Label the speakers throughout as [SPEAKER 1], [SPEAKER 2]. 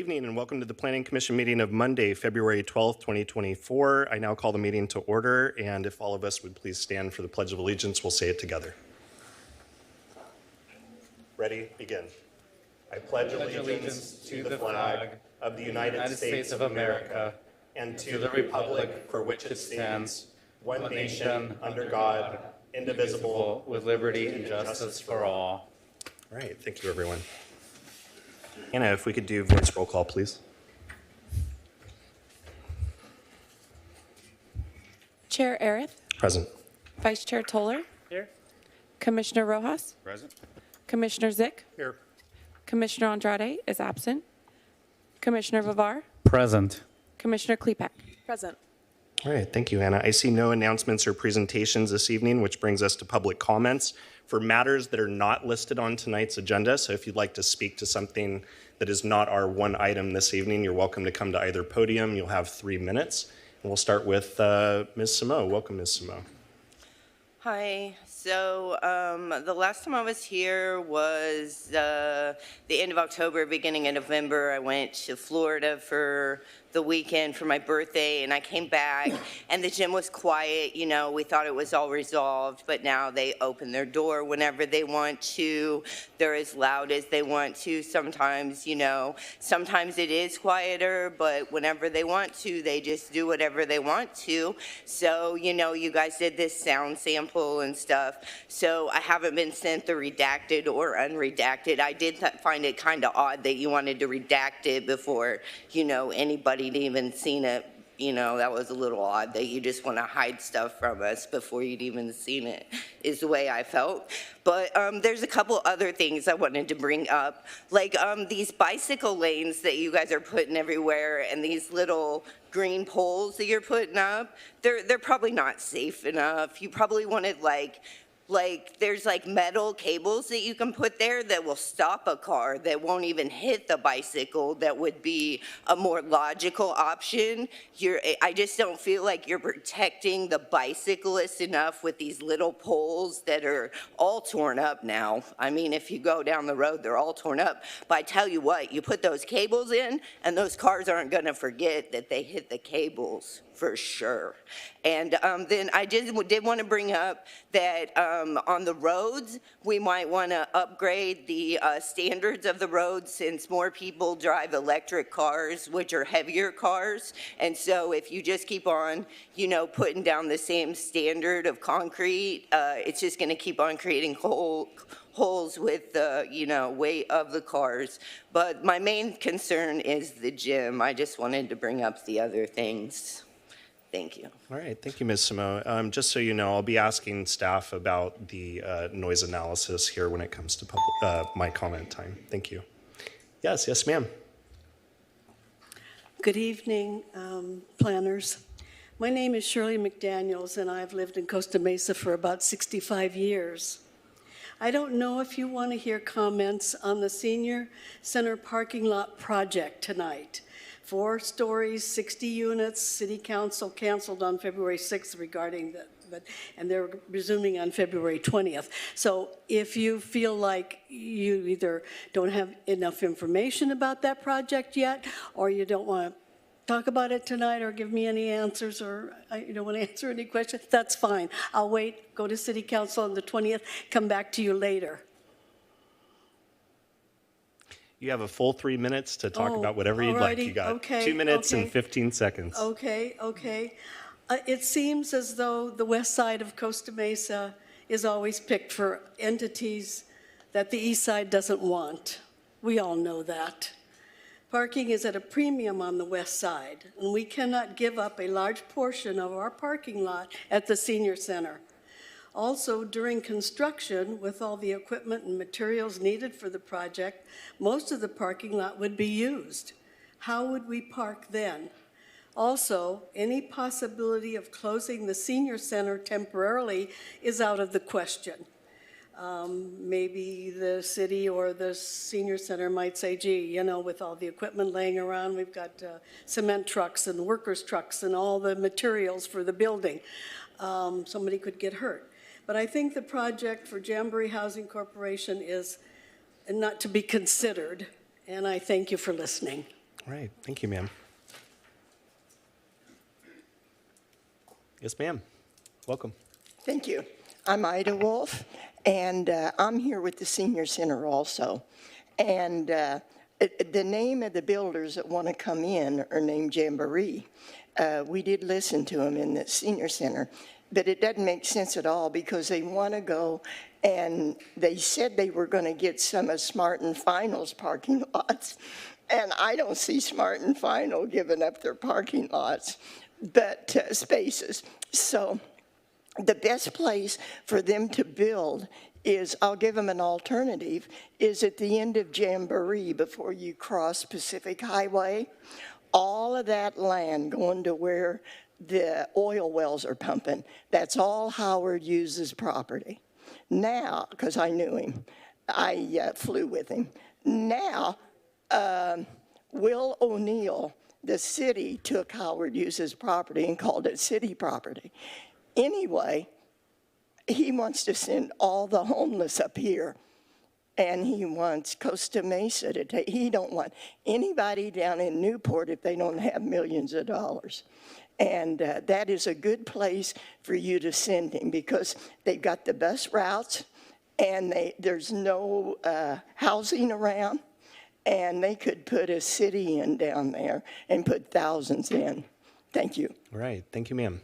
[SPEAKER 1] evening and welcome to the Planning Commission meeting of Monday, February 12th, 2024. I now call the meeting to order, and if all of us would please stand for the Pledge of Allegiance, we'll say it together. Ready? Begin. I pledge allegiance to the flag of the United States of America and to the republic for which it stands, one nation, under God, indivisible, with liberty and justice for all. All right, thank you, everyone. Anna, if we could do voice roll call, please.
[SPEAKER 2] Chair Arith.
[SPEAKER 1] Present.
[SPEAKER 2] Vice Chair Toller.
[SPEAKER 3] Here.
[SPEAKER 2] Commissioner Rojas.
[SPEAKER 3] Present.
[SPEAKER 2] Commissioner Zick.
[SPEAKER 1] Here.
[SPEAKER 2] Commissioner Andrade is absent. Commissioner Vivar.
[SPEAKER 3] Present.
[SPEAKER 2] Commissioner Klepek. Present.
[SPEAKER 1] All right, thank you, Anna. I see no announcements or presentations this evening, which brings us to public comments for matters that are not listed on tonight's agenda. So if you'd like to speak to something that is not our one item this evening, you're welcome to come to either podium. You'll have 3 minutes. And we'll start with Ms. Simo. Welcome, Ms. Simo.
[SPEAKER 4] Hi. So the last time I was here was the end of October, beginning of November. I went to Florida for the weekend for my birthday, and I came back, and the gym was quiet. You know, we thought it was all resolved, but now they open their door whenever they want to. They're as loud as they want to. Sometimes, you know, sometimes it is quieter, but whenever they want to, they just do whatever they want to. So, you know, you guys did this sound sample and stuff. So I haven't been sent the redacted or unredacted. I did find it kind of odd that you wanted to redact it before, you know, anybody had even seen it. You know, that was a little odd that you just want to hide stuff from us before you'd even seen it, is the way I felt. But there's a couple other things I wanted to bring up, like these bicycle lanes that you guys are putting everywhere and these little green poles that you're putting up. They're probably not safe enough. You probably wanted like there's like metal cables that you can put there that will stop a car that won't even hit the bicycle. That would be a more logical option. I just don't feel like you're protecting the bicyclists enough with these little poles that are all torn up now. I mean, if you go down the road, they're all torn up. But I tell you what, you put those cables in and those cars aren't gonna forget that they hit the cables for sure. And then I did want to bring up that on the roads, we might want to upgrade the standards of the roads since more people drive electric cars, which are heavier cars. And so if you just keep on, you know, putting down the same standard of concrete, it's just going to keep on creating holes with the, you know, weight of the cars. But my main concern is the gym. I just wanted to bring up the other things. Thank you.
[SPEAKER 1] All right, thank you, Ms. Simo. Just so you know, I'll be asking staff about the noise analysis here when it comes to my comment time. Thank you. Yes, ma'am.
[SPEAKER 5] Good evening, planners. My name is Shirley McDaniels, and I've lived in Costa Mesa for about 65 years. I don't know if you want to hear comments on the Senior Center parking lot project tonight. 4 stories, 60 units. City Council canceled on February 6th regarding that, and they're resuming on February 20th. So if you feel like you either don't have enough information about that project yet, or you don't want to talk about it tonight or give me any answers, or you don't want to answer any questions, that's fine. I'll wait, go to City Council on the 20th, come back to you later.
[SPEAKER 1] You have a full 3 minutes to talk about whatever you'd like. You got 2 minutes and 15 seconds.
[SPEAKER 5] Okay. It seems as though the west side of Costa Mesa is always picked for entities that the east side doesn't want. We all know that. Parking is at a premium on the west side, and we cannot give up a large portion of our parking lot at the senior center. Also, during construction, with all the equipment and materials needed for the project, most of the parking lot would be used. How would we park then? Also, any possibility of closing the senior center temporarily is out of the question. Maybe the city or the senior center might say, gee, you know, with all the equipment laying around, we've got cement trucks and workers' trucks and all the materials for the building. Somebody could get hurt. But I think the project for Jamboree Housing Corporation is not to be considered, and I thank you for listening.
[SPEAKER 1] All right, thank you, ma'am. Yes, ma'am. Welcome.
[SPEAKER 3] Thank you. I'm Ida Wolf, and I'm here with the Senior Center also. And the name of the builders that want to come in are named Jamboree. We did listen to them in the Senior Center, but it doesn't make sense at all because they want to go, and they said they were going to get some of Smart and Final's parking lots, and I don't see Smart and Final giving up their parking lots, but spaces. So the best place for them to build is, I'll give them an alternative, is at the end of Jamboree before you cross Pacific Highway. All of that land going to where the oil wells are pumping, that's all Howard Hughes' property. Now, because I knew him, I flew with him. Now, Will O'Neill, the city took Howard Hughes' property and called it city property. Anyway, he wants to send all the homeless up here, and he wants Costa Mesa to take. He don't want anybody down in Newport if they don't have millions of dollars. And that is a good place for you to send him because they've got the bus routes, and there's no housing around, and they could put a city in down there and put thousands in. Thank you.
[SPEAKER 1] All right, thank you, ma'am.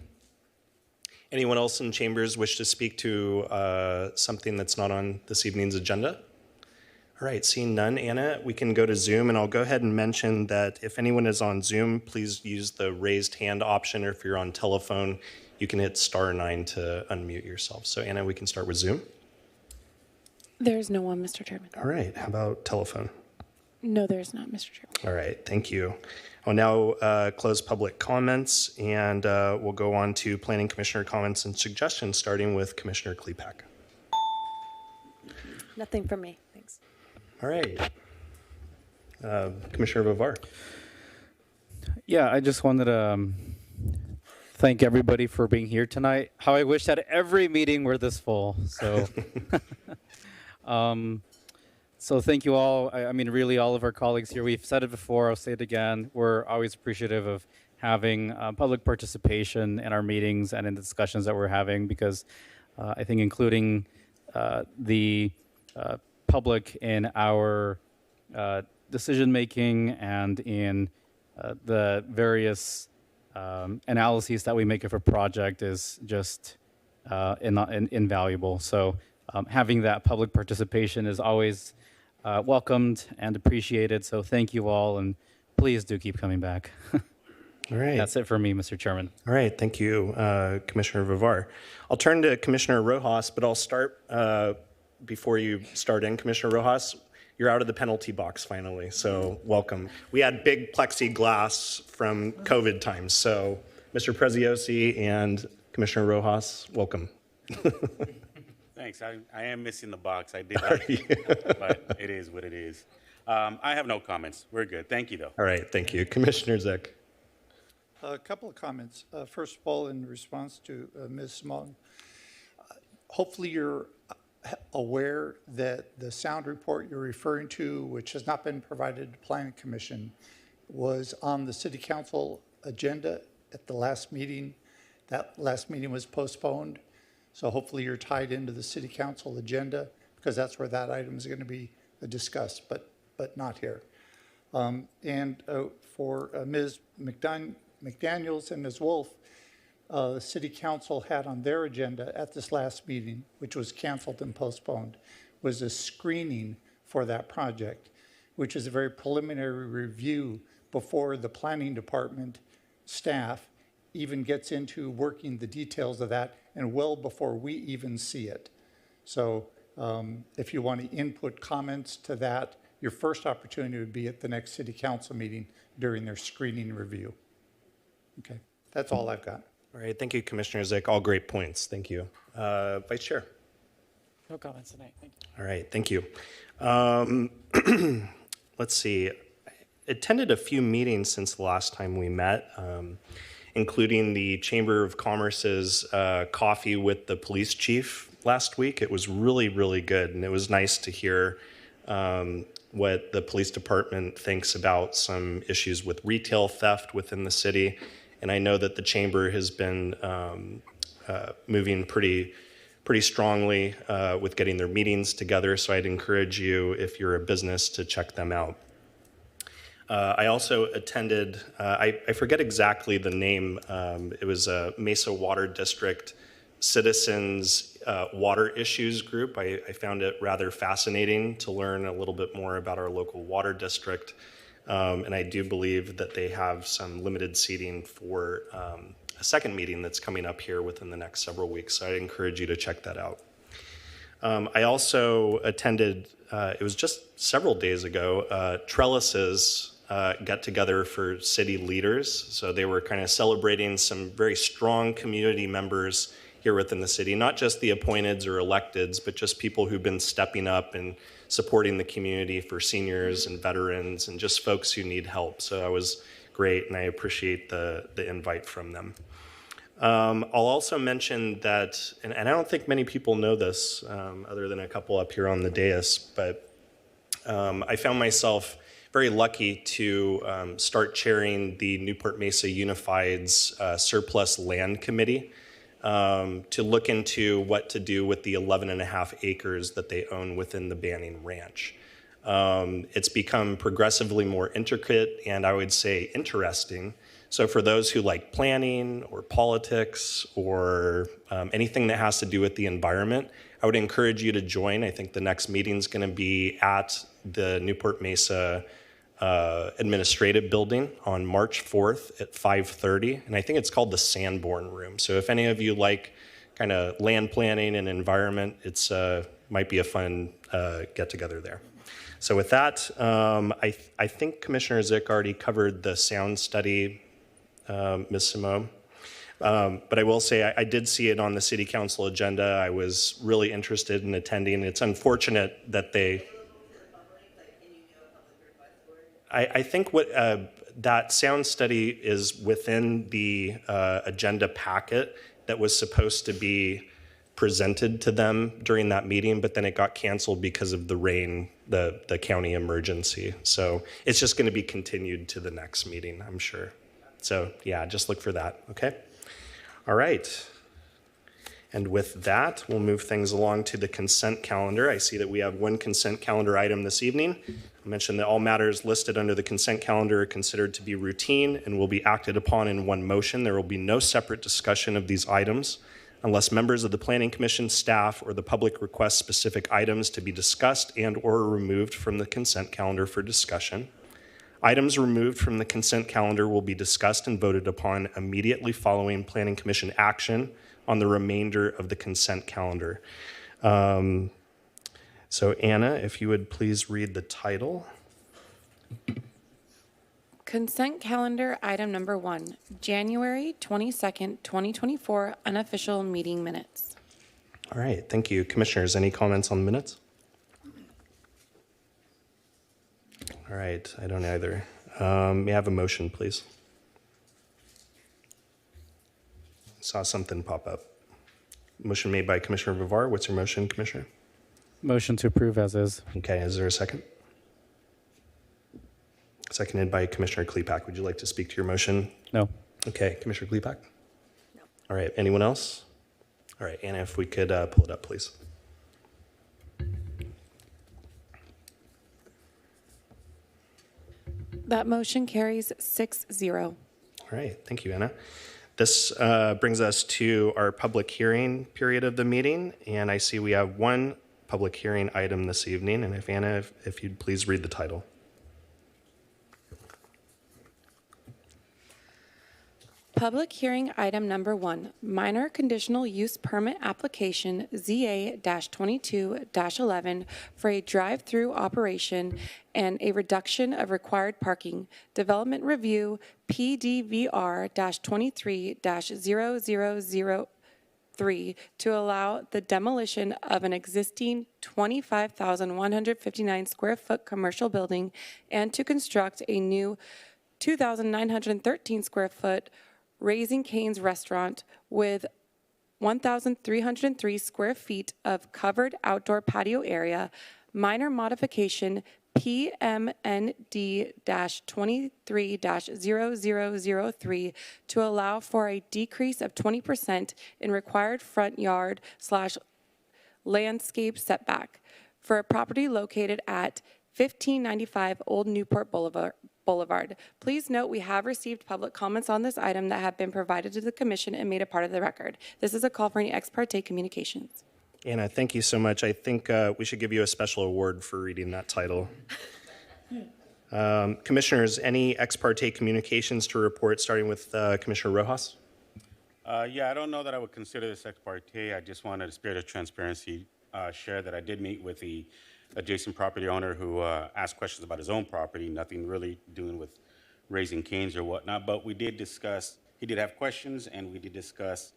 [SPEAKER 1] Anyone else in chambers wish to speak to something that's not on this evening's agenda? All right, seeing none, Anna, we can go to Zoom, and I'll go ahead and mention that if anyone is on Zoom, please use the raised hand option, or if you're on telephone, you can hit *9 to unmute yourself. So Anna, we can start with Zoom.
[SPEAKER 2] There's no one, Mr. Chairman.
[SPEAKER 1] All right, how about telephone?
[SPEAKER 2] No, there's not, Mr. Chairman.
[SPEAKER 1] All right, thank you. I'll now close public comments, and we'll go on to Planning Commissioner comments and suggestions, starting with Commissioner Klepak.
[SPEAKER 2] Nothing from me, thanks.
[SPEAKER 1] All right. Commissioner Vivar.
[SPEAKER 6] Yeah, I just wanted to thank everybody for being here tonight. How I wish that every meeting were this full. So, so thank you all. I mean, really, all of our colleagues here. We've said it before. I'll say it again. We're always appreciative of having public participation in our meetings and in the discussions that we're having, because I think including the public in our decision making and in the various analyses that we make of a project is just invaluable. So having that public participation is always welcomed and appreciated. So thank you all, and please do keep coming back.
[SPEAKER 1] All right.
[SPEAKER 6] That's it for me, Mr. Chairman.
[SPEAKER 1] All right, thank you, Commissioner Vivar. I'll turn to Commissioner Rojas, but I'll start before you start in. Commissioner Rojas, you're out of the penalty box finally, so welcome. We had big plexiglass from COVID times, so Mr. Preziosi and Commissioner Rojas, welcome.
[SPEAKER 7] Thanks. I am missing the box. I did like it, but it is what it is. I have no comments. We're good. Thank you, though.
[SPEAKER 1] All right, thank you. Commissioner Zick.
[SPEAKER 8] A couple of comments. First of all, in response to Ms. Smog, hopefully you're aware that the sound report you're referring to, which has not been provided to Planning Commission, was on the City Council agenda at the last meeting. That last meeting was postponed. So hopefully you're tied into the City Council agenda, because that's where that item is going to be discussed, but not here. And for Ms. McDaniels and Ms. Wolf, the City Council had on their agenda at this last meeting, which was canceled and postponed, was a screening for that project, which is a very preliminary review before the Planning Department staff even gets into working the details of that, and well before we even see it. So if you want to input comments to that, your first opportunity would be at the next City Council meeting during their screening review. Okay, that's all I've got.
[SPEAKER 1] All right, thank you, Commissioner Zick. All great points. Thank you. Vice Chair.
[SPEAKER 9] No comments tonight. Thank you.
[SPEAKER 1] All right, thank you. Let's see. I attended a few meetings since the last time we met, including the Chamber of Commerce's coffee with the police chief last week. It was really, really good, and it was nice to hear what the police department thinks about some issues with retail theft within the city. And I know that the chamber has been moving pretty strongly with getting their meetings together. So I'd encourage you, if you're a business, to check them out. I also attended, I forget exactly the name, it was a Mesa Water District Citizens Water Issues Group. I found it rather fascinating to learn a little bit more about our local water district. And I do believe that they have some limited seating for a second meeting that's coming up here within the next several weeks. So I'd encourage you to check that out. I also attended, it was just several days ago, Trellis's got together for city leaders. So they were kind of celebrating some very strong community members here within the city, not just the appointeds or electeds, but just people who've been stepping up and supporting the community for seniors and veterans and just folks who need help. So that was great, and I appreciate the invite from them. I'll also mention that, and I don't think many people know this other than a couple up here on the dais, but I found myself very lucky to start chairing the Newport Mesa Unified's Surplus Land Committee to look into what to do with the 11.5 acres that they own within the Banning Ranch. It's become progressively more intricate and I would say interesting. So for those who like planning or politics or anything that has to do with the environment, I would encourage you to join. I think the next meeting is going to be at the Newport Mesa Administrative Building on March 4th at 5:30, and I think it's called the Sanborn Room. So if any of you like kind of land planning and environment, it's might be a fun get-together there. So with that, I think Commissioner Zick already covered the sound study, Ms. Simone. But I will say I did see it on the City Council agenda. I was really interested in attending. It's unfortunate that they... I think what that sound study is within the agenda packet that was supposed to be presented to them during that meeting, but then it got canceled because of the rain, the county emergency. So it's just going to be continued to the next meeting, I'm sure. So yeah, just look for that, okay? All right. And with that, we'll move things along to the consent calendar. I see that we have one consent calendar item this evening. I mentioned that all matters listed under the consent calendar are considered to be routine and will be acted upon in one motion. There will be no separate discussion of these items unless members of the Planning Commission, staff, or the public request specific items to be discussed and or removed from the consent calendar for discussion. Items removed from the consent calendar will be discussed and voted upon immediately following Planning Commission action on the remainder of the consent calendar. So Anna, if you would please read the title.
[SPEAKER 2] Consent calendar item number 1, January 22nd, 2024, unofficial meeting minutes.
[SPEAKER 1] All right, thank you. Commissioners, any comments on the minutes? All right, I don't either. May I have a motion, please? Saw something pop up. Motion made by Commissioner Vivar. What's your motion, Commissioner?
[SPEAKER 6] Motion to approve as is.
[SPEAKER 1] Okay, is there a second? Seconded by Commissioner Klepak. Would you like to speak to your motion?
[SPEAKER 6] No.
[SPEAKER 1] Okay, Commissioner Klepak? No. All right, anyone else? All right, Anna, if we could pull it up, please.
[SPEAKER 2] That motion carries 6-0.
[SPEAKER 1] All right, thank you, Anna. This brings us to our public hearing period of the meeting, and I see we have one public hearing item this evening, and if Anna, if you'd please read the title.
[SPEAKER 2] Public hearing item number 1, minor conditional use permit application ZA-22-11 for a drive-through operation and a reduction of required parking. Development review PDVR-23-0003 to allow the demolition of an existing 25,159 square foot commercial building and to construct a new 2,913 square foot Raising Cane's restaurant with 1,303 square feet of covered outdoor patio area, minor modification PMND-23-0003 to allow for a decrease of 20% in required front yard / landscape setback for a property located at 1595 Old Newport Boulevard. Please note we have received public comments on this item that have been provided to the commission and made a part of the record. This is a call for any ex parte communications.
[SPEAKER 1] Anna, thank you so much. I think we should give you a special award for reading that title. Commissioners, any ex parte communications to report, starting with Commissioner Rojas?
[SPEAKER 7] Yeah, I don't know that I would consider this ex parte. I just wanted, in the spirit of transparency, share that I did meet with the adjacent property owner who asked questions about his own property, nothing really doing with Raising Cane's or whatnot, but we did discuss, he did have questions, and we did discuss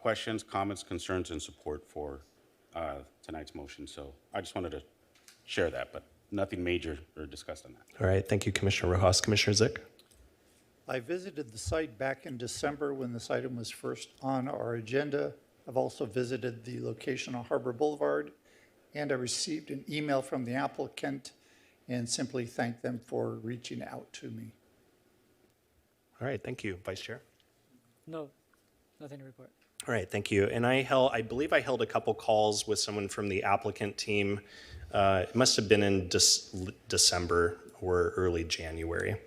[SPEAKER 7] questions, comments, concerns, and support for tonight's motion. So I just wanted to share that, but nothing major or discussed on that.
[SPEAKER 1] All right, thank you, Commissioner Rojas. Commissioner Zick?
[SPEAKER 8] I visited the site back in December when this item was first on our agenda. I've also visited the location on Harbor Boulevard, and I received an email from the applicant and simply thanked them for reaching out to me.
[SPEAKER 1] All right, thank you. Vice Chair?
[SPEAKER 9] No, nothing to report.
[SPEAKER 1] All right, thank you. And I believe I held a couple calls with someone from the applicant team. It must have been in December or early January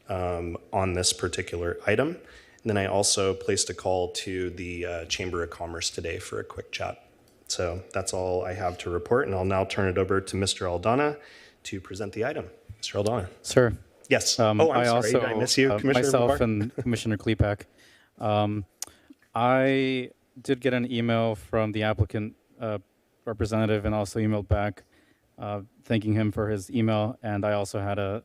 [SPEAKER 1] on this particular item. And then I also placed a call to the Chamber of Commerce today for a quick chat. So that's all I have to report, and I'll now turn it over to Mr. Aldana to present the item. Mr. Aldana.
[SPEAKER 6] Sir.
[SPEAKER 1] Yes. I'm sorry.
[SPEAKER 6] Also,
[SPEAKER 1] Did I miss you, Commissioner
[SPEAKER 6] myself
[SPEAKER 1] Babar?
[SPEAKER 6] and Commissioner Klepak. I did get an email from the applicant representative and also emailed back thanking him for his email. And I also had a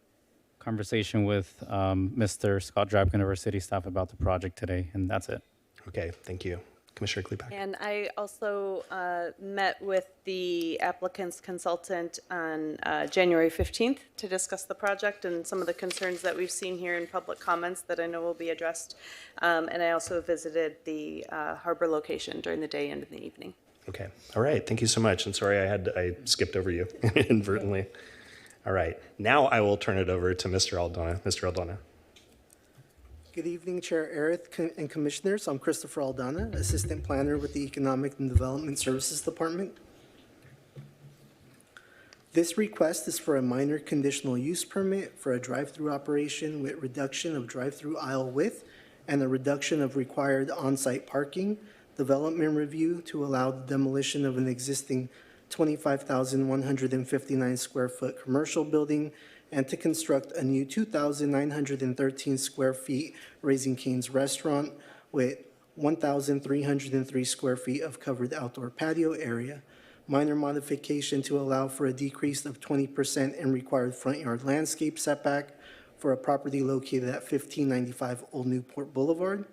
[SPEAKER 6] conversation with Mr. Scott Drabkin of our city staff about the project today, and that's it.
[SPEAKER 1] Okay, thank you. Commissioner Klepak.
[SPEAKER 10] And I also met with the applicant's consultant on January 15th to discuss the project and some of the concerns that we've seen here in public comments that I know will be addressed. And I also visited the harbor location during the day and in the evening.
[SPEAKER 1] Okay. All right. Thank you so much. And sorry I skipped over you inadvertently. All right. Now I will turn it over to Mr. Aldana. Mr. Aldana.
[SPEAKER 11] Good evening, Chair Arith and Commissioners. I'm Christopher Aldana, Assistant Planner with the Economic and Development Services Department. This request is for a minor conditional use permit for a drive-through operation with reduction of drive-through aisle width and a reduction of required on-site parking, development review to allow the demolition of an existing 25,159 square foot commercial building and to construct a new 2,913 square feet Raising Cane's restaurant with 1,303 square feet of covered outdoor patio area. Minor modification to allow for a decrease of 20% in required front yard landscape setback for a property located at 1595 Old Newport Boulevard.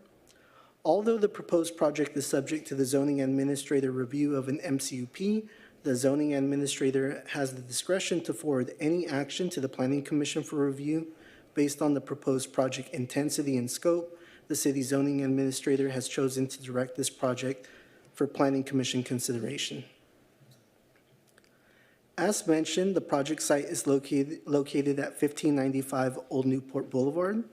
[SPEAKER 11] Although the proposed project is subject to the zoning administrator review of an MCUP, the zoning administrator has the discretion to forward any action to the Planning Commission for review. Based on the proposed project intensity and scope, the city zoning administrator has chosen to direct this project for Planning Commission consideration. As mentioned, the project site is located at 1595 Old Newport Boulevard.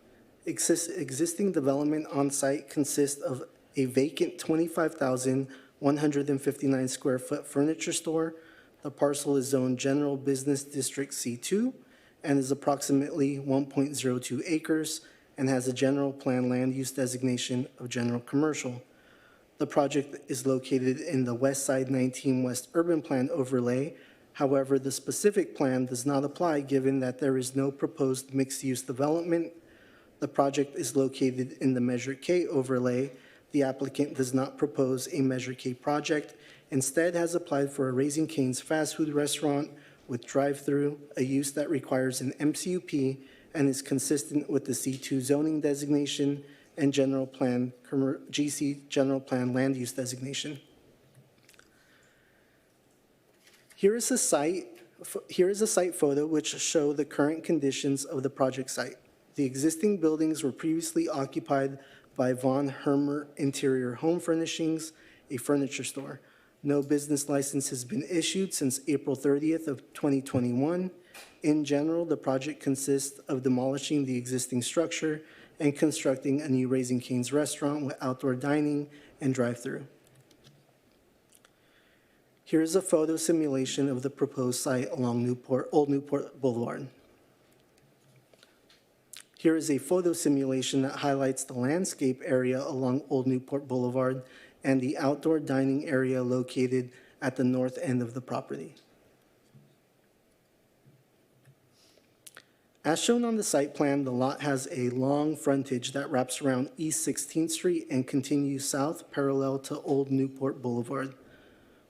[SPEAKER 11] Existing development on site consists of a vacant 25,159 square foot furniture store. The parcel is zoned General Business District C2 and is approximately 1.02 acres and has a general plan land use designation of general commercial. The project is located in the West Side 19 West Urban Plan overlay. However, the specific plan does not apply given that there is no proposed mixed-use development. The project is located in the Measure K overlay. The applicant does not propose a Measure K project, instead has applied for a Raising Cane's fast food restaurant with drive-through, a use that requires an MCUP and is consistent with the C2 zoning designation and general plan, GC general plan land use designation. Here is a site photo which show the current conditions of the project site. The existing buildings were previously occupied by Von Hermer Interior Home Furnishings, a furniture store. No business license has been issued since April 30th of 2021. In general, the project consists of demolishing the existing structure and constructing a new Raising Cane's restaurant with outdoor dining and drive-through. Here is a photo simulation of the proposed site along Old Newport Boulevard. Here is a photo simulation that highlights the landscape area along Old Newport Boulevard and the outdoor dining area located at the north end of the property. As shown on the site plan, the lot has a long frontage that wraps around East 16th Street and continues south parallel to Old Newport Boulevard.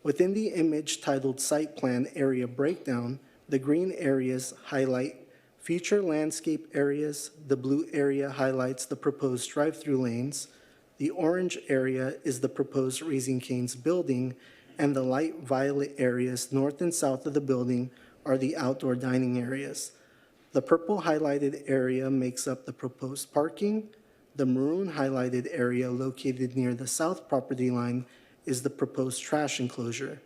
[SPEAKER 11] Within the image titled Site Plan Area Breakdown, the green areas highlight future landscape areas, the blue area highlights the proposed drive-through lanes, the orange area is the proposed Raising Cane's building, and the light violet areas north and south of the building are the outdoor dining areas. The purple highlighted area makes up the proposed parking. The maroon highlighted area located near the south property line is the proposed trash enclosure.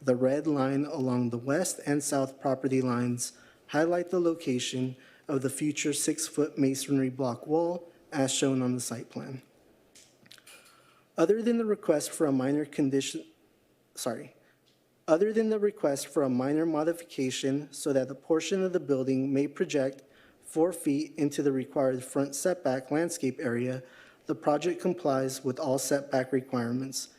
[SPEAKER 11] The red line along the west and south property lines highlight the location of the future 6-foot masonry block wall as shown on the site plan. Other than the request for a minor modification so that a portion of the building may project 4 feet into the required front setback landscape area, the project complies with all setback requirements.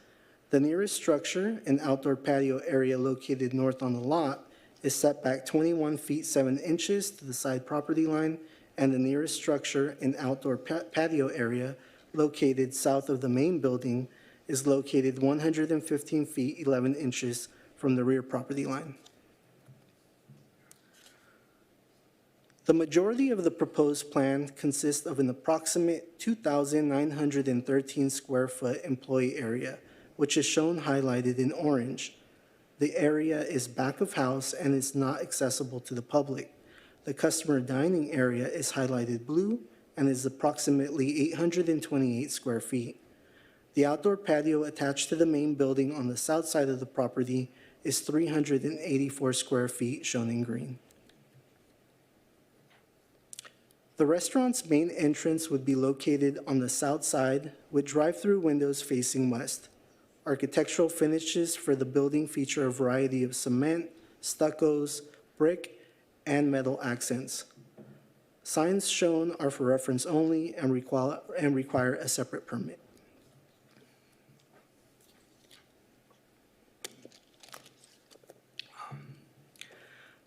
[SPEAKER 11] The nearest structure, an outdoor patio area located north on the lot, is set back 21 feet 7 inches to the side property line, and the nearest structure, an outdoor patio area located south of the main building, is located 115 feet 11 inches from the rear property line. The majority of the proposed plan consists of an approximate 2,913 square foot employee area, which is shown highlighted in orange. The area is back of house and is not accessible to the public. The customer dining area is highlighted blue and is approximately 828 square feet. The outdoor patio attached to the main building on the south side of the property is 384 square feet, shown in green. The restaurant's main entrance would be located on the south side with drive-through windows facing west. Architectural finishes for the building feature a variety of cement, stuccos, brick, and metal accents. Signs shown are for reference only and require a separate permit.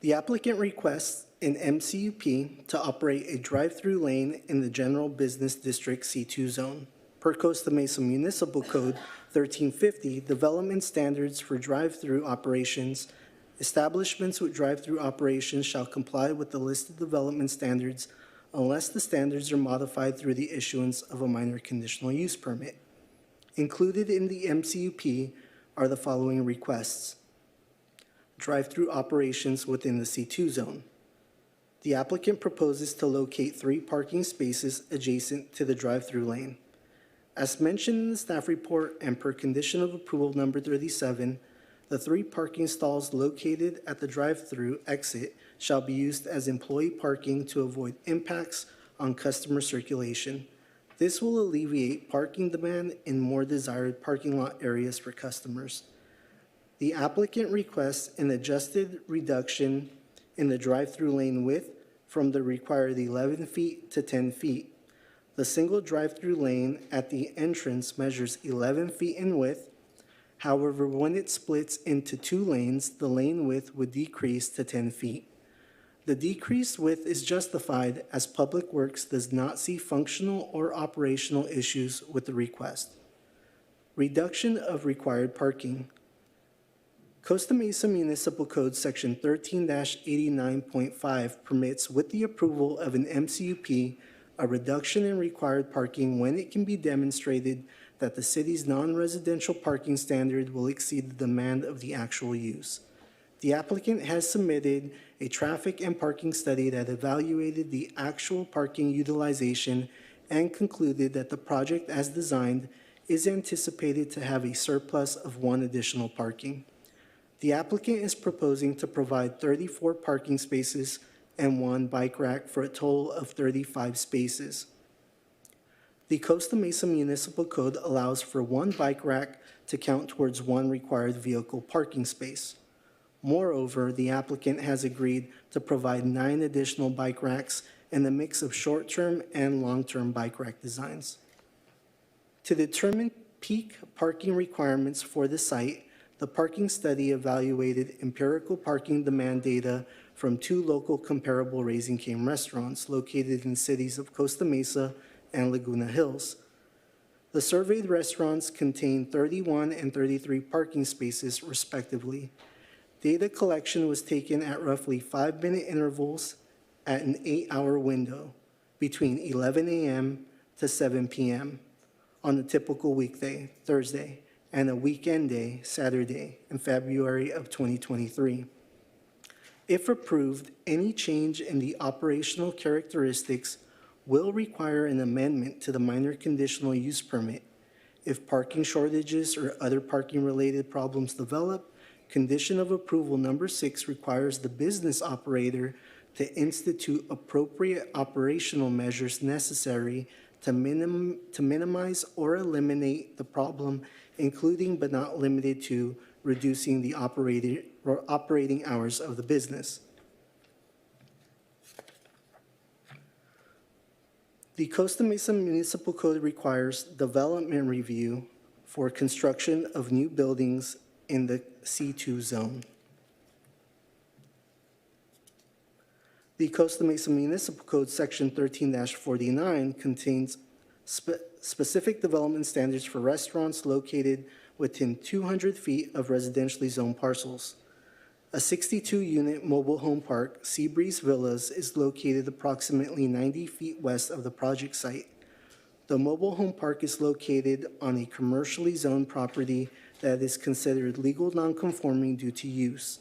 [SPEAKER 11] The applicant requests an MCUP to operate a drive-through lane in the General Business District C2 zone. Per Costa Mesa Municipal Code 1350, development standards for drive-through operations, establishments with drive-through operations shall comply with the listed development standards unless the standards are modified through the issuance of a minor conditional use permit. Included in the MCUP are the following requests. Drive-through operations within the C2 zone. The applicant proposes to locate 3 parking spaces adjacent to the drive-through lane. As mentioned in the staff report and per condition of approval number 37, the 3 parking stalls located at the drive-through exit shall be used as employee parking to avoid impacts on customer circulation. This will alleviate parking demand in more desired parking lot areas for customers. The applicant requests an adjusted reduction in the drive-through lane width from the required 11 feet to 10 feet. The single drive-through lane at the entrance measures 11 feet in width. However, when it splits into 2 lanes, the lane width would decrease to 10 feet. The decreased width is justified as Public Works does not see functional or operational issues with the request. Reduction of required parking. Costa Mesa Municipal Code Section 13-89.5 permits, with the approval of an MCUP, a reduction in required parking when it can be demonstrated that the city's non-residential parking standard will exceed the demand of the actual use. The applicant has submitted a traffic and parking study that evaluated the actual parking utilization and concluded that the project as designed is anticipated to have a surplus of 1 additional parking. The applicant is proposing to provide 34 parking spaces and 1 bike rack for a total of 35 spaces. The Costa Mesa Municipal Code allows for 1 bike rack to count towards 1 required vehicle parking space. Moreover, the applicant has agreed to provide 9 additional bike racks in a mix of short-term and long-term bike rack designs. To determine peak parking requirements for the site, the parking study evaluated empirical parking demand data from 2 local comparable Raising Cane restaurants located in cities of Costa Mesa and Laguna Hills. The surveyed restaurants contain 31 and 33 parking spaces, respectively. Data collection was taken at roughly 5-minute intervals at an 8-hour window between 11 a.m. to 7 p.m. on a typical weekday, Thursday, and a weekend day, Saturday, in February of 2023. If approved, any change in the operational characteristics will require an amendment to the minor conditional use permit. If parking shortages or other parking-related problems develop, condition of approval number 6 requires the business operator to institute appropriate operational measures necessary to minimize or eliminate the problem, including but not limited to reducing the operating hours of the business. The Costa Mesa Municipal Code requires development review for construction of new buildings in the C2 zone. The Costa Mesa Municipal Code Section 13-49 contains specific development standards for restaurants located within 200 feet of residentially zoned parcels. A 62-unit mobile home park, Seabreeze Villas, is located approximately 90 feet west of the project site. The mobile home park is located on a commercially zoned property that is considered legal nonconforming due to use.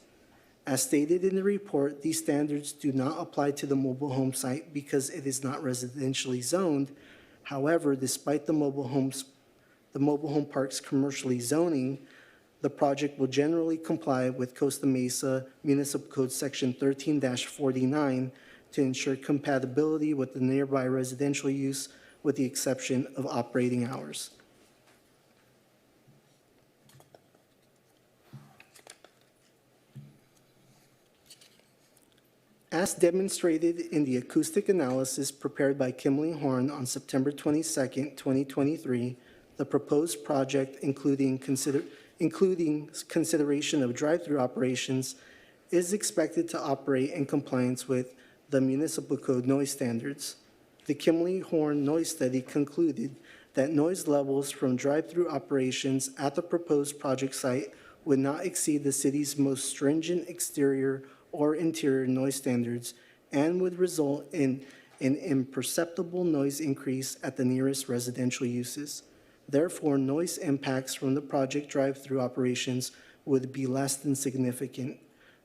[SPEAKER 11] As stated in the report, these standards do not apply to the mobile home site because it is not residentially zoned. However, despite the mobile home park's commercially zoning, the project will generally comply with Costa Mesa Municipal Code Section 13-49 to ensure compatibility with the nearby residential use, with the exception of operating hours. As demonstrated in the acoustic analysis prepared by Kimberly Horn on September 22, 2023, the proposed project, including consideration of drive-through operations, is expected to operate in compliance with the Municipal Code noise standards. The Kimberly Horn noise study concluded that noise levels from drive-through operations at the proposed project site would not exceed the city's most stringent exterior or interior noise standards and would result in an imperceptible noise increase at the nearest residential uses. Therefore, noise impacts from the project drive-through operations would be less than significant.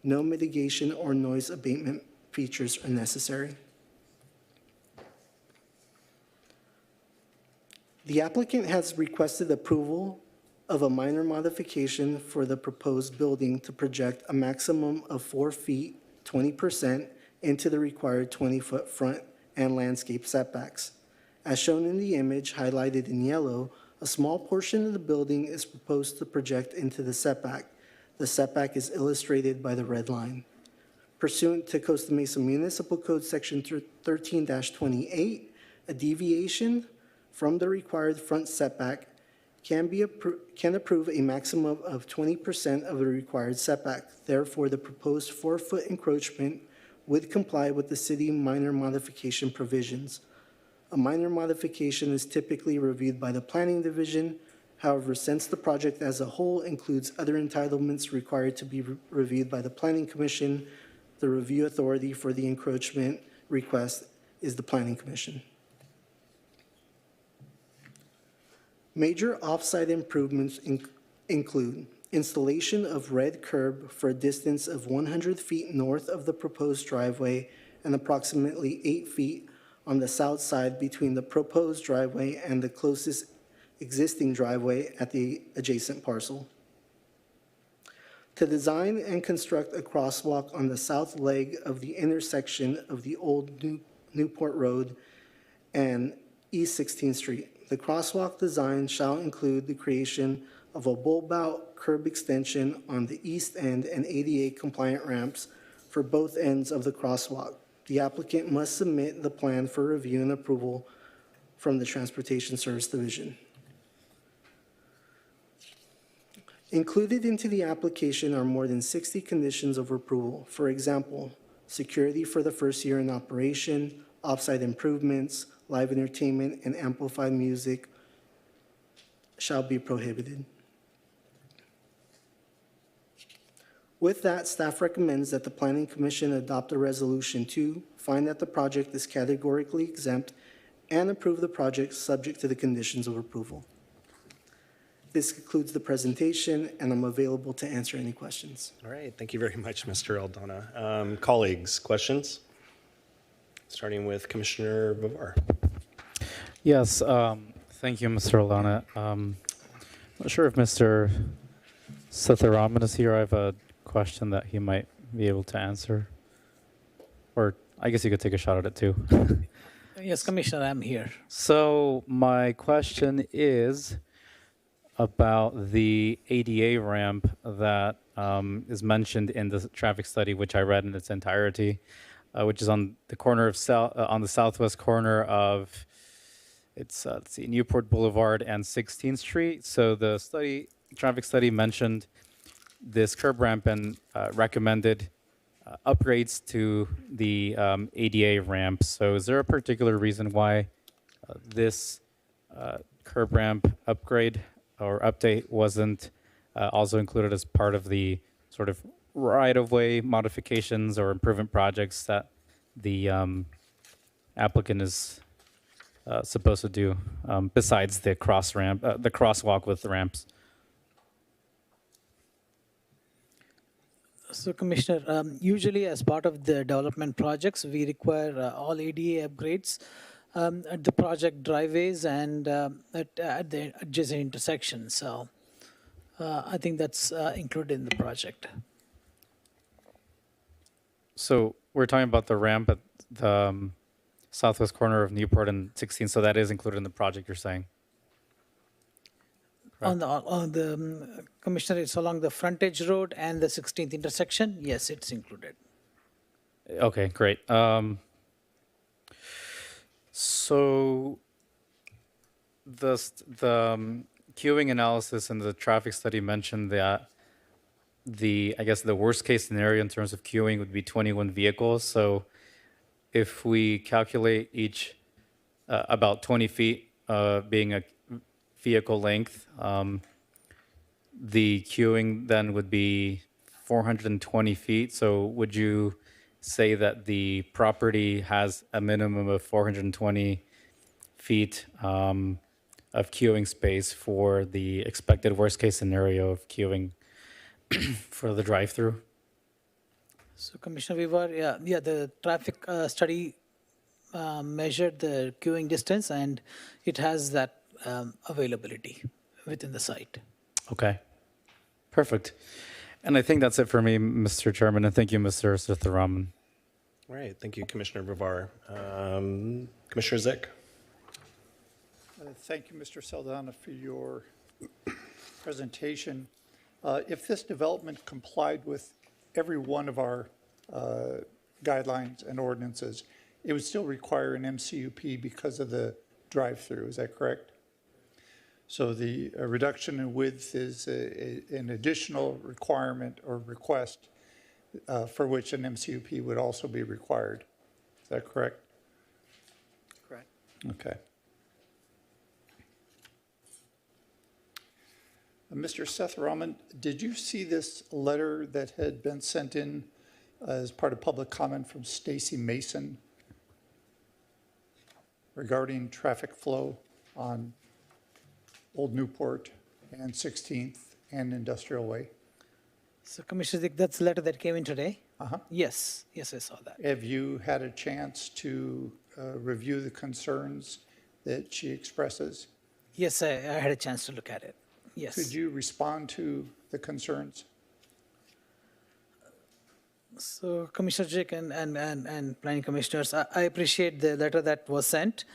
[SPEAKER 11] No mitigation or noise abatement features are necessary. The applicant has requested approval of a minor modification for the proposed building to project a maximum of 4 feet, 20% into the required 20-foot front and landscape setbacks. As shown in the image highlighted in yellow, a small portion of the building is proposed to project into the setback. The setback is illustrated by the red line. Pursuant to Costa Mesa Municipal Code Section 13-28, a deviation from the required front setback can approve a maximum of 20% of the required setback. Therefore, the proposed 4-foot encroachment would comply with the city minor modification provisions. A minor modification is typically reviewed by the Planning Division. However, since the project as a whole includes other entitlements required to be reviewed by the Planning Commission, the review authority for the encroachment request is the Planning Commission. Major off-site improvements include installation of red curb for a distance of 100 feet north of the proposed driveway and approximately 8 feet on the south side between the proposed driveway and the closest existing driveway at the adjacent parcel. to design and construct a crosswalk on the south leg of the intersection of the old Newport Road and East 16th Street. The crosswalk design shall include the creation of a bulb-out curb extension on the east end and ADA compliant ramps for both ends of the crosswalk. The applicant must submit the plan for review and approval from the Transportation Service Division. Included into the application are more than 60 conditions of approval. For example, security for the first year in operation, off-site improvements, live entertainment, and amplified music shall be prohibited. With that, staff recommends that the Planning Commission adopt a resolution to find that the project is categorically exempt and approve the project subject to the conditions of approval. This concludes the presentation, and I'm available to answer any questions.
[SPEAKER 1] All right, thank you very much, Mr. Aldana. Colleagues, questions? Starting with Commissioner Vivar.
[SPEAKER 6] Yes, thank you, Mr. Aldana. I'm not sure if Mr. Sitharaman is here. I have a question that he might be able to answer. Or I guess you could take a shot at it too.
[SPEAKER 9] Yes, Commissioner, I'm here.
[SPEAKER 6] So my question is about the ADA ramp that is mentioned in the traffic study, which I read in its entirety, which is on the corner of on the southwest corner of let's see, Newport Boulevard and 16th Street. So the traffic study mentioned this curb ramp and recommended upgrades to the ADA ramp. So is there a particular reason why this curb ramp upgrade or update wasn't also included as part of the sort of right-of-way modifications or improvement projects that the applicant is supposed to do, besides the crosswalk with the ramps?
[SPEAKER 9] So, Commissioner, usually as part of the development projects, we require all ADA upgrades at the project driveways and at the adjacent intersections. So, I think that's included in the project.
[SPEAKER 6] So we're talking about the ramp at the southwest corner of Newport and 16, so that is included in the project, you're saying?
[SPEAKER 9] On the Commissioner, it's along the frontage road and the 16th intersection. Yes, it's included.
[SPEAKER 6] Okay, great. So the queuing analysis and the traffic study mentioned that I guess the worst case scenario in terms of queuing would be 21 vehicles. So if we calculate each about 20 feet being a vehicle length, the queuing then would be 420 feet. So would you say that the property has a minimum of 420 feet of queuing space for the expected worst case scenario of queuing for the drive-through?
[SPEAKER 9] So, Commissioner Vivar, yeah, the traffic study measured the queuing distance, and it has that availability within the site.
[SPEAKER 6] Okay, perfect. And I think that's it for me, Mr. Chairman, and thank you, Mr. Sitharaman.
[SPEAKER 1] All right, thank you, Commissioner Vivar. Commissioner Zick.
[SPEAKER 8] Thank you, Mr. Saldana, for your presentation. If this development complied with every one of our guidelines and ordinances, it would still require an MCUP because of the drive-through. Is that correct? So the reduction in width is an additional requirement or request for which an MCUP would also be required. Is that correct?
[SPEAKER 9] Correct.
[SPEAKER 8] Okay. Mr. Setharaman, did you see this letter that had been sent in as part of public comment from Stacy Mason regarding traffic flow on Old Newport and 16th and Industrial Way?
[SPEAKER 9] So, Commissioner Zick, that's the letter that came in today?
[SPEAKER 8] Uh-huh.
[SPEAKER 9] Yes, yes, I saw that.
[SPEAKER 8] Have you had a chance to review the concerns that she expresses?
[SPEAKER 9] Yes, I had a chance to look at it. Yes.
[SPEAKER 8] Could you respond to the concerns?
[SPEAKER 9] So Commissioner Jick and Planning Commissioners, I appreciate the letter that was sent.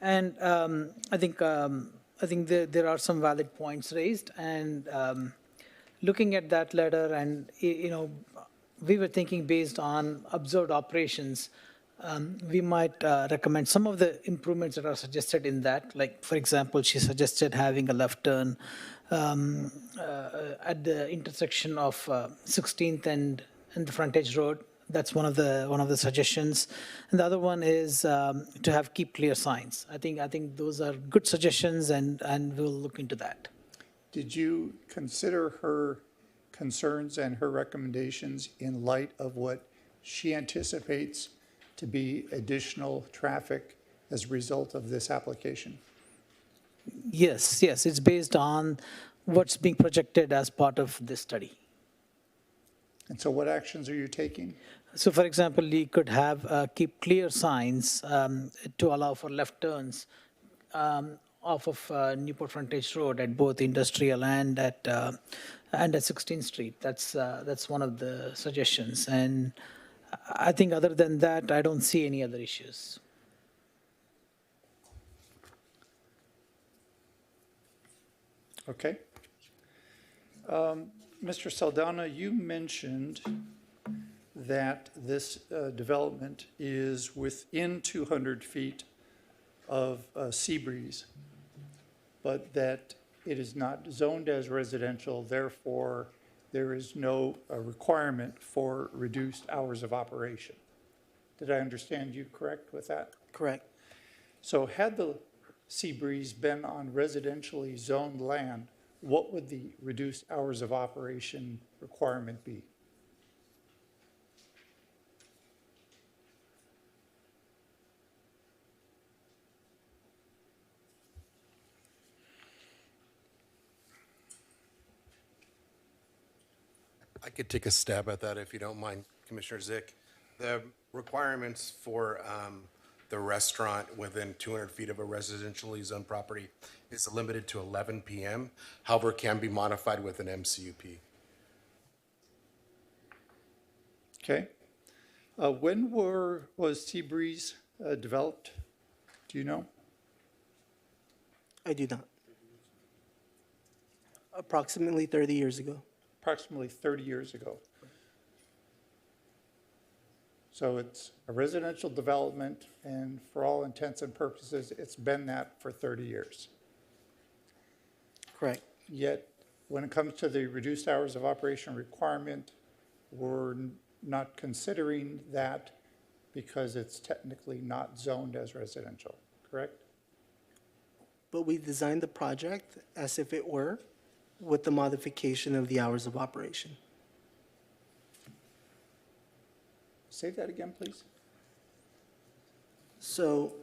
[SPEAKER 9] And I think there are some valid points raised. And looking at that letter and, we were thinking based on observed operations, we might recommend some of the improvements that are suggested in that. Like, for example, she suggested having a left turn at the intersection of 16th and the frontage road. That's one of the suggestions. And the other one is to have keep clear signs. I think those are good suggestions, and we'll look into that.
[SPEAKER 8] Did you consider her concerns and her recommendations in light of what she anticipates to be additional traffic as a result of this application?
[SPEAKER 9] Yes, it's based on what's being projected as part of this study.
[SPEAKER 8] And so what actions are you taking?
[SPEAKER 9] So, for example, we could have keep clear signs to allow for left turns off of Newport Frontage Road at both Industrial and at 16th Street. That's one of the suggestions. And I think other than that, I don't see any other issues.
[SPEAKER 8] Okay. Mr. Saldana, you mentioned that this development is within 200 feet of Seabreeze, but that it is not zoned as residential, therefore there is no requirement for reduced hours of operation. Did I understand you correct with that?
[SPEAKER 11] Correct.
[SPEAKER 8] So had the Seabreeze been on residentially zoned land, what would the reduced hours of operation requirement be?
[SPEAKER 12] I could take a stab at that if you don't mind, Commissioner Zick. The requirements for the restaurant within 200 feet of a residentially zoned property is limited to 11 p.m. However, can be modified with an MCUP.
[SPEAKER 8] Okay. When was Seabreeze developed? Do you know?
[SPEAKER 11] I do not. Approximately 30 years ago.
[SPEAKER 8] Approximately 30 years ago. So it's a residential development, and for all intents and purposes, it's been that for 30 years.
[SPEAKER 11] Correct.
[SPEAKER 8] Yet, when it comes to the reduced hours of operation requirement, we're not considering that because it's technically not zoned as residential, correct?
[SPEAKER 11] But we designed the project as if it were, with the modification of the hours of operation.
[SPEAKER 8] Say that again, please.
[SPEAKER 11] So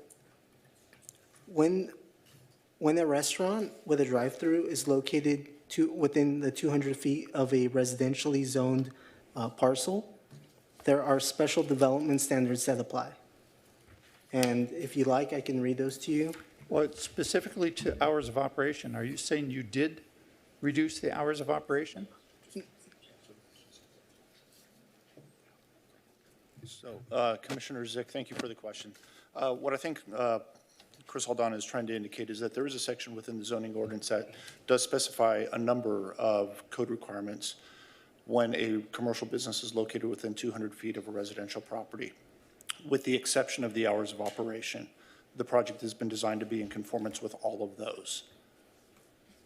[SPEAKER 11] when a restaurant with a drive-through is located within the 200 feet of a residentially zoned parcel, there are special development standards that apply. And if you like, I can read those to you.
[SPEAKER 8] Well, specifically to hours of operation, are you saying you did reduce the hours of operation?
[SPEAKER 13] So, Commissioner Zick, thank you for the question. What I think Chris Haldana is trying to indicate is that there is a section within the zoning ordinance that does specify a number of code requirements when a commercial business is located within 200 feet of a residential property, with the exception of the hours of operation. The project has been designed to be in conformance with all of those.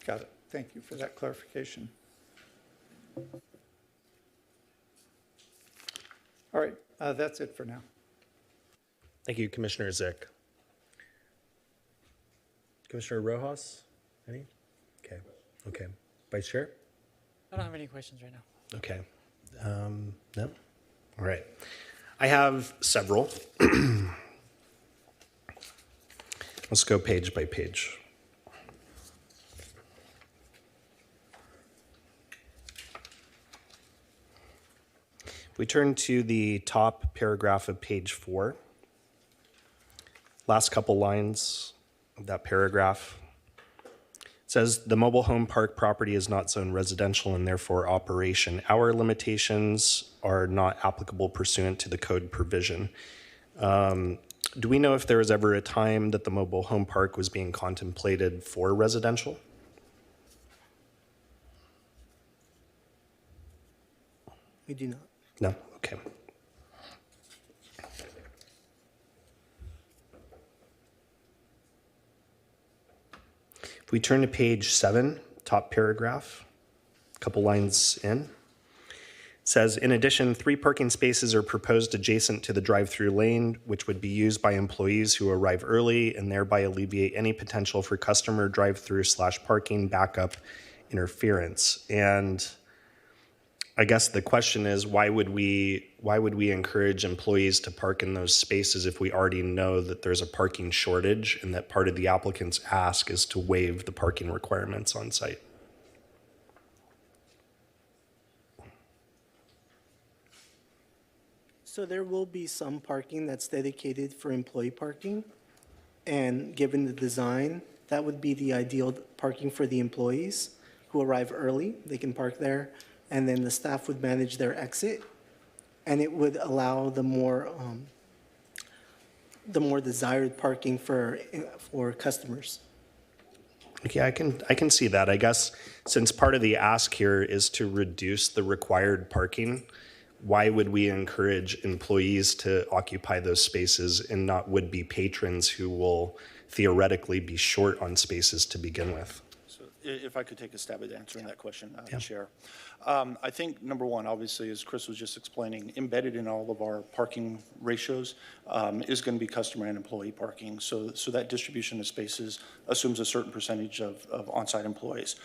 [SPEAKER 8] Got it. Thank you for that clarification. All right, that's it for now.
[SPEAKER 1] Thank you, Commissioner Zick. Commissioner Rojas, any? Okay. Vice Chair?
[SPEAKER 14] I don't have any questions right now.
[SPEAKER 1] Okay. No? All right. I have several. Let's go page by page. We turn to the top paragraph of page 4. Last couple lines of that paragraph. It says the mobile home park property is not zoned residential and therefore operation hour limitations are not applicable pursuant to the code provision. Do we know if there was ever a time that the mobile home park was being contemplated for residential?
[SPEAKER 11] We do not.
[SPEAKER 1] No? Okay. If we turn to page 7, top paragraph, a couple lines in, it says, in addition, 3 parking spaces are proposed adjacent to the drive-through lane, which would be used by employees who arrive early and thereby alleviate any potential for customer drive-through/parking backup interference. And I guess the question is, why would we encourage employees to park in those spaces if we already know that there's a parking shortage and that part of the applicant's ask is to waive the parking requirements on site?
[SPEAKER 11] So there will be some parking that's dedicated for employee parking. And given the design, that would be the ideal parking for the employees who arrive early. They can park there, and then the staff would manage their exit. And it would allow the more desired parking for customers.
[SPEAKER 1] Okay, I can see that. I guess since part of the ask here is to reduce the required parking, why would we encourage employees to occupy those spaces and not would-be patrons who will theoretically be short on spaces to begin with?
[SPEAKER 13] So if I could take a stab at answering that question, Chair. I think number one, obviously, as Chris was just explaining, embedded in all of our parking ratios is going to be customer and employee parking. So that distribution of spaces assumes a certain percentage of on-site employees.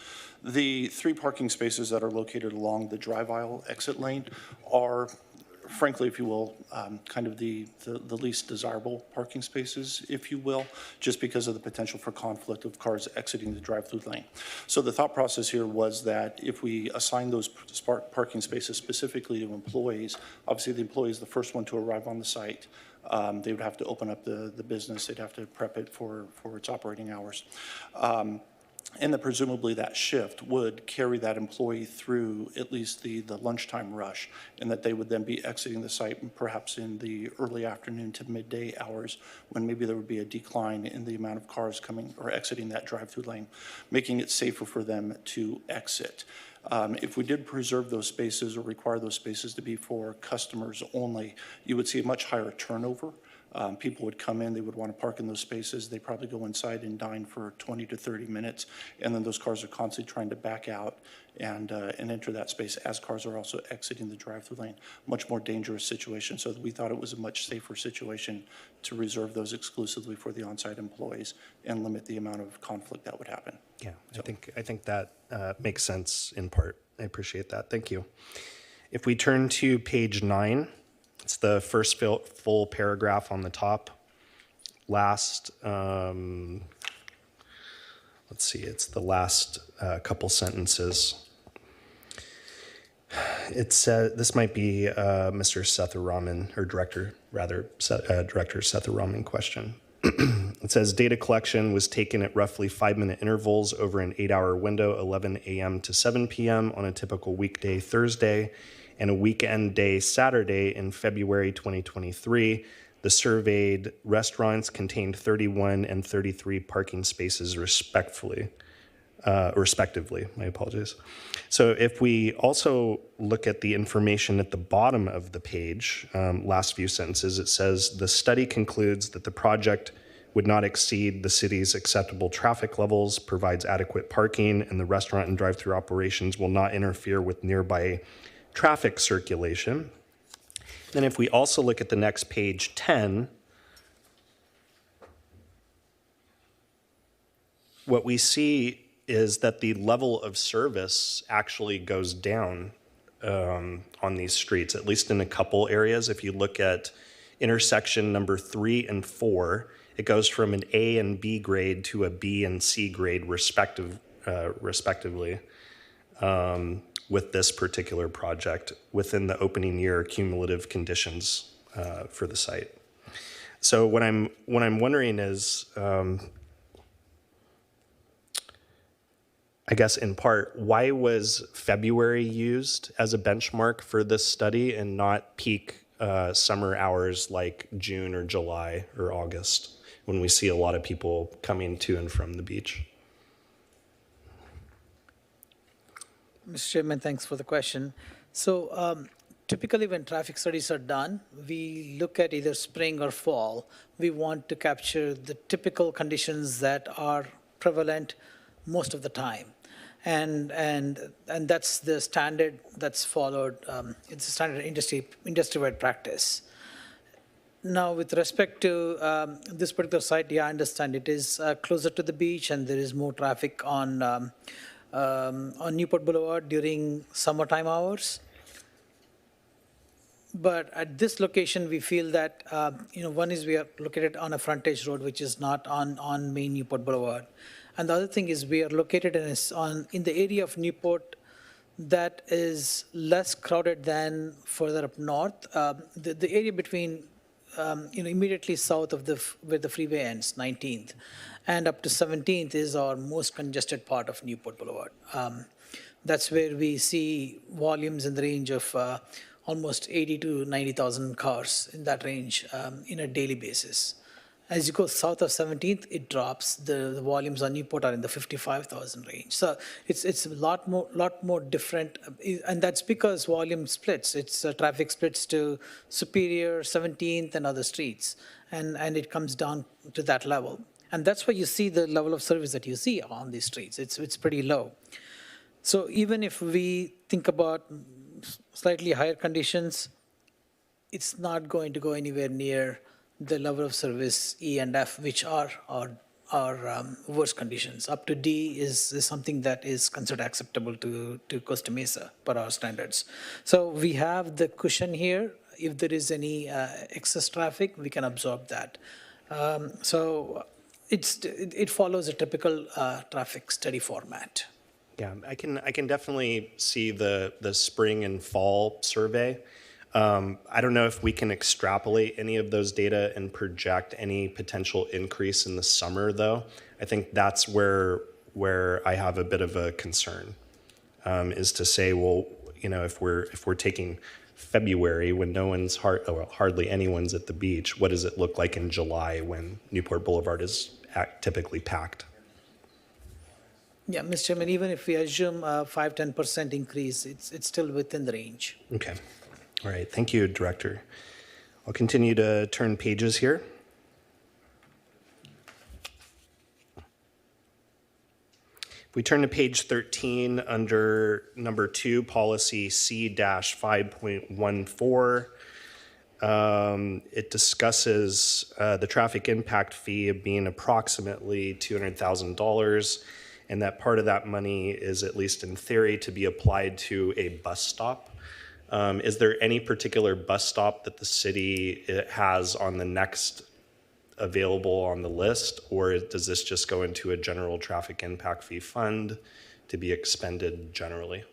[SPEAKER 13] The 3 parking spaces that are located along the drive aisle exit lane are, frankly, if you will, kind of the least desirable parking spaces, if you will, just because of the potential for conflict of cars exiting the drive-through lane. So the thought process here was that if we assign those parking spaces specifically to employees, obviously the employee is the first one to arrive on the site. They would have to open up the business. They'd have to prep it for its operating hours. And that presumably that shift would carry that employee through at least the lunchtime rush, and that they would then be exiting the site perhaps in the early afternoon to midday hours when maybe there would be a decline in the amount of cars coming or exiting that drive-through lane, making it safer for them to exit. If we did preserve those spaces or require those spaces to be for customers only, you would see a much higher turnover. People would come in, they would want to park in those spaces. They probably go inside and dine for 20 to 30 minutes, and then those cars are constantly trying to back out and enter that space as cars are also exiting the drive-through lane. Much more dangerous situation. So we thought it was a much safer situation to reserve those exclusively for the on-site employees and limit the amount of conflict that would happen.
[SPEAKER 1] Yeah, so. I think that makes sense in part. I appreciate that. Thank you. If we turn to page 9. It's the first full paragraph on the top. Last, let's see, it's the last couple sentences. It says, this might be Mr. Sethuraman, or Director Sethuraman question. It says data collection was taken at roughly 5-minute intervals over an 8-hour window, 11 a.m. to 7 p.m. on a typical weekday Thursday and a weekend day Saturday in February 2023. The surveyed restaurants contained 31 and 33 parking spaces respectively. My apologies. So if we also look at the information at the bottom of the page, last few sentences, it says the study concludes that the project would not exceed the city's acceptable traffic levels, provides adequate parking, and the restaurant and drive-through operations will not interfere with nearby traffic circulation. Then if we also look at the next page 10, what we see is that the level of service actually goes down on these streets, at least in a couple areas. If you look at intersection number 3 and 4, it goes from an A and B grade to a B and C grade respectively. With this particular project within the opening year cumulative conditions for the site. So what I'm wondering is, I guess in part, why was February used as a benchmark for this study and not peak summer hours like June or July or August, when we see a lot of people coming to and from the beach?
[SPEAKER 9] Mr. Chairman, thanks for the question. So typically when traffic studies are done, we look at either spring or fall. We want to capture the typical conditions that are prevalent most of the time. And that's the standard that's followed. It's a standard industry-wide practice. Now, with respect to this particular site, yeah, I understand it is closer to the beach and there is more traffic on Newport Boulevard during summertime hours. But at this location, we feel that, one is we are located on a frontage road, which is not on main Newport Boulevard. And the other thing is we are located in the area of Newport that is less crowded than further up north. The area between, immediately south of where the freeway ends, 19th, and up to 17th is our most congested part of Newport Boulevard. That's where we see volumes in the range of almost 80 to 90,000 cars in that range in a daily basis. As you go south of 17th, it drops. The volumes on Newport are in the 55,000 range. So it's a lot more different, and that's because volume splits. It's traffic splits to Superior, 17th, and other streets, and it comes down to that level. And that's why you see the level of service that you see on these streets. It's pretty low. So even if we think about slightly higher conditions, it's not going to go anywhere near the level of service E and F, which are worse conditions. Up to D is something that is considered acceptable to Costa Mesa per our standards. So we have the cushion here. If there is any excess traffic, we can absorb that. So it follows a typical traffic study format.
[SPEAKER 1] Yeah, I can definitely see the spring and fall survey. I don't know if we can extrapolate any of those data and project any potential increase in the summer, though. I think that's where I have a bit of a concern, is to say, well, if we're taking February when hardly anyone's at the beach, what does it look like in July when Newport Boulevard is typically packed?
[SPEAKER 9] Yeah, Mr. Chairman, even if we assume a 5-10% increase, it's still within the range.
[SPEAKER 1] Okay. All right. Thank you, Director. I'll continue to turn pages here. If we turn to page 13 under number 2, policy C-5.14, it discusses the traffic impact fee of being approximately $200,000, and that part of that money is, at least in theory, to be applied to a bus stop. Is there any particular bus stop that the city has on the next available on the list, or does this just go into a general traffic impact fee fund to be expended generally?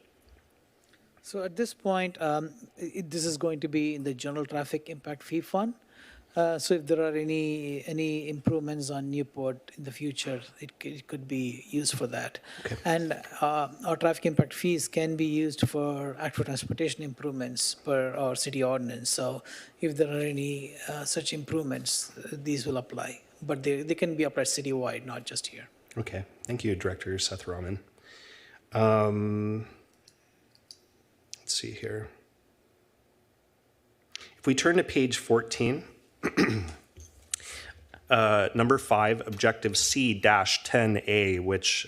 [SPEAKER 9] So at this point, this is going to be in the general traffic impact fee fund. So if there are any improvements on Newport in the future, it could be used for that. Okay. And our traffic impact fees can be used for active transportation improvements per our city ordinance. So if there are any such improvements, these will apply. But they can be applied citywide, not just here.
[SPEAKER 1] Okay. Thank you, Director Seth Rahman. Let's see here. If we turn to page 14, number 5, objective C-10A, which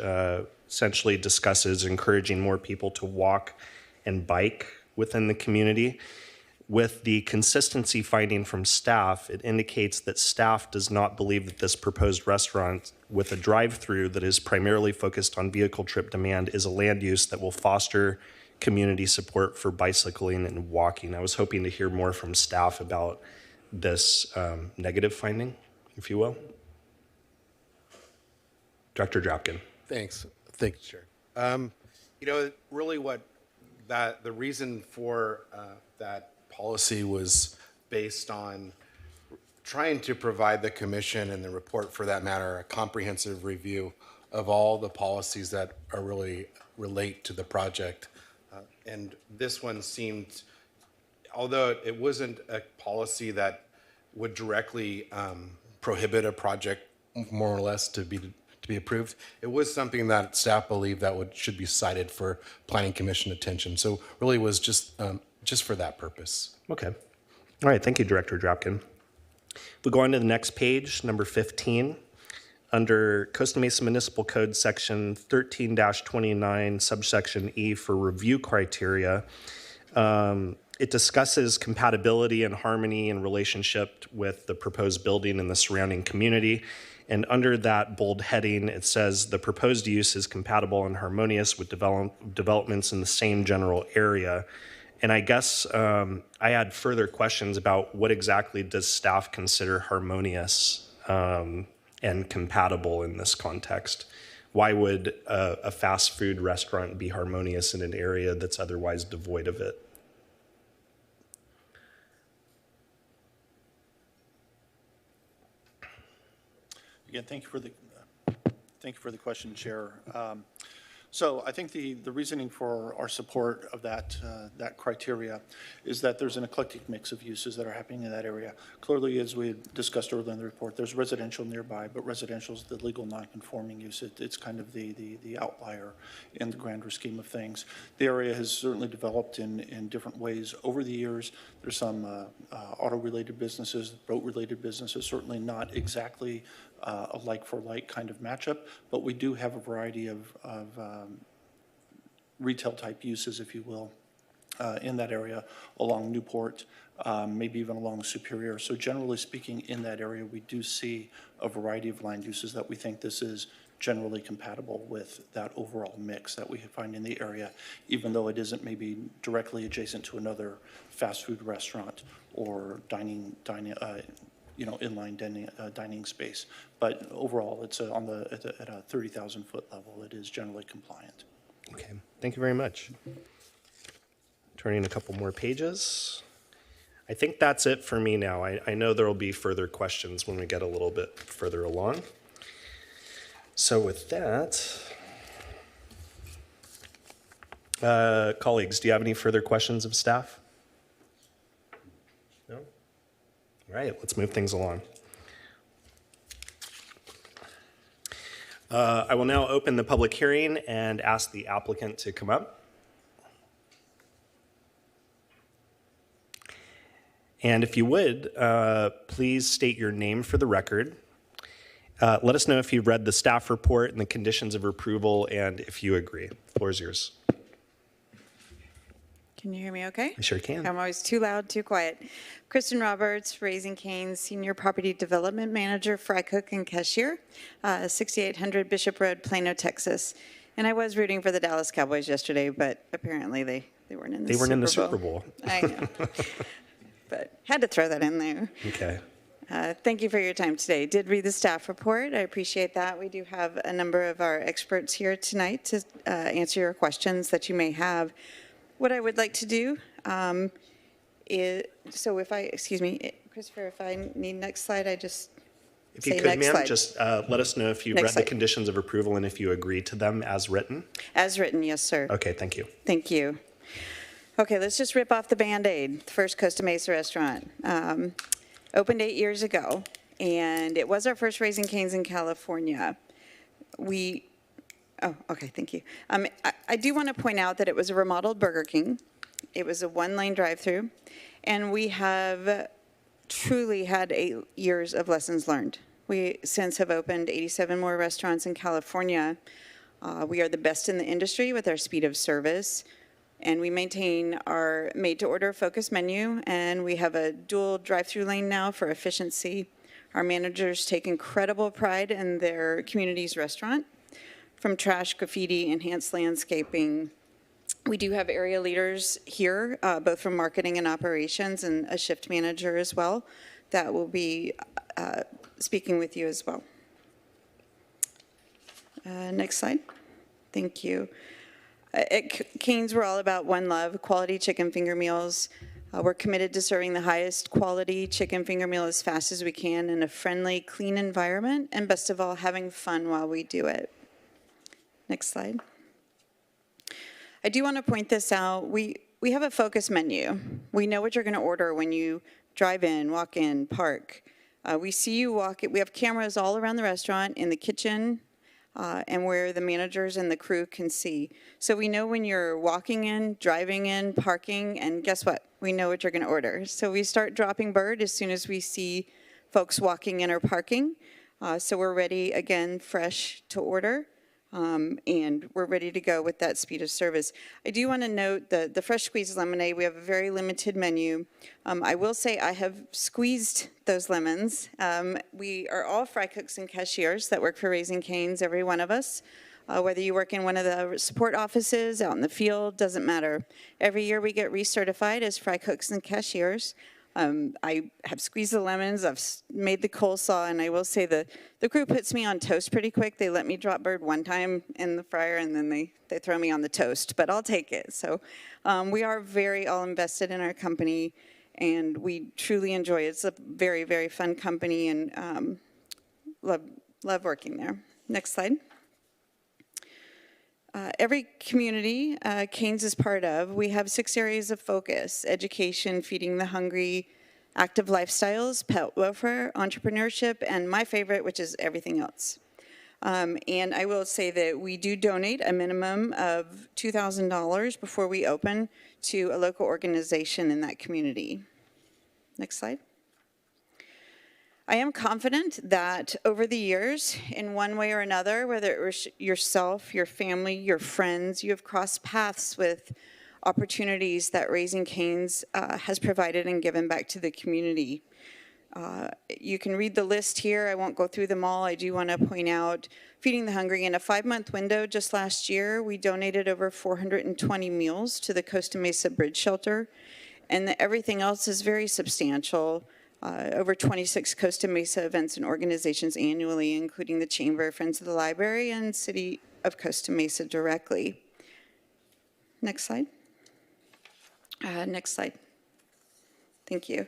[SPEAKER 1] essentially discusses encouraging more people to walk and bike within the community. With the consistency finding from staff, it indicates that staff does not believe that this proposed restaurant with a drive-through that is primarily focused on vehicle trip demand is a land use that will foster community support for bicycling and walking. I was hoping to hear more from staff about this negative finding, if you will. Director Dropkin.
[SPEAKER 12] Thanks, Chair. Really the reason for that policy was based on trying to provide the commission and the report, for that matter, a comprehensive review of all the policies that are really relate to the project. And this one seemed, although it wasn't a policy that would directly prohibit a project more or less to be approved, it was something that staff believed that should be cited for Planning Commission attention. So really was just for that purpose.
[SPEAKER 1] Okay. All right, thank you, Director Dropkin. We go on to the next page, number 15. Under Costa Mesa Municipal Code Section 13-29, subsection E for review criteria, it discusses compatibility and harmony in relationship with the proposed building and the surrounding community. And under that bold heading, it says the proposed use is compatible and harmonious with developments in the same general area. And I guess I had further questions about what exactly does staff consider harmonious and compatible in this context? Why would a fast food restaurant be harmonious in an area that's otherwise devoid of it?
[SPEAKER 13] Again, thank you for the question, Chair. So I think the reasoning for our support of that criteria is that there's an eclectic mix of uses that are happening in that area. Clearly, as we discussed earlier in the report, there's residential nearby, but residential is the legal non-conforming use. It's kind of the outlier in the grander scheme of things. The area has certainly developed in different ways over the years. There's some auto-related businesses, boat-related businesses, certainly not exactly a like-for-like kind of matchup, but we do have a variety of retail-type uses, if you will, in that area along Newport, maybe even along Superior. So generally speaking, in that area, we do see a variety of land uses that we think this is generally compatible with that overall mix that we find in the area, even though it isn't maybe directly adjacent to another fast food restaurant or inline dining space. But overall, it's at a 30,000 foot level. It is generally compliant.
[SPEAKER 1] Okay, thank you very much. Turning a couple more pages. I think that's it for me now. I know there will be further questions when we get a little bit further along. So with that, colleagues, do you have any further questions of staff? No? All right, let's move things along. I will now open the public hearing and ask the applicant to come up. And if you would, please state your name for the record. Let us know if you've read the staff report and the conditions of approval and if you agree. The floor is yours.
[SPEAKER 15] Can you hear me okay?
[SPEAKER 1] I sure can.
[SPEAKER 15] I'm always too loud, too quiet. Kristen Roberts, Raising Cane's Senior Property Development Manager, Fry Cook and Cashier, 6800 Bishop Road, Plano, Texas. And I was rooting for the Dallas Cowboys yesterday, but apparently they weren't in the Super Bowl.
[SPEAKER 1] They weren't in the Super Bowl.
[SPEAKER 15] I know. But had to throw that in there.
[SPEAKER 1] Okay.
[SPEAKER 15] Thank you for your time today. Did read the staff report. I appreciate that. We do have a number of our experts here tonight to answer your questions that you may have. What I would like to do is, so if I, excuse me, Christopher, if I need next slide, I just
[SPEAKER 1] If you
[SPEAKER 15] say
[SPEAKER 1] could,
[SPEAKER 15] next
[SPEAKER 1] ma'am,
[SPEAKER 15] slide.
[SPEAKER 1] just let us know if you
[SPEAKER 15] Next
[SPEAKER 1] read the
[SPEAKER 15] slide.
[SPEAKER 1] conditions of approval and if you agree to them as written.
[SPEAKER 15] As written, yes, sir.
[SPEAKER 1] Okay, thank you.
[SPEAKER 15] Thank you. Okay, let's just rip off the Band-Aid. The first Costa Mesa restaurant. Opened 8 years ago, and it was our first Raising Cane's in California. Oh, okay, thank you. I do want to point out that it was a remodeled Burger King. It was a one-lane drive-through, and we have truly had 8 years of lessons learned. We since have opened 87 more restaurants in California. We are the best in the industry with our speed of service, and we maintain our made-to-order focus menu, and we have a dual drive-through lane now for efficiency. Our managers take incredible pride in their community's restaurant. From trash, graffiti, enhanced landscaping. We do have area leaders here, both from marketing and operations, and a shift manager as well, that will be speaking with you as well. Next slide. Thank you. At Cane's, we're all about one love, quality chicken finger meals. We're committed to serving the highest quality chicken finger meal as fast as we can in a friendly, clean environment, and best of all, having fun while we do it. Next slide. I do want to point this out. We have a focus menu. We know what you're going to order when you drive in, walk in, park. We see you walk. We have cameras all around the restaurant, in the kitchen, and where the managers and the crew can see. So we know when you're walking in, driving in, parking, and guess what? We know what you're going to order. So we start dropping bird as soon as we see folks walking in or parking. So we're ready, again, fresh to order. And we're ready to go with that speed of service. I do want to note the fresh squeezed lemonade. We have a very limited menu. I will say I have squeezed those lemons. We are all fry cooks and cashiers that work for Raising Cane's, every one of us. Whether you work in one of the support offices, out in the field, doesn't matter. Every year we get recertified as fry cooks and cashiers. I have squeezed the lemons, I've made the coleslaw, and I will say the crew puts me on toast pretty quick. They let me drop bird one time in the fryer, and then they throw me on the toast, but I'll take it. So we are very all invested in our company, and we truly enjoy it. It's a very, very fun company, and love working there. Next slide. Every community Cane's is part of, we have 6 areas of focus: education, feeding the hungry, active lifestyles, pet welfare, entrepreneurship, and my favorite, which is everything else. And I will say that we do donate a minimum of $2,000 before we open to a local organization in that community. Next slide. I am confident that over the years, in one way or another, whether it was yourself, your family, your friends, you have crossed paths with opportunities that Raising Cane's has provided and given back to the community. You can read the list here. I won't go through them all. I do want to point out Feeding the Hungry. In a 5-month window just last year, we donated over 420 meals to the Costa Mesa Bridge Shelter, and everything else is very substantial. Over 26 Costa Mesa events and organizations annually, including the Chamber, Friends of the Library, and City of Costa Mesa directly. Next slide. Next slide. Thank you.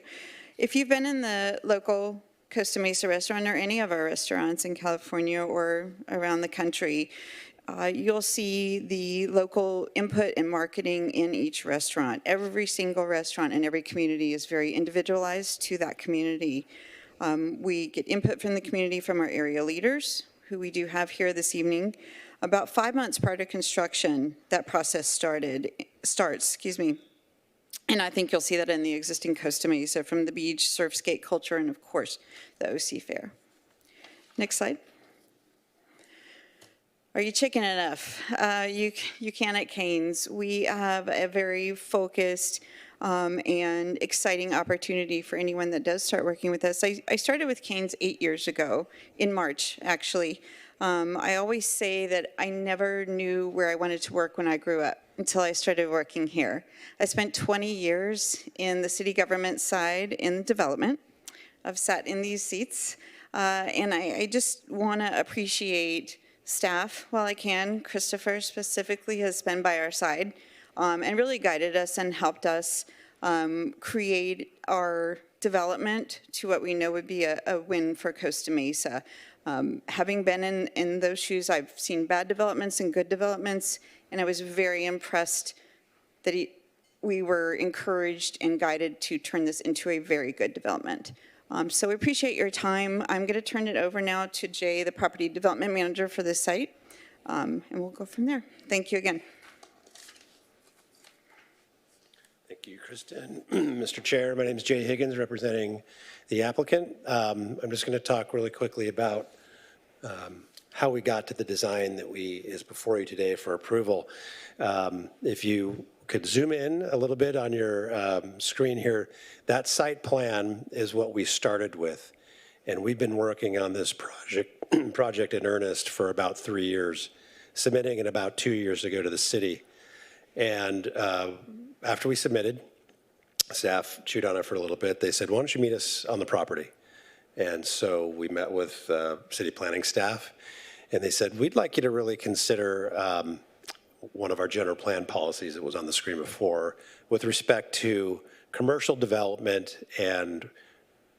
[SPEAKER 15] If you've been in the local Costa Mesa restaurant or any of our restaurants in California or around the country, you'll see the local input and marketing in each restaurant. Every single restaurant in every community is very individualized to that community. We get input from the community from our area leaders, who we do have here this evening. About 5 months prior to construction, that process starts. And I think you'll see that in the existing Costa Mesa, from the beach, surf, skate culture, and of course, the OC Fair. Next slide. Are you chicken enough? You can at Cane's. We have a very focused and exciting opportunity for anyone that does start working with us. I started with Cane's 8 years ago, in March, actually. I always say that I never knew where I wanted to work when I grew up until I started working here. I spent 20 years in the city government side in development. I've sat in these seats, and I just want to appreciate staff while I can. Christopher specifically has been by our side and really guided us and helped us create our development to what we know would be a win for Costa Mesa. Having been in those shoes, I've seen bad developments and good developments, and I was very impressed that we were encouraged and guided to turn this into a very good development. So we appreciate your time. I'm going to turn it over now to Jay, the property development manager for this site, and we'll go from there. Thank you again.
[SPEAKER 16] Thank you, Kristen. Mr. Chair, my name is Jay Higgins, representing the applicant. I'm just going to talk really quickly about how we got to the design that is before you today for approval. If you could zoom in a little bit on your screen here, that site plan is what we started with. And we've been working on this project in earnest for about 3 years, submitting it about 2 years ago to the city. And after we submitted, staff chewed on it for a little bit. They said, why don't you meet us on the property? And so we met with city planning staff, and they said, we'd like you to really consider one of our general plan policies that was on the screen before with respect to commercial development, and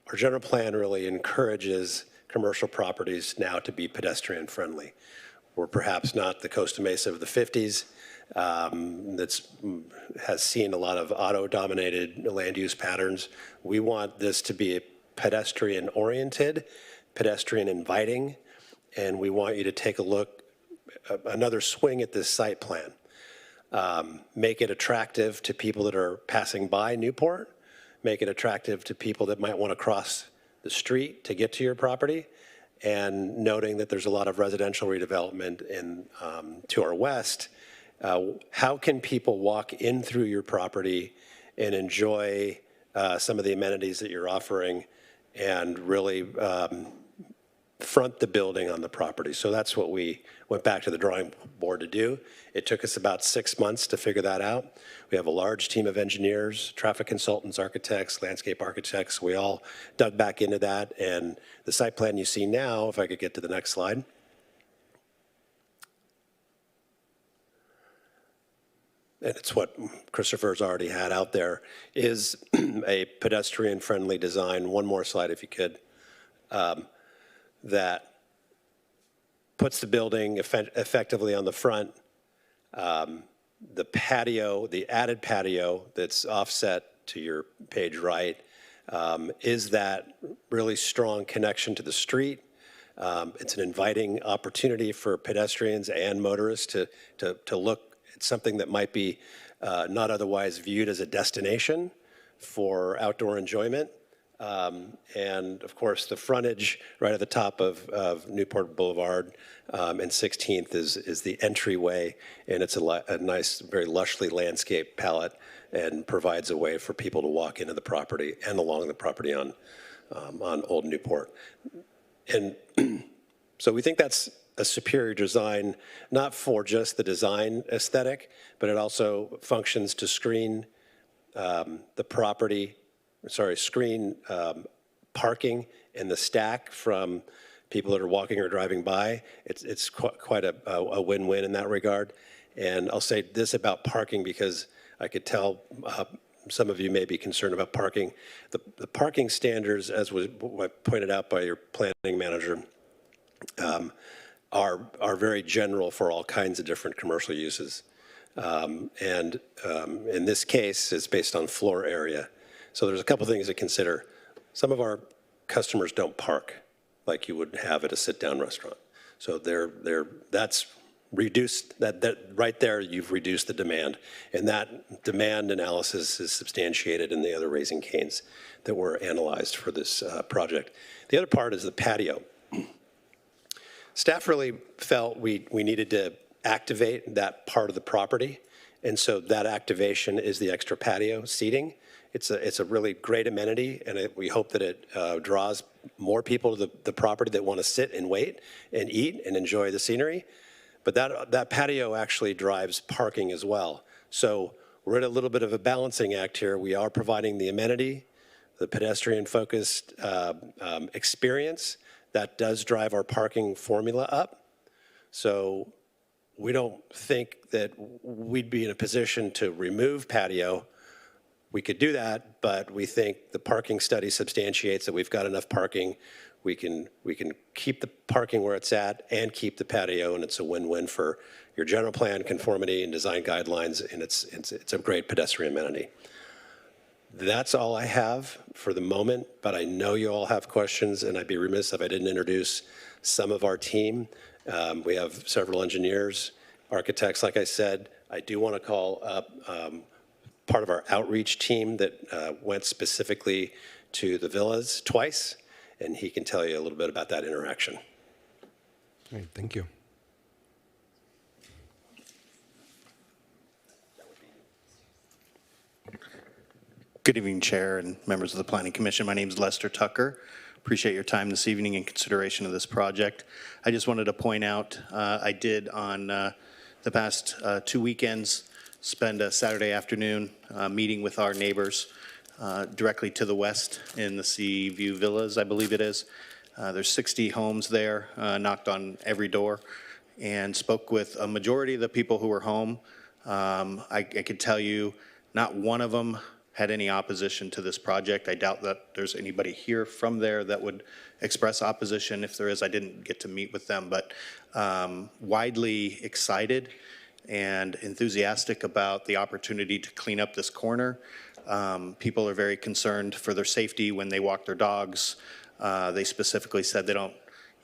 [SPEAKER 16] our general plan really encourages commercial properties now to be pedestrian friendly. We're perhaps not the Costa Mesa of the 50s has seen a lot of auto-dominated land use patterns. We want this to be pedestrian-oriented, pedestrian-inviting, and we want you to take a look, another swing at this site plan. Make it attractive to people that are passing by Newport, make it attractive to people that might want to cross the street to get to your property, and noting that there's a lot of residential redevelopment to our west. How can people walk in through your property and enjoy some of the amenities that you're offering and really front the building on the property? So that's what we went back to the drawing board to do. It took us about 6 months to figure that out. We have a large team of engineers, traffic consultants, architects, landscape architects. We all dug back into that, and the site plan you see now, if I could get to the next slide. And it's what Christopher's already had out there, is a pedestrian-friendly design. One more slide, if you could. That puts the building effectively on the front. The patio, the added patio that's offset to your page right, is that really strong connection to the street. It's an inviting opportunity for pedestrians and motorists to look at something that might be not otherwise viewed as a destination for outdoor enjoyment. And of course, the frontage right at the top of Newport Boulevard and 16th is the entryway, and it's a nice, very lushly landscaped palette, and provides a way for people to walk into the property and along the property on Old Newport. And so we think that's a superior design, not for just the design aesthetic, but it also functions to screen the property. Screen parking in the stack from people that are walking or driving by. It's quite a win-win in that regard. And I'll say this about parking because I could tell some of you may be concerned about parking. The parking standards, as was pointed out by your planning manager, are very general for all kinds of different commercial uses. And in this case, it's based on floor area. So there's a couple things to consider. Some of our customers don't park like you would have at a sit-down restaurant. So that's reduced, that right there you've reduced the demand. And that demand analysis is substantiated in the other Raising Canes that were analyzed for this project. The other part is the patio. Staff really felt we needed to activate that part of the property. And so that activation is the extra patio seating. It's a really great amenity, and we hope that it draws more people to the property that want to sit and wait and eat and enjoy the scenery. But that patio actually drives parking as well. So we're in a little bit of a balancing act here. We are providing the amenity, the pedestrian-focused experience that does drive our parking formula up. So we don't think that we'd be in a position to remove patio. We could do that, but we think the parking study substantiates that we've got enough parking. We can keep the parking where it's at and keep the patio, and it's a win-win for your general plan conformity and design guidelines, and it's a great pedestrian amenity. That's all I have for the moment, but I know you all have questions, and I'd be remiss if I didn't introduce some of our team. We have several engineers, architects, like I said. I do want to call up part of our outreach team that went specifically to the villas twice, and he can tell you a little bit about that interaction.
[SPEAKER 12] All right, thank you.
[SPEAKER 17] Good evening, Chair and members of the Planning Commission. My name is Lester Tucker. Appreciate your time this evening in consideration of this project. I just wanted to point out, I did on the past 2 weekends spend a Saturday afternoon meeting with our neighbors directly to the west in the Sea View Villas, I believe it is. There's 60 homes there, knocked on every door, and spoke with a majority of the people who were home. I could tell you not one of them had any opposition to this project. I doubt that there's anybody here from there that would express opposition. If there is, I didn't get to meet with them, but widely excited and enthusiastic about the opportunity to clean up this corner. People are very concerned for their safety when they walk their dogs. They specifically said they don't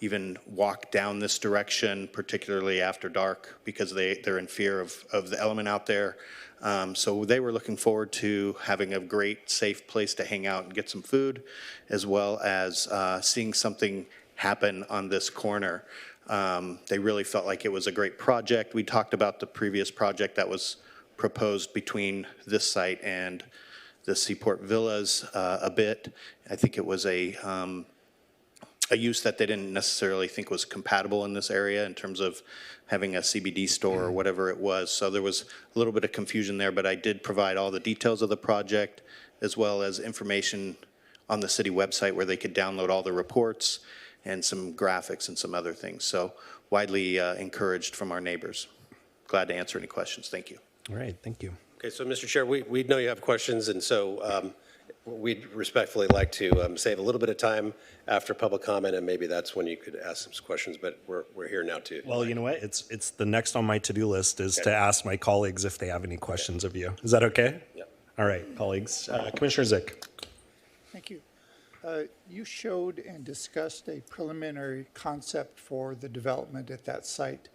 [SPEAKER 17] even walk down this direction, particularly after dark, because they're in fear of the element out there. So they were looking forward to having a great, safe place to hang out and get some food, as well as seeing something happen on this corner. They really felt like it was a great project. We talked about the previous project that was proposed between this site and the Seaport Villas a bit. I think it was a use that they didn't necessarily think was compatible in this area in terms of having a CBD store or whatever it was. So there was a little bit of confusion there, but I did provide all the details of the project as well as information on the city website where they could download all the reports and some graphics and some other things. So widely encouraged from our neighbors. Glad to answer any questions. Thank you.
[SPEAKER 18] All right, thank you.
[SPEAKER 16] Okay, so Mr. Chair, we know you have questions, and so we'd respectfully like to save a little bit of time after public comment, and maybe that's when you could ask some questions, but we're here now too.
[SPEAKER 18] Well, you know what? It's the next on my to-do list is to ask my colleagues if they have any questions of you. Is that okay?
[SPEAKER 16] Yeah.
[SPEAKER 18] All right, colleagues. Commissioner Zick.
[SPEAKER 8] Thank you. You showed and discussed a preliminary concept for the development at that site.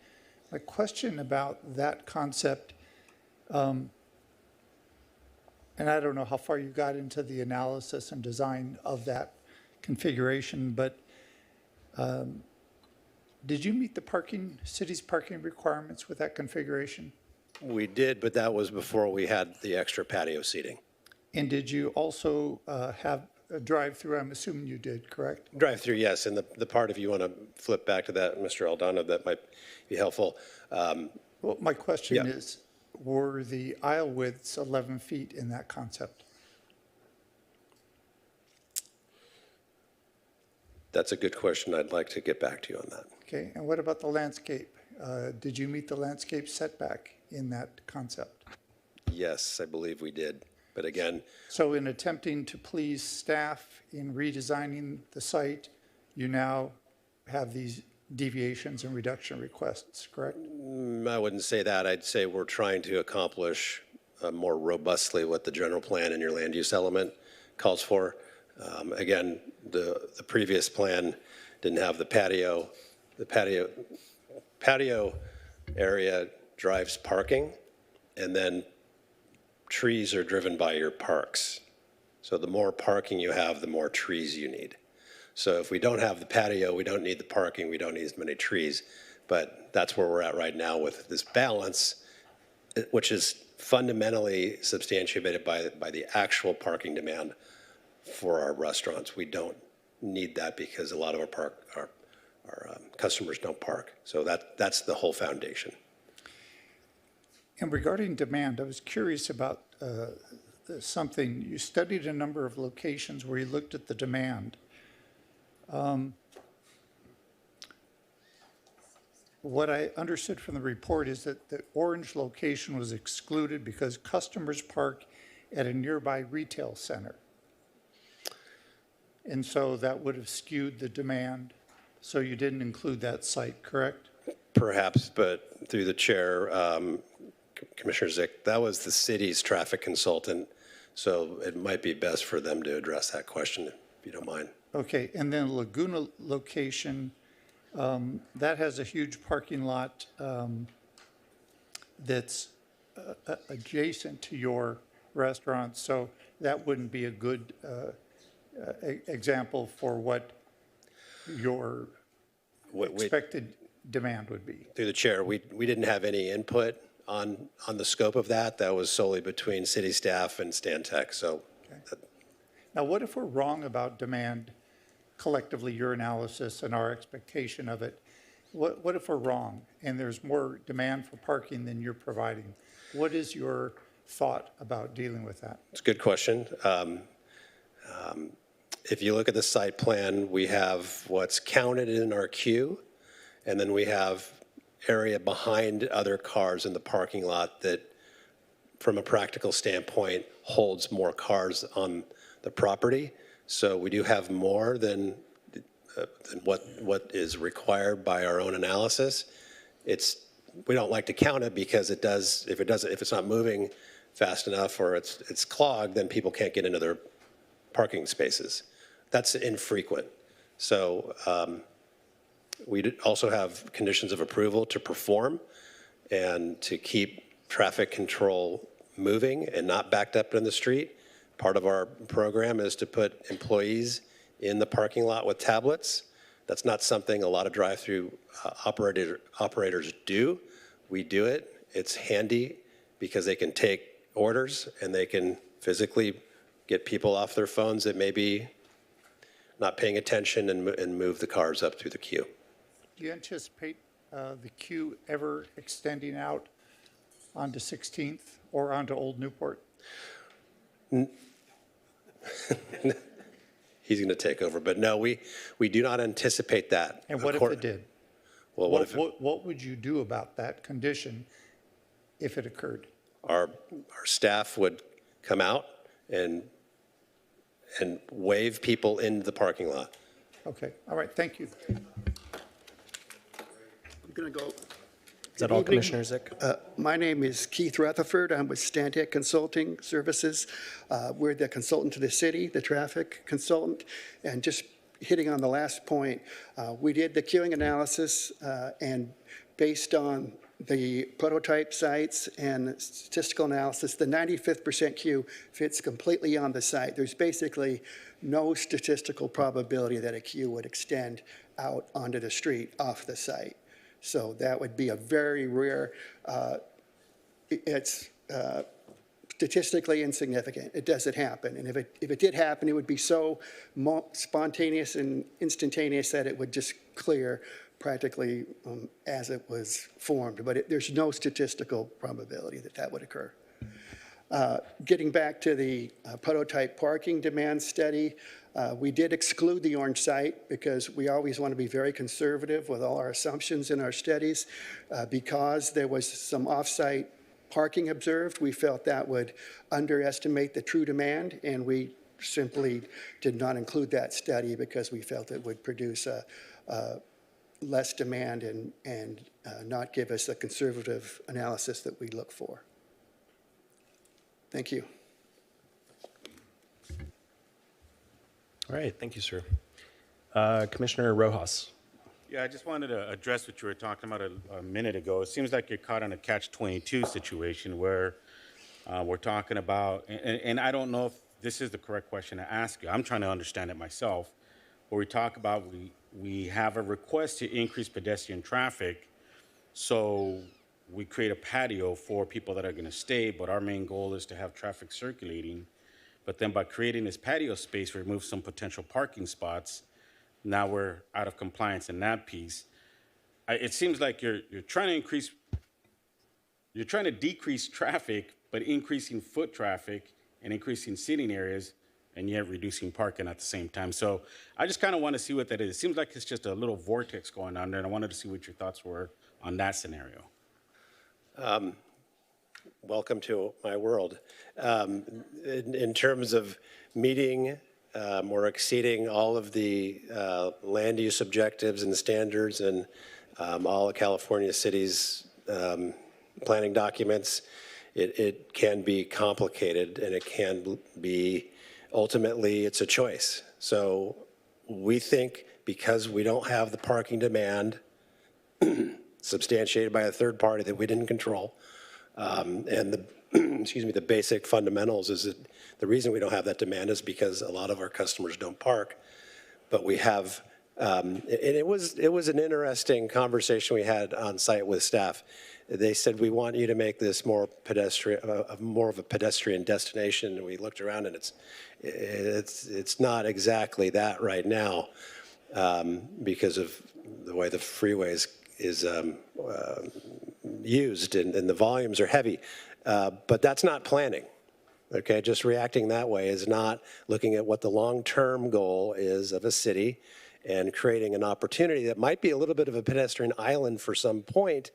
[SPEAKER 8] My question about that concept, and I don't know how far you got into the analysis and design of that configuration, but did you meet the city's parking requirements with that configuration?
[SPEAKER 16] We did, but that was before we had the extra patio seating.
[SPEAKER 8] And did you also have a drive-through? I'm assuming you did, correct?
[SPEAKER 16] Drive-through, yes, and the part, if you want to flip back to that, Mr. Aldana, that might be helpful.
[SPEAKER 8] Well, my question is, were the aisle widths 11 feet in that concept?
[SPEAKER 16] That's a good question. I'd like to get back to you on that.
[SPEAKER 8] Okay, and what about the landscape? Did you meet the landscape setback in that concept?
[SPEAKER 16] Yes, I believe we did, but again.
[SPEAKER 8] So in attempting to please staff in redesigning the site, you now have these deviations and reduction requests, correct?
[SPEAKER 16] I wouldn't say that. I'd say we're trying to accomplish more robustly what the general plan and your land use element calls for. Again, the previous plan didn't have the patio. The patio area drives parking, and then trees are driven by your parks. So the more parking you have, the more trees you need. So if we don't have the patio, we don't need the parking, we don't need as many trees. But that's where we're at right now with this balance, which is fundamentally substantiated by the actual parking demand for our restaurants. We don't need that because a lot of our customers don't park. So that's the whole foundation.
[SPEAKER 8] And regarding demand, I was curious about something. You studied a number of locations where you looked at the demand. What I understood from the report is that the orange location was excluded because customers park at a nearby retail center. And so that would have skewed the demand. So you didn't include that site, correct?
[SPEAKER 16] Perhaps, but through the chair, Commissioner Zick, that was the city's traffic consultant. So it might be best for them to address that question, if you don't mind.
[SPEAKER 8] Okay, and then Laguna location, that has a huge parking lot that's adjacent to your restaurant, so that wouldn't be a good example for what your expected demand would be.
[SPEAKER 16] Through the chair, we didn't have any input on the scope of that. That was solely between city staff and Stantec. So,
[SPEAKER 8] okay. Now, what if we're wrong about demand? Collectively, your analysis and our expectation of it. What if we're wrong and there's more demand for parking than you're providing? What is your thought about dealing with that?
[SPEAKER 16] It's a good question. If you look at the site plan, we have what's counted in our queue, and then we have area behind other cars in the parking lot that from a practical standpoint, holds more cars on the property. So we do have more than what is required by our own analysis. We don't like to count it because if it's not moving fast enough or it's clogged, then people can't get into their parking spaces. That's infrequent. So we also have conditions of approval to perform and to keep traffic control moving and not backed up in the street. Part of our program is to put employees in the parking lot with tablets. That's not something a lot of drive-through operators do. We do it. It's handy because they can take orders and they can physically get people off their phones that may be not paying attention and move the cars up through the queue.
[SPEAKER 8] Do you anticipate the queue ever extending out onto 16th or onto Old Newport?
[SPEAKER 16] He's going to take over, but no, we do not anticipate that.
[SPEAKER 8] And what if it did?
[SPEAKER 16] Well,
[SPEAKER 8] what would you do about that condition if it occurred?
[SPEAKER 16] Our staff would come out and wave people into the parking lot.
[SPEAKER 8] Okay, all right, thank you.
[SPEAKER 19] I'm going to go.
[SPEAKER 18] Is that all, Commissioner Zick?
[SPEAKER 19] My name is Keith Rutherford. I'm with Stantec Consulting Services. We're the consultant to the city, the traffic consultant. And just hitting on the last point, we did the queuing analysis, and based on the prototype sites and statistical analysis, the 95th percent queue fits completely on the site. There's basically no statistical probability that a queue would extend out onto the street off the site. So that would be a very rare, it's statistically insignificant. It doesn't happen. And if it did happen, it would be so spontaneous and instantaneous that it would just clear practically as it was formed. But there's no statistical probability that that would occur. Getting back to the prototype parking demand study, we did exclude the orange site because we always want to be very conservative with all our assumptions in our studies. Because there was some off-site parking observed, we felt that would underestimate the true demand, and we simply did not include that study because we felt it would produce less demand and not give us the conservative analysis that we look for. Thank you.
[SPEAKER 18] All right, thank you, sir. Commissioner Rojas.
[SPEAKER 7] Yeah, I just wanted to address what you were talking about a minute ago. It seems like you're caught in a catch-22 situation where we're talking about, and I don't know if this is the correct question to ask you. I'm trying to understand it myself. Where we talk about we have a request to increase pedestrian traffic, so we create a patio for people that are going to stay, but our main goal is to have traffic circulating. But then by creating this patio space, we remove some potential parking spots. Now we're out of compliance in that piece. It seems like you're trying to decrease traffic, but increasing foot traffic and increasing seating areas, and yet reducing parking at the same time. So I just kind of want to see what that is. It seems like it's just a little vortex going on there, and I wanted to see what your thoughts were on that scenario.
[SPEAKER 16] Welcome to my world. In terms of meeting or exceeding all of the land use objectives and standards and all of California cities' planning documents, it can be complicated, and it can be, ultimately, it's a choice. So we think because we don't have the parking demand substantiated by a third party that we didn't control, and the the basic fundamentals is that the reason we don't have that demand is because a lot of our customers don't park. But we have, and it was an interesting conversation we had on site with staff. They said, we want you to make this more pedestrian, more of a pedestrian destination. And we looked around, and it's not exactly that right now because of the way the freeways is used, and the volumes are heavy. But that's not planning, okay? Just reacting that way is not looking at what the long-term goal is of a city and creating an opportunity that might be a little bit of a pedestrian island for some point,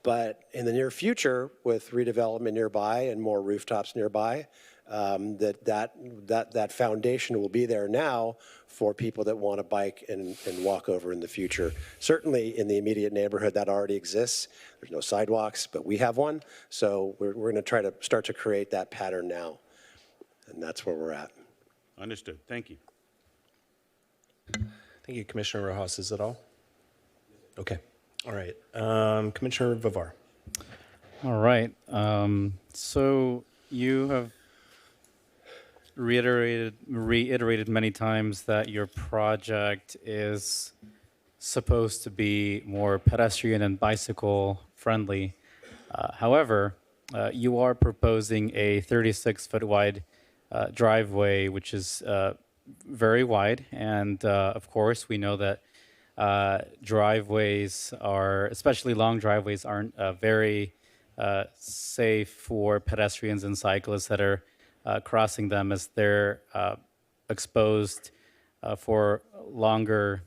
[SPEAKER 16] But in the near future, with redevelopment nearby and more rooftops nearby, that foundation will be there now for people that want to bike and walk over in the future. Certainly in the immediate neighborhood that already exists. There's no sidewalks, but we have one. So we're going to try to start to create that pattern now. And that's where we're at.
[SPEAKER 7] Understood. Thank you.
[SPEAKER 18] Thank you, Commissioner Rojas. Is it all? Okay. All right. Commissioner Vivar.
[SPEAKER 6] All right. So you have reiterated many times that your project is supposed to be more pedestrian and bicycle friendly. However, you are proposing a 36-foot wide driveway, which is very wide. And of course, we know that driveways are, especially long driveways, aren't very safe for pedestrians and cyclists that are crossing them, as they're exposed for longer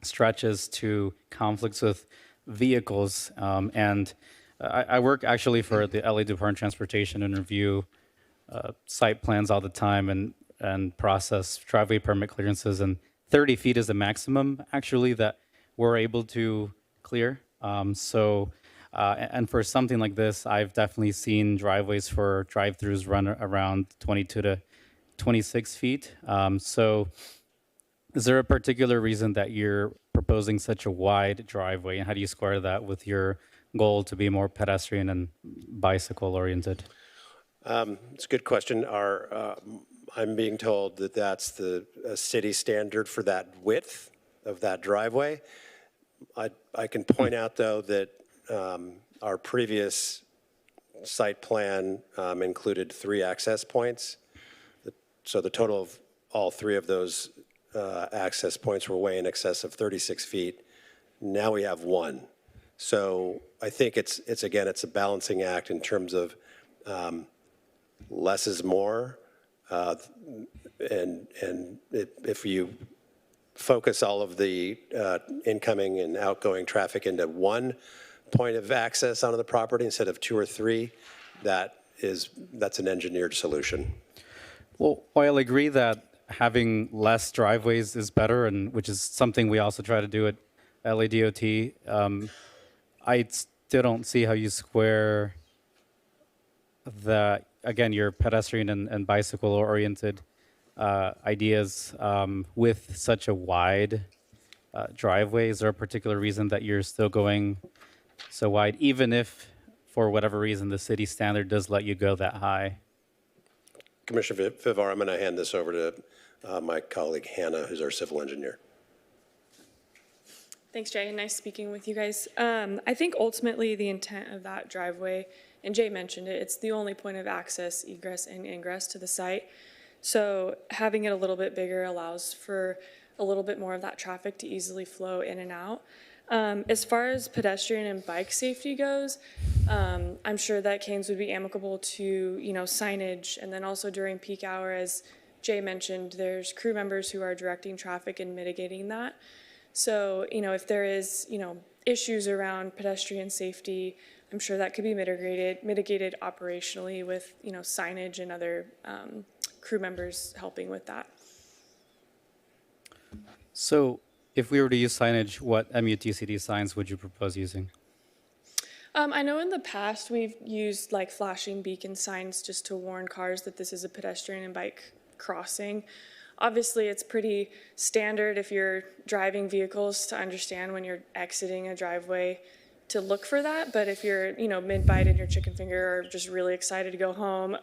[SPEAKER 6] stretches to conflicts with vehicles. And I work actually for the LA Department of Transportation and review site plans all the time and process driveway permit clearances. And 30 feet is the maximum, actually, that we're able to clear. And for something like this, I've definitely seen driveways for drive-throughs run around 22 to 26 feet. So is there a particular reason that you're proposing such a wide driveway, and how do you square that with your goal to be more pedestrian and bicycle-oriented?
[SPEAKER 16] It's a good question. I'm being told that that's the city standard for that width of that driveway. I can point out, though, that our previous site plan included 3 access points. So the total of all 3 of those access points were way in excess of 36 feet. Now we have 1. So I think it's a balancing act in terms of less is more. And if you focus all of the incoming and outgoing traffic into 1 point of access onto the property instead of 2 or 3, that's an engineered solution.
[SPEAKER 6] Well, while I agree that having less driveways is better, and which is something we also try to do at LADOT, I still don't see how you square that, again, your pedestrian and bicycle-oriented ideas with such a wide driveway. Is there a particular reason that you're still going so wide, even if, for whatever reason, the city standard does let you go that high?
[SPEAKER 16] Commissioner Vivar, I'm going to hand this over to my colleague Hannah, who's our civil engineer.
[SPEAKER 2] Thanks, Jay. Nice speaking with you guys. I think ultimately the intent of that driveway, and Jay mentioned it, it's the only point of access, egress, and ingress to the site. So having it a little bit bigger allows for a little bit more of that traffic to easily flow in and out. As far as pedestrian and bike safety goes, I'm sure that Canes would be amicable to, signage, and then also during peak hour, as Jay mentioned, there's crew members who are directing traffic and mitigating that. So, if there is, issues around pedestrian safety, I'm sure that could be mitigated operationally with, signage and other crew members helping with that.
[SPEAKER 6] So if we were to use signage, what MUTCD signs would you propose using?
[SPEAKER 2] I know in the past we've used like flashing beacon signs just to warn cars that this is a pedestrian and bike crossing. Obviously, it's pretty standard if you're driving vehicles to understand when you're exiting a driveway to look for that. But if you're, mid-bite in your chicken finger or just really excited to go home,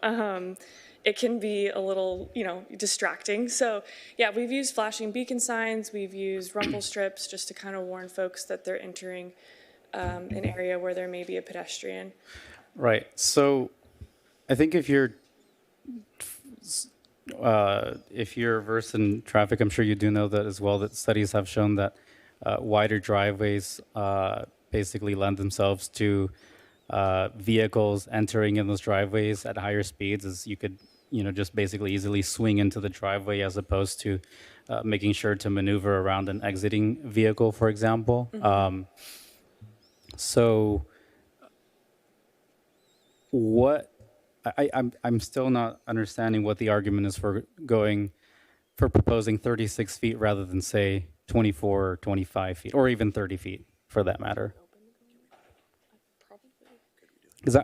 [SPEAKER 2] it can be a little, distracting. So yeah, we've used flashing beacon signs. We've used rumble strips just to kind of warn folks that they're entering an area where there may be a pedestrian.
[SPEAKER 6] Right. So I think if you're versed in traffic, I'm sure you do know that as well, that studies have shown that wider driveways basically lend themselves to vehicles entering in those driveways at higher speeds, as you could, just basically easily swing into the driveway as opposed to making sure to maneuver around an exiting vehicle, for example.
[SPEAKER 2] Mm-hmm.
[SPEAKER 6] So what, I'm still not understanding what the argument is for proposing 36 feet rather than say 24 or 25 feet, or even 30 feet for that matter. Because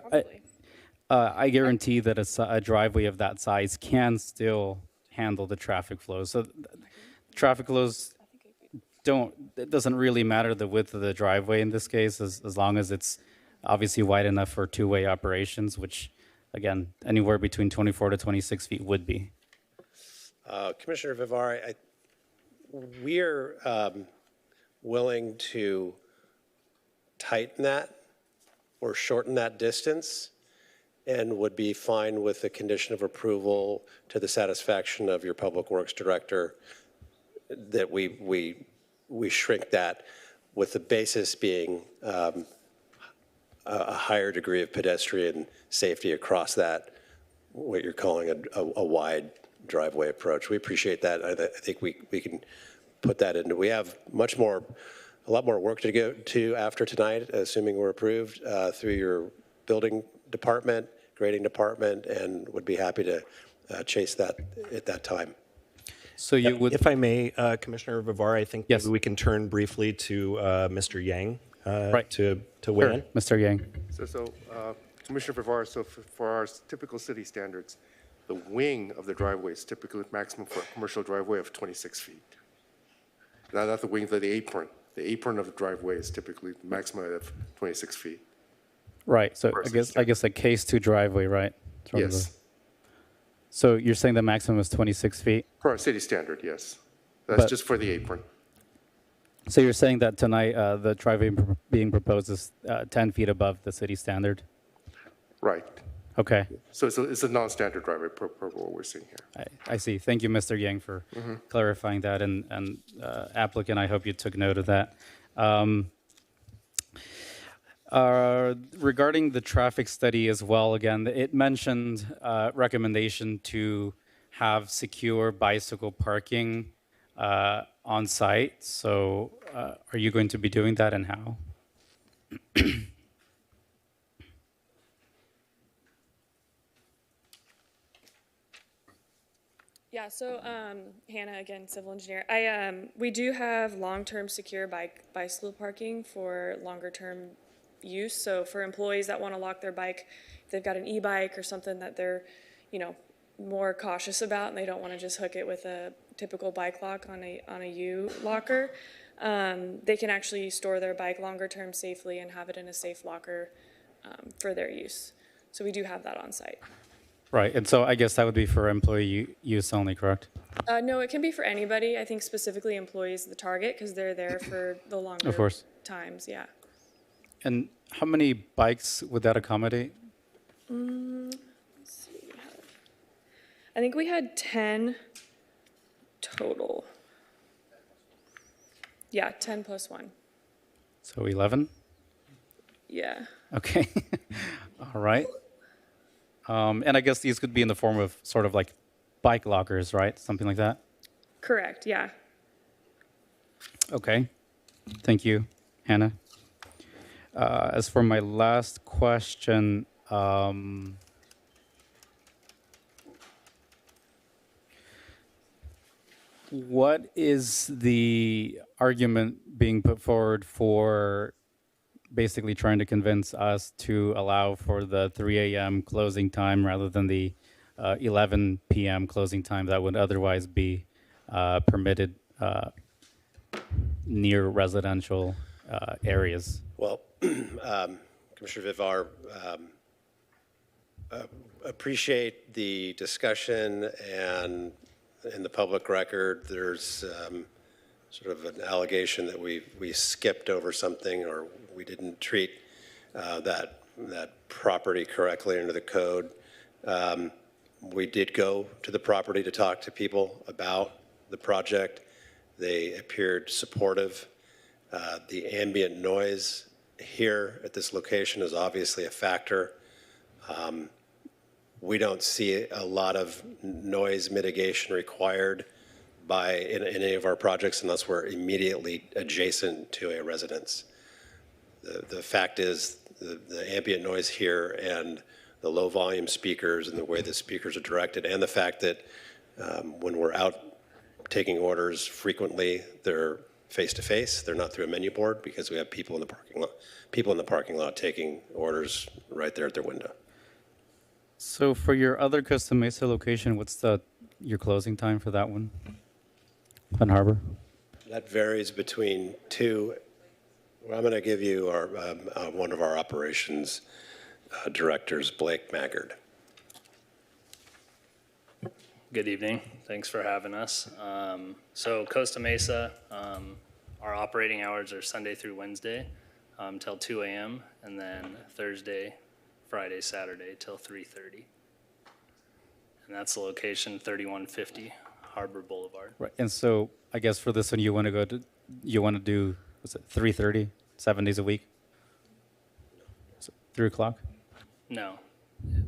[SPEAKER 6] I guarantee that a driveway of that size can still handle the traffic flow. So traffic flows it doesn't really matter the width of the driveway in this case, as long as it's obviously wide enough for two-way operations, which again, anywhere between 24 to 26 feet would be.
[SPEAKER 16] Commissioner Vivar, we're willing to tighten that or shorten that distance and would be fine with the condition of approval to the satisfaction of your Public Works Director that we shrink that, with the basis being a higher degree of pedestrian safety across that, what you're calling a wide driveway approach. We appreciate that. I think we can put that into, we have a lot more work to go to after tonight, assuming we're approved through your building department, grading department, and would be happy to chase that at that time.
[SPEAKER 6] So you would,
[SPEAKER 18] if I may, Commissioner Vivar, I think
[SPEAKER 6] yes,
[SPEAKER 18] maybe we can turn briefly to Mr. Yang
[SPEAKER 6] right,
[SPEAKER 18] to weigh in.
[SPEAKER 6] Mr. Yang.
[SPEAKER 20] So Commissioner Vivar, so for our typical city standards, the wing of the driveway is typically maximum for a commercial driveway of 26 feet. Now, not the wing, the apron. The apron of the driveway is typically maximum of 26 feet.
[SPEAKER 6] Right. So I guess a case two driveway, right?
[SPEAKER 20] Yes.
[SPEAKER 6] So you're saying the maximum is 26 feet?
[SPEAKER 20] For our city standard, yes. That's just for the apron.
[SPEAKER 6] So you're saying that tonight the driveway being proposed is 10 feet above the city standard?
[SPEAKER 20] Right.
[SPEAKER 6] Okay.
[SPEAKER 20] So it's a non-standard driveway per what we're seeing here.
[SPEAKER 6] I see. Thank you, Mr. Yang, for clarifying that. And applicant, I hope you took note of that. Regarding the traffic study as well, again, it mentioned recommendation to have secure bicycle parking on site. So are you going to be doing that, and how?
[SPEAKER 2] Yeah, so Hannah, again, civil engineer. We do have long-term secure bicycle parking for longer-term use. So for employees that want to lock their bike, if they've got an e-bike or something that they're, more cautious about, and they don't want to just hook it with a typical bike lock on a U locker, they can actually store their bike longer-term safely and have it in a safe locker for their use. So we do have that on site.
[SPEAKER 6] Right, and so I guess that would be for employee use only, correct?
[SPEAKER 2] No, it can be for anybody. I think specifically employees the target because they're there for the longer times, yeah.
[SPEAKER 6] And how many bikes would that accommodate?
[SPEAKER 2] Let's see. I think we had 10 total. Yeah, 10 plus 1.
[SPEAKER 6] So 11?
[SPEAKER 2] Yeah.
[SPEAKER 6] Okay, all right. And I guess these could be in the form of sort of like bike lockers, right? Something like that?
[SPEAKER 2] Correct, yeah.
[SPEAKER 6] Okay, thank you, Hannah. As for my last question, what is the argument being put forward for basically trying to convince us to allow for the 3 a.m. closing time rather than the 11 p.m. closing time that would otherwise be permitted near residential areas?
[SPEAKER 16] Well, Commissioner Vivar, appreciate the discussion, and in the public record, there's sort of an allegation that we skipped over something, or we didn't treat that property correctly under the code. We did go to the property to talk to people about the project. They appeared supportive. The ambient noise here at this location is obviously a factor. We don't see a lot of noise mitigation required in any of our projects unless we're immediately adjacent to a residence. the fact is, the ambient noise here and the low volume speakers and the way the speakers are directed, and the fact that when we're out taking orders frequently, they're face to face. They're not through a menu board because we have people in the parking lot taking orders right there at their window.
[SPEAKER 6] So for your other Costa Mesa location, what's your closing time for that one? Fun Harbor?
[SPEAKER 16] That varies between two. Well, I'm going to give you one of our operations directors, Blake Maggard.
[SPEAKER 21] Good evening. Thanks for having us. So Costa Mesa, our operating hours are Sunday through Wednesday till 2 a.m. and then Thursday, Friday, Saturday till 3:30. And that's the location 3150 Harbor Boulevard.
[SPEAKER 6] Right. And so I guess for this one, you want to do, what's it, 3:30, 7 days a week? 3 o'clock?
[SPEAKER 21] No,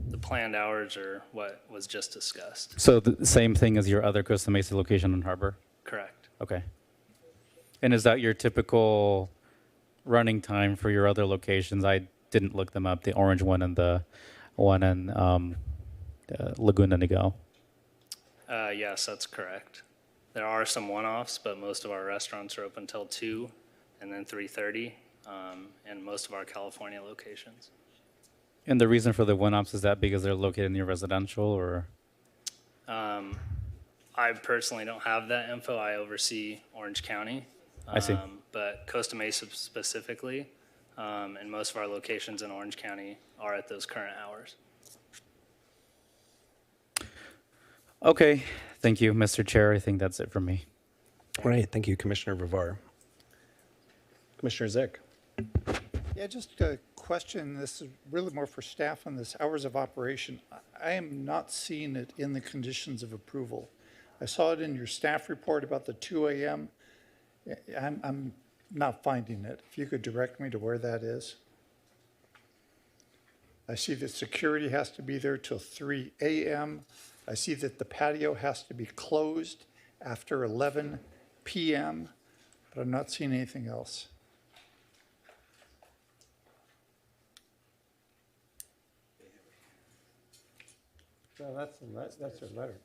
[SPEAKER 21] the planned hours are what was just discussed.
[SPEAKER 6] So the same thing as your other Costa Mesa location on Harbor?
[SPEAKER 21] Correct.
[SPEAKER 6] Okay. And is that your typical running time for your other locations? I didn't look them up, the orange one and the one in Laguna Niguel.
[SPEAKER 21] Yes, that's correct. There are some one-offs, but most of our restaurants are open until 2 and then 3:30, and most of our California locations.
[SPEAKER 6] And the reason for the one-offs, is that because they're located near residential, or?
[SPEAKER 21] I personally don't have that info. I oversee Orange County.
[SPEAKER 6] I see.
[SPEAKER 21] But Costa Mesa specifically, and most of our locations in Orange County are at those current hours.
[SPEAKER 6] Okay, thank you, Mr. Chair. I think that's it from me.
[SPEAKER 18] All right, thank you, Commissioner Vivar. Commissioner Zick.
[SPEAKER 8] Yeah, just a question. This is really more for staff on this hours of operation. I am not seeing it in the conditions of approval. I saw it in your staff report about the 2 a.m. I'm not finding it. If you could direct me to where that is. I see that security has to be there till 3 a.m. I see that the patio has to be closed after 11 p.m., but I'm not seeing anything else.
[SPEAKER 22] So that's her letter.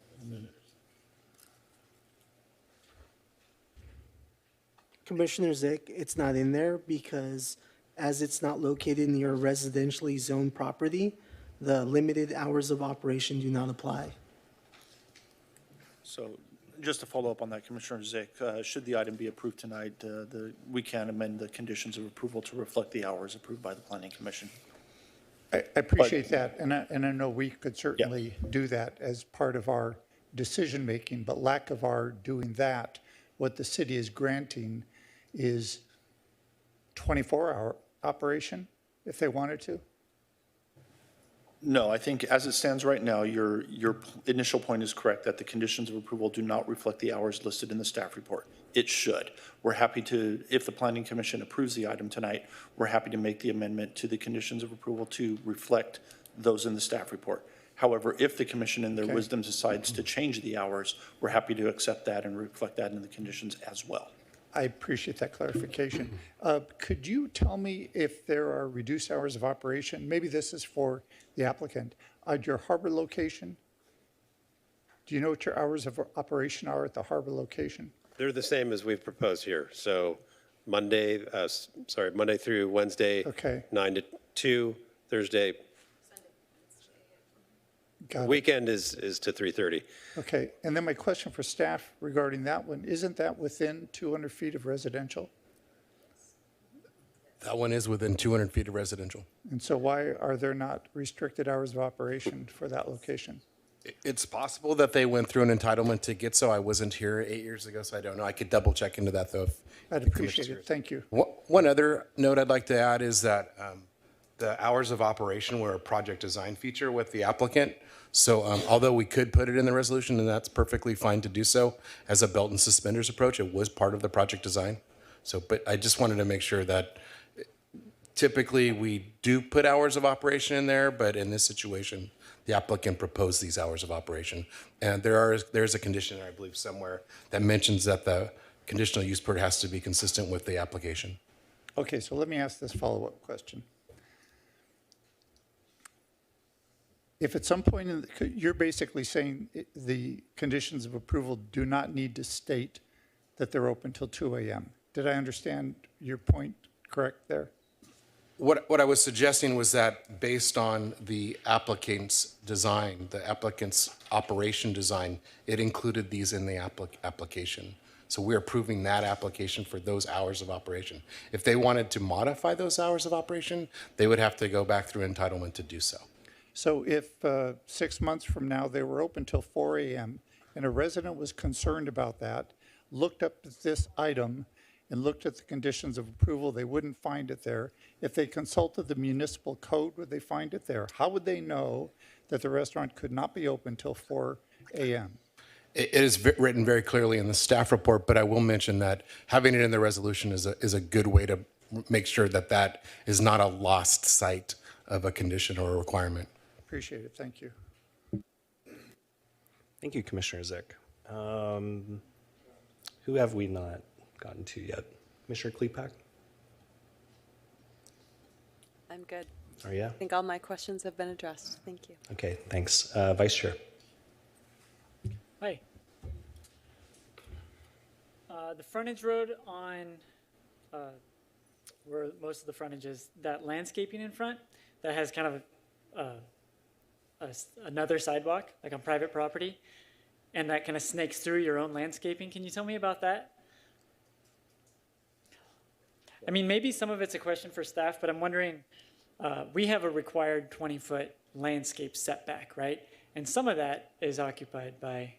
[SPEAKER 11] Commissioner Zick, it's not in there because as it's not located in your residentially zoned property, the limited hours of operation do not apply.
[SPEAKER 13] So just to follow up on that, Commissioner Zick, should the item be approved tonight, we can amend the conditions of approval to reflect the hours approved by the Planning Commission.
[SPEAKER 8] I appreciate that, and I know we could certainly do that as part of our decision-making, but lack of our doing that, what the city is granting is 24-hour operation, if they wanted to?
[SPEAKER 13] No, I think as it stands right now, your initial point is correct, that the conditions of approval do not reflect the hours listed in the staff report. It should. We're happy to, if the Planning Commission approves the item tonight, we're happy to make the amendment to the conditions of approval to reflect those in the staff report. However, if the commission in their wisdom decides to change the hours, we're happy to accept that and reflect that in the conditions as well.
[SPEAKER 8] I appreciate that clarification. Could you tell me if there are reduced hours of operation? Maybe this is for the applicant. At your harbor location, do you know what your hours of operation are at the harbor location?
[SPEAKER 16] They're the same as we've proposed here. So Monday through Wednesday, 9 to 2, Thursday. Weekend is to 3:30.
[SPEAKER 8] Okay, and then my question for staff regarding that one, isn't that within 200 feet of residential?
[SPEAKER 12] That one is within 200 feet of residential.
[SPEAKER 8] And so why are there not restricted hours of operation for that location?
[SPEAKER 12] It's possible that they went through an entitlement to get so. I wasn't here 8 years ago, so I don't know. I could double check into that, though.
[SPEAKER 8] I'd appreciate it. Thank you.
[SPEAKER 12] One other note I'd like to add is that the hours of operation were a project design feature with the applicant. So although we could put it in the resolution, and that's perfectly fine to do so as a belt and suspenders approach, it was part of the project design. So, but I just wanted to make sure that typically we do put hours of operation in there, but in this situation, the applicant proposed these hours of operation. And there's a condition, I believe, somewhere that mentions that the conditional use permit has to be consistent with the application.
[SPEAKER 8] Okay, so let me ask this follow-up question. If at some point, you're basically saying the conditions of approval do not need to state that they're open till 2 a.m. Did I understand your point correct there?
[SPEAKER 12] What I was suggesting was that based on the applicant's design, the applicant's operation design, it included these in the application. So we're approving that application for those hours of operation. If they wanted to modify those hours of operation, they would have to go back through entitlement to do so.
[SPEAKER 8] So if 6 months from now they were open till 4 a.m. and a resident was concerned about that, looked up at this item and looked at the conditions of approval, they wouldn't find it there. If they consulted the municipal code, would they find it there? How would they know that the restaurant could not be open till 4 a.m.?
[SPEAKER 12] It is written very clearly in the staff report, but I will mention that having it in the resolution is a good way to make sure that that is not a lost sight of a condition or a requirement.
[SPEAKER 8] Appreciate it. Thank you.
[SPEAKER 18] Thank you, Commissioner Zick. Who have we not gotten to yet? Commissioner Klepak?
[SPEAKER 10] I'm good.
[SPEAKER 18] Are you?
[SPEAKER 10] I think all my questions have been addressed. Thank you.
[SPEAKER 18] Okay, thanks. Vice Chair.
[SPEAKER 14] Hi. The frontage road on where most of the frontage is, that landscaping in front, that has kind of another sidewalk, like on private property, and that kind of snakes through your own landscaping. Can you tell me about that? I mean, maybe some of it's a question for staff, but I'm wondering, we have a required 20-foot landscape setback, right? And some of that is occupied by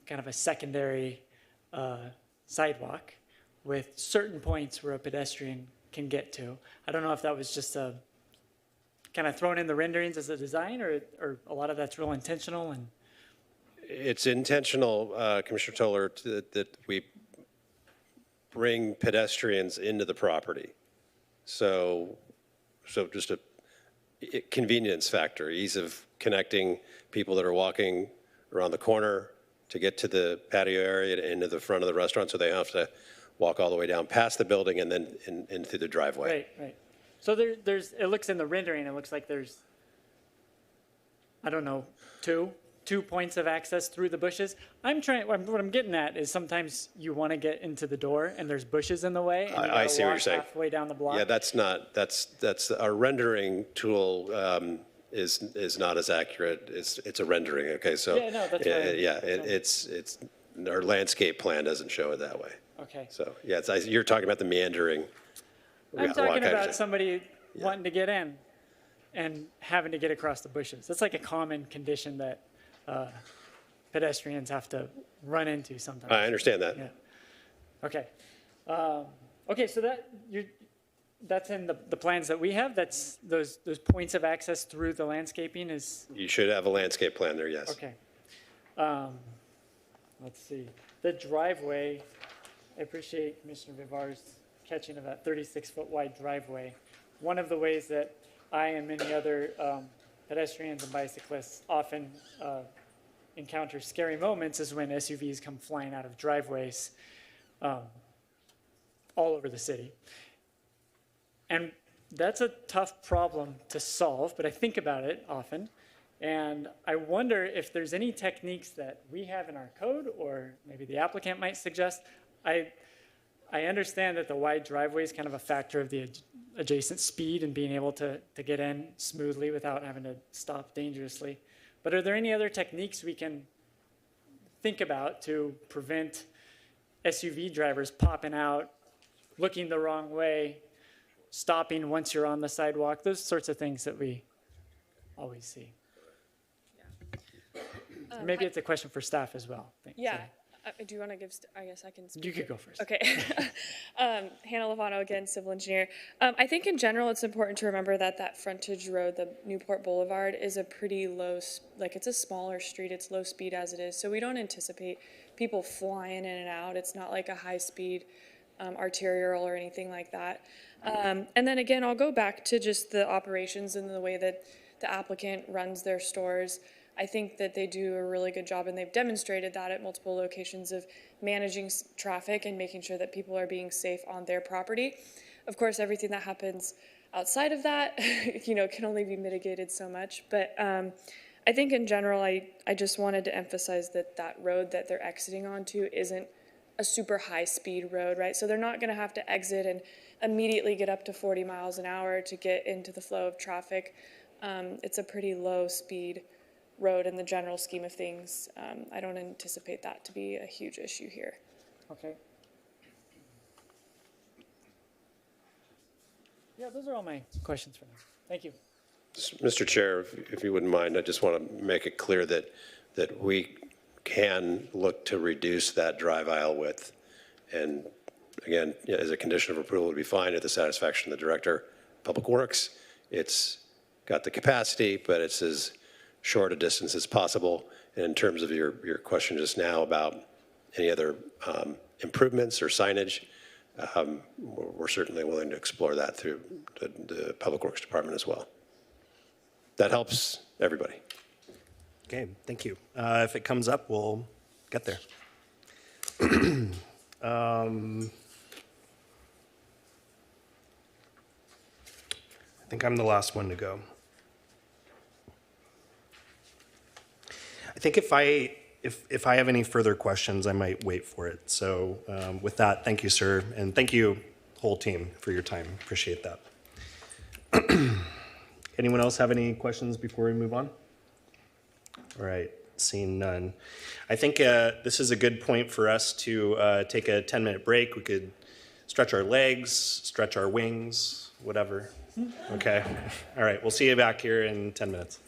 [SPEAKER 14] kind of a secondary sidewalk with certain points where a pedestrian can get to. I don't know if that was just a kind of thrown in the renderings as a design, or a lot of that's real intentional. And
[SPEAKER 16] it's intentional, Commissioner Toller, that we bring pedestrians into the property. So just a convenience factor, ease of connecting people that are walking around the corner to get to the patio area and into the front of the restaurant, so they don't have to walk all the way down past the building and then in through the driveway.
[SPEAKER 14] Right. So there's, it looks in the rendering, it looks like there's, I don't know, two points of access through the bushes. What I'm getting at is sometimes you want to get into the door and there's bushes in the way. And
[SPEAKER 16] I see what you're saying.
[SPEAKER 14] Halfway down the block.
[SPEAKER 16] Yeah, that's our rendering tool is not as accurate. It's a rendering. Okay, so
[SPEAKER 14] Yeah, no, that's right.
[SPEAKER 16] yeah, it's our landscape plan doesn't show it that way.
[SPEAKER 14] Okay.
[SPEAKER 16] So yeah, you're talking about the meandering.
[SPEAKER 14] I'm
[SPEAKER 16] walk,
[SPEAKER 14] talking
[SPEAKER 16] I
[SPEAKER 14] about
[SPEAKER 16] understand.
[SPEAKER 14] somebody wanting to get in and having to get across the bushes. That's like a common condition that pedestrians have to run into sometimes.
[SPEAKER 16] I understand that.
[SPEAKER 14] Yeah. Okay. Okay, so that's in the plans that we have. That's those points of access through the landscaping is.
[SPEAKER 16] You should have a landscape plan there. Yes.
[SPEAKER 14] Okay. Let's see. The driveway. I appreciate Commissioner Vivar's catching of that 36-foot wide driveway. One of the ways that I and many other pedestrians and bicyclists often encounter scary moments is when SUVs come flying out of driveways all over the city. And that's a tough problem to solve, but I think about it often. And I wonder if there's any techniques that we have in our code, or maybe the applicant might suggest. I understand that the wide driveway is kind of a factor of the adjacent speed and being able to get in smoothly without having to stop dangerously. But are there any other techniques we can think about to prevent SUV drivers popping out, looking the wrong way, stopping once you're on the sidewalk, those sorts of things that we always see? Maybe it's a question for staff as well.
[SPEAKER 4] Yeah. Do you want to give, I guess I can speak.
[SPEAKER 14] You could go first.
[SPEAKER 4] Okay. Hannah Lovano again, civil engineer. I think in general it's important to remember that that frontage road, the Newport Boulevard, is a pretty low, like it's a smaller street, it's low speed as it is, so we don't anticipate people flying in and out. It's not like a high speed arterial or anything like that. And then again, I'll go back to just the operations and the way that the applicant runs their stores. I think that they do a really good job, and they've demonstrated that at multiple locations of managing traffic and making sure that people are being safe on their property. Of course, everything that happens outside of that, can only be mitigated so much. But I think in general, I just wanted to emphasize that that road that they're exiting onto isn't a super high speed road, right? So they're not going to have to exit and immediately get up to 40 miles an hour to get into the flow of traffic. It's a pretty low speed road in the general scheme of things. I don't anticipate that to be a huge issue here.
[SPEAKER 14] Okay. Yeah, those are all my questions for now. Thank you.
[SPEAKER 16] Mr. Chair, if you wouldn't mind, I just want to make it clear that we can look to reduce that drive aisle width. And again, as a condition of approval, it would be fine at the satisfaction of the Director of Public Works. It's got the capacity, but it's as short a distance as possible. And in terms of your question just now about any other improvements or signage, we're certainly willing to explore that through the Public Works Department as well. That helps everybody.
[SPEAKER 18] Okay, thank you. If it comes up, we'll get there. I think I'm the last one to go. I think if I have any further questions, I might wait for it. So with that, thank you, sir, and thank you, whole team, for your time. Appreciate that. Anyone else have any questions before we move on? All right, seeing none. I think this is a good point for us to take a 10-minute break. We could stretch our legs, stretch our wings, whatever. Okay. All right, we'll see you back here in 10 minutes.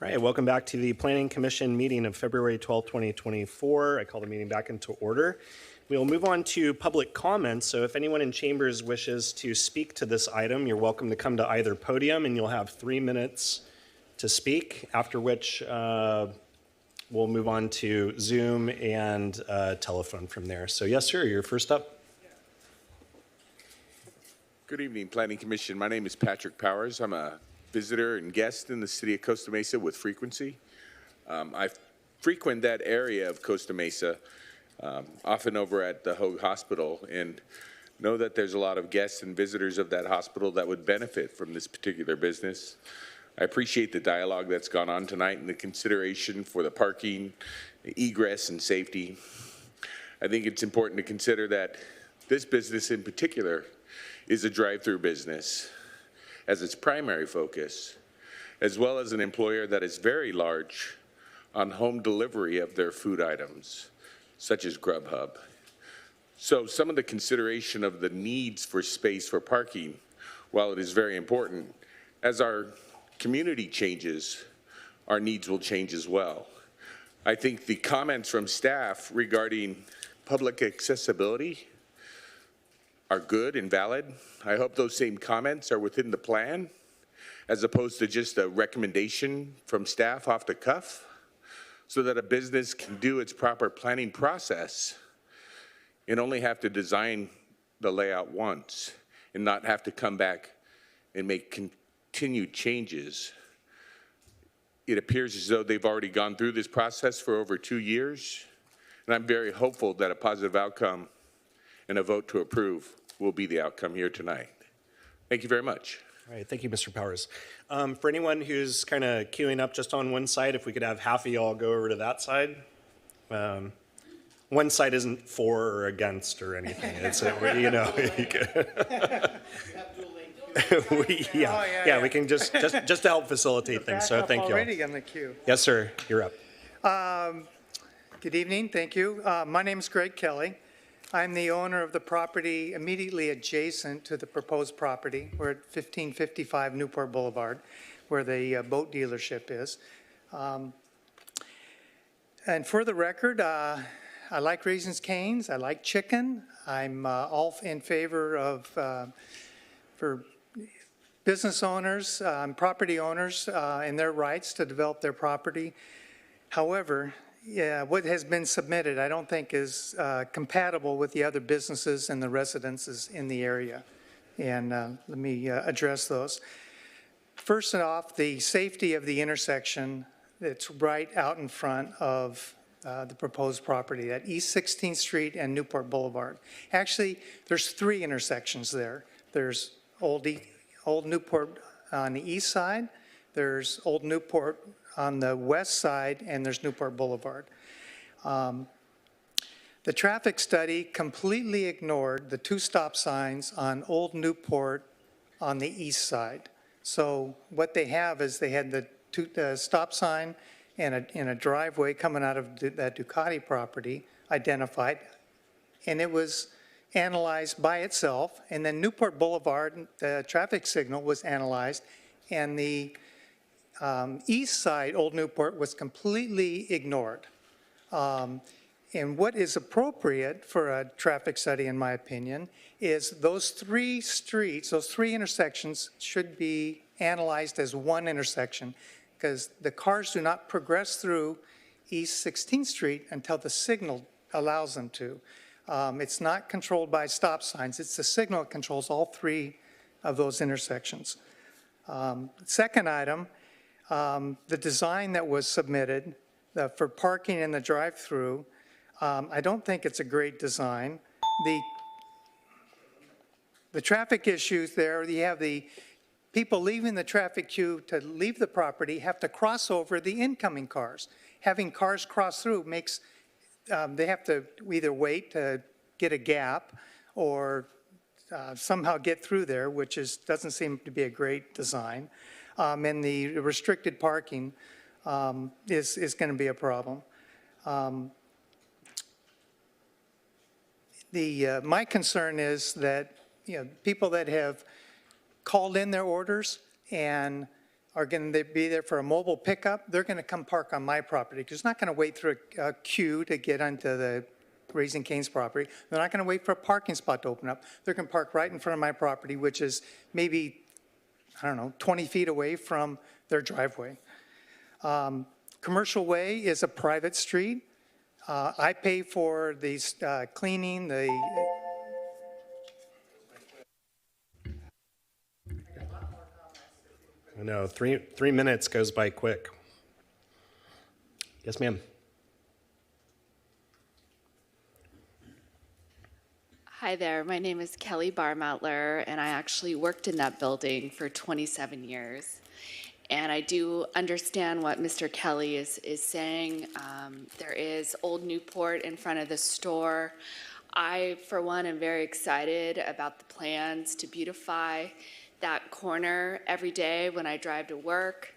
[SPEAKER 18] All right, welcome back to the Planning Commission meeting of February 12, 2024. I call the meeting back into order. We'll move on to public comments. So if anyone in chambers wishes to speak to this item, you're welcome to come to either podium and you'll have 3 minutes to speak, after which we'll move on to Zoom and telephone from there. So yes, sir, you're first up.
[SPEAKER 3] Good evening, Planning Commission. My name is Patrick Powers. I'm a visitor and guest in the city of Costa Mesa with frequency. I frequent that area of Costa Mesa, often over at the Hoag Hospital, and know that there's a lot of guests and visitors of that hospital that would benefit from this particular business. I appreciate the dialogue that's gone on tonight and the consideration for the parking, the egress, and safety. I think it's important to consider that this business in particular is a drive-through business as its primary focus, as well as an employer that is very large on home delivery of their food items, such as Grubhub. So some of the consideration of the needs for space for parking, while it is very important, as our community changes, our needs will change as well. I think the comments from staff regarding public accessibility are good and valid. I hope those same comments are within the plan, as opposed to just a recommendation from staff off the cuff, so that a business can do its proper planning process and only have to design the layout once and not have to come back and make continued changes. It appears as though they've already gone through this process for over 2 years, and I'm very hopeful that a positive outcome and a vote to approve will be the outcome here tonight. Thank you very much.
[SPEAKER 18] All right, thank you, Mr. Powers. For anyone who's kind of queuing up just on one side, if we could have half of y'all go over to that side. One side isn't for or against or anything. It's, you know. We can just to help facilitate things. So thank you.
[SPEAKER 5] Already on the queue.
[SPEAKER 18] Yes, sir. You're up.
[SPEAKER 5] Good evening. Thank you. My name is Greg Kelly. I'm the owner of the property immediately adjacent to the proposed property. We're at 1555 Newport Boulevard, where the boat dealership is. And for the record, I like Raisins Cane's. I like chicken. I'm all in favor of, for business owners, property owners, and their rights to develop their property. However, what has been submitted, I don't think is compatible with the other businesses and the residences in the area. And let me address those. First off, the safety of the intersection that's right out in front of the proposed property at East 16th Street and Newport Boulevard. Actually, there's 3 intersections there. There's Old Newport on the east side, there's Old Newport on the west side, and there's Newport Boulevard. The traffic study completely ignored the 2 stop signs on Old Newport on the east side. So what they have is they had the stop sign and a driveway coming out of that Ducati property identified, and it was analyzed by itself. And then Newport Boulevard, the traffic signal was analyzed, and the east side, Old Newport, was completely ignored. And what is appropriate for a traffic study, in my opinion, is those 3 streets, those 3 intersections should be analyzed as one intersection, because the cars do not progress through East 16th Street until the signal allows them to. It's not controlled by stop signs. It's the signal that controls all 3 of those intersections. Second item, the design that was submitted for parking in the drive-through, I don't think it's a great design. The traffic issues there, you have the people leaving the traffic queue to leave the property have to cross over the incoming cars. Having cars cross through makes, they have to either wait to get a gap or somehow get through there, which doesn't seem to be a great design. And the restricted parking is going to be a problem. My concern is that people that have called in their orders and are going to be there for a mobile pickup, they're going to come park on my property, because they're not going to wait through a queue to get onto the Raising Cane's property. They're not going to wait for a parking spot to open up. They're going to park right in front of my property, which is maybe, I don't know, 20 feet away from their driveway. Commercial Way is a private street. I pay for the cleaning,
[SPEAKER 18] I know, 3 minutes goes by quick. Yes, ma'am.
[SPEAKER 1] Hi there, my name is Kelly Barmoutler, and I actually worked in that building for 27 years. And I do understand what Mr. Kelly is saying. There is Old Newport in front of the store. I, for one, am very excited about the plans to beautify that corner every day when I drive to work.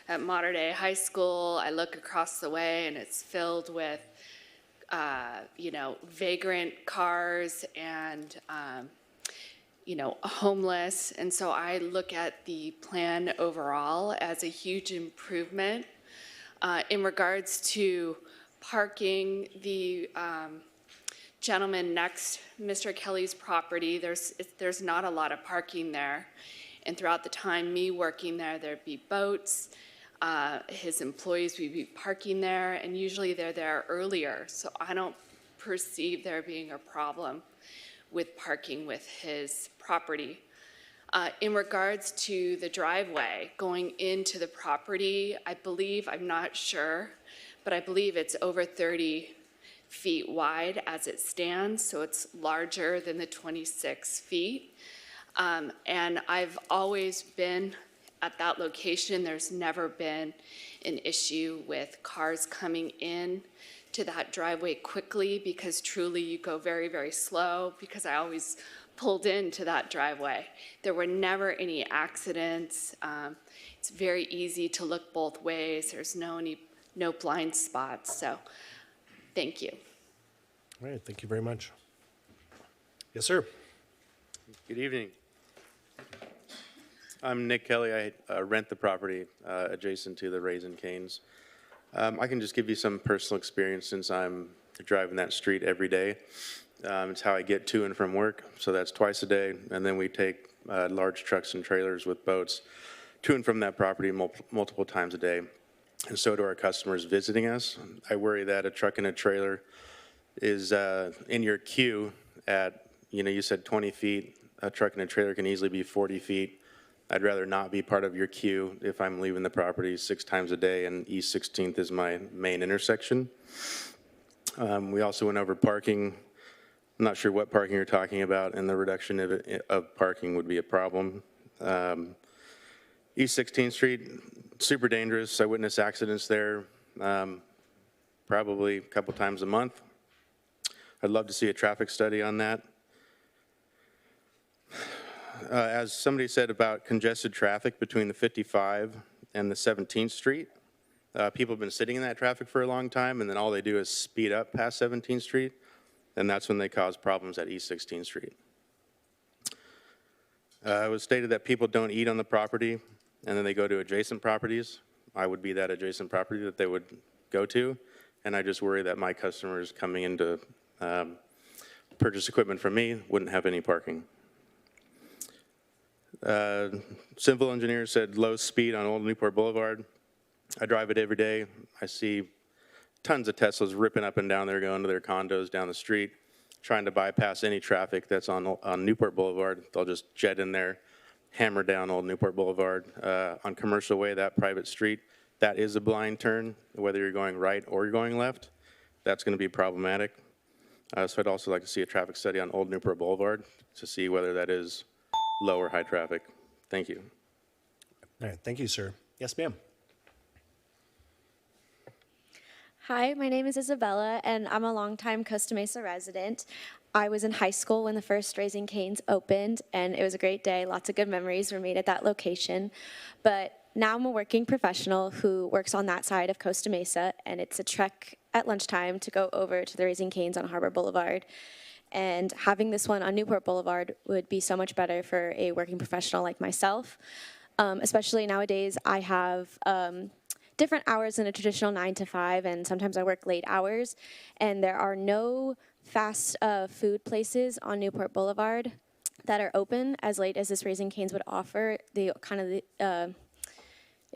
[SPEAKER 1] At Mater Dei High School, I look across the way and it's filled with vagrant cars and, homeless. And so I look at the plan overall as a huge improvement. In regards to parking, the gentleman next, Mr. Kelly's property, there's not a lot of parking there. And throughout the time me working there, there'd be boats. His employees would be parking there, and usually they're there earlier. So I don't perceive there being a problem with parking with his property. In regards to the driveway going into the property, I believe, I'm not sure, but I believe it's over 30 feet wide as it stands, so it's larger than the 26 feet. And I've always been at that location. There's never been an issue with cars coming in to that driveway quickly, because truly you go very, very slow, because I always pulled into that driveway. There were never any accidents. It's very easy to look both ways. There's no blind spots. So thank you.
[SPEAKER 18] All right, thank you very much. Yes, sir.
[SPEAKER 9] Good evening. I'm Nick Kelly. I rent the property adjacent to the Raising Cane's. I can just give you some personal experience since I'm driving that street every day. It's how I get to and from work, so that's twice a day. And then we take large trucks and trailers with boats to and from that property multiple times a day. And so do our customers visiting us. I worry that a truck and a trailer is in your queue at, you said 20 feet. A truck and a trailer can easily be 40 feet. I'd rather not be part of your queue if I'm leaving the property 6 times a day, and East 16th is my main intersection. We also went over parking. I'm not sure what parking you're talking about, and the reduction of parking would be a problem. East 16th Street, super dangerous. I witness accidents there probably a couple times a month. I'd love to see a traffic study on that. As somebody said about congested traffic between the 55 and the 17th Street, people have been sitting in that traffic for a long time, and then all they do is speed up past 17th Street, and that's when they cause problems at East 16th Street. It was stated that people don't eat on the property, and then they go to adjacent properties. I would be that adjacent property that they would go to, and I just worry that my customers coming in to purchase equipment from me wouldn't have any parking. Civil engineer said low speed on Old Newport Boulevard. I drive it every day. I see tons of Teslas ripping up and down there, going to their condos down the street, trying to bypass any traffic that's on Newport Boulevard. They'll just jet in there, hammer down Old Newport Boulevard. On Commercial Way, that private street, that is a blind turn, whether you're going right or you're going left. That's going to be problematic. So I'd also like to see a traffic study on Old Newport Boulevard to see whether that is low or high traffic. Thank you.
[SPEAKER 18] All right, thank you, sir. Yes, ma'am.
[SPEAKER 23] Hi, my name is Isabella, and I'm a longtime Costa Mesa resident. I was in high school when the first Raising Cane's opened, and it was a great day. Lots of good memories were made at that location. But now I'm a working professional who works on that side of Costa Mesa, and it's a trek at lunchtime to go over to the Raising Cane's on Harbor Boulevard. And having this one on Newport Boulevard would be so much better for a working professional like myself. Especially nowadays, I have different hours than a traditional 9 to 5, and sometimes I work late hours. And there are no fast food places on Newport Boulevard that are open as late as this Raising Cane's would offer. It's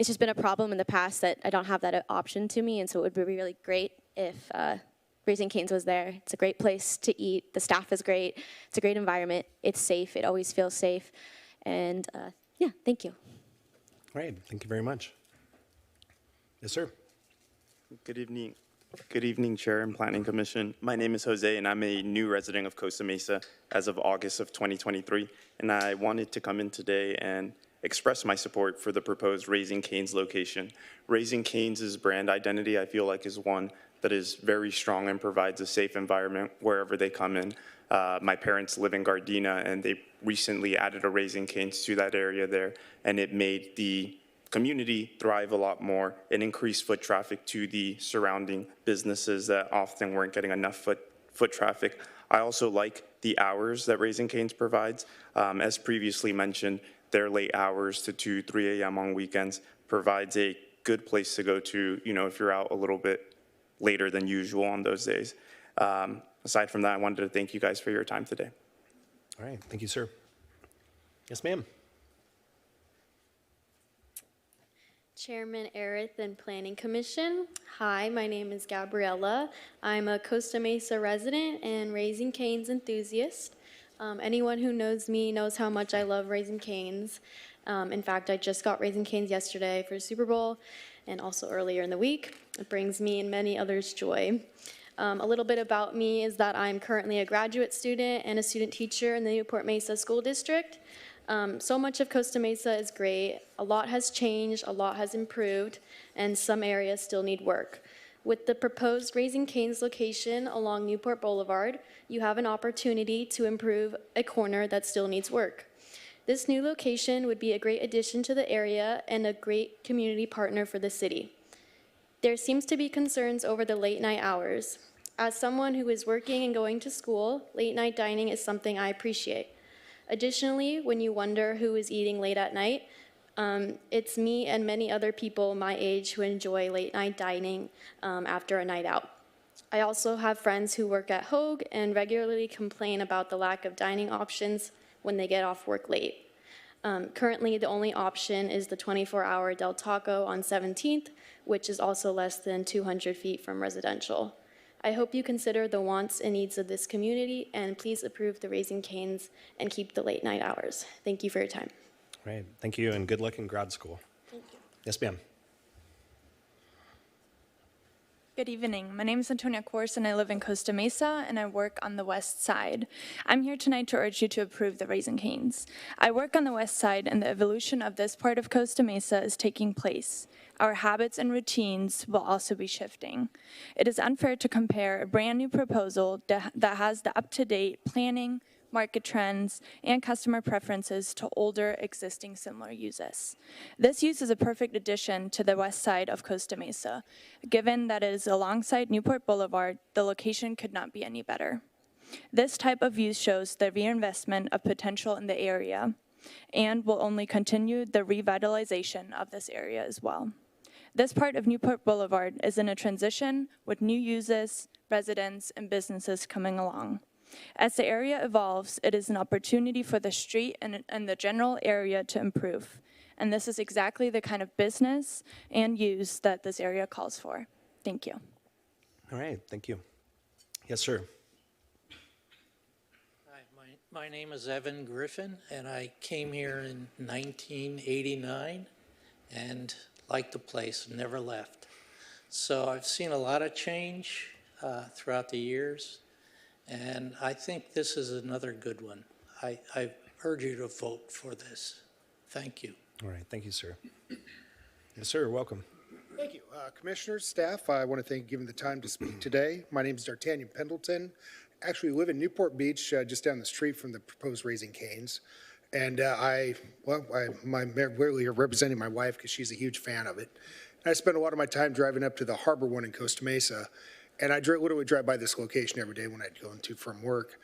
[SPEAKER 23] just been a problem in the past that I don't have that option to me, and so it would be really great if Raising Cane's was there. It's a great place to eat. The staff is great. It's a great environment. It's safe. It always feels safe. And yeah, thank you.
[SPEAKER 18] All right, thank you very much. Yes, sir.
[SPEAKER 15] Good evening. Good evening, Chair and Planning Commission. My name is Jose, and I'm a new resident of Costa Mesa as of August of 2023. And I wanted to come in today and express my support for the proposed Raising Cane's location. Raising Cane's brand identity, I feel like, is one that is very strong and provides a safe environment wherever they come in. My parents live in Gardena, and they recently added a Raising Cane's to that area there, and it made the community thrive a lot more and increase foot traffic to the surrounding businesses that often weren't getting enough foot traffic. I also like the hours that Raising Cane's provides. As previously mentioned, their late hours to 2, 3 a.m. on weekends provides a good place to go to, if you're out a little bit later than usual on those days. Aside from that, I wanted to thank you guys for your time today.
[SPEAKER 18] All right, thank you, sir. Yes, ma'am.
[SPEAKER 17] Chairman Erith and Planning Commission. Hi, my name is Gabriella. I'm a Costa Mesa resident and Raising Cane's enthusiast. Anyone who knows me knows how much I love Raising Cane's. In fact, I just got Raising Cane's yesterday for Super Bowl and also earlier in the week. It brings me and many others joy. A little bit about me is that I'm currently a graduate student and a student teacher in the Newport Mesa School District. So much of Costa Mesa is great. A lot has changed, a lot has improved, and some areas still need work. With the proposed Raising Cane's location along Newport Boulevard, you have an opportunity to improve a corner that still needs work. This new location would be a great addition to the area and a great community partner for the city. There seems to be concerns over the late night hours. As someone who is working and going to school, late night dining is something I appreciate. Additionally, when you wonder who is eating late at night, it's me and many other people my age who enjoy late night dining after a night out. I also have friends who work at Hogue and regularly complain about the lack of dining options when they get off work late. Currently, the only option is the 24-hour Del Taco on 17th, which is also less than 200 feet from residential. I hope you consider the wants and needs of this community, and please approve the Raising Cane's and keep the late night hours. Thank you for your time.
[SPEAKER 18] Right, thank you, and good luck in grad school.
[SPEAKER 17] Thank you.
[SPEAKER 18] Yes, ma'am.
[SPEAKER 19] Good evening. My name is Antonia Kors, and I live in Costa Mesa, and I work on the west side. I'm here tonight to urge you to approve the Raising Cane's. I work on the west side, and the evolution of this part of Costa Mesa is taking place. Our habits and routines will also be shifting. It is unfair to compare a brand new proposal that has the up-to-date planning, market trends, and customer preferences to older existing similar uses. This use is a perfect addition to the west side of Costa Mesa. Given that it is alongside Newport Boulevard, the location could not be any better. This type of use shows the reinvestment of potential in the area and will only continue the revitalization of this area as well. This part of Newport Boulevard is in a transition with new uses, residents, and businesses coming along. As the area evolves, it is an opportunity for the street and the general area to improve. And this is exactly the kind of business and use that this area calls for. Thank you.
[SPEAKER 18] All right, thank you. Yes, sir.
[SPEAKER 24] Hi, my name is Evan Griffin, and I came here in 1989 and liked the place, never left. So I've seen a lot of change throughout the years. And I think this is another good one. I urge you to vote for this. Thank you.
[SPEAKER 18] All right, thank you, sir. Yes, sir, welcome.
[SPEAKER 25] Thank you. Commissioners, staff, I want to thank you for giving the time to speak today. My name is D'Artagnan Pendleton. Actually live in Newport Beach, just down the street from the proposed Raising Cane's. And I'm really representing my wife because she's a huge fan of it. And I spend a lot of my time driving up to the harbor one in Costa Mesa. And I literally drive by this location every day when I'd go into from work.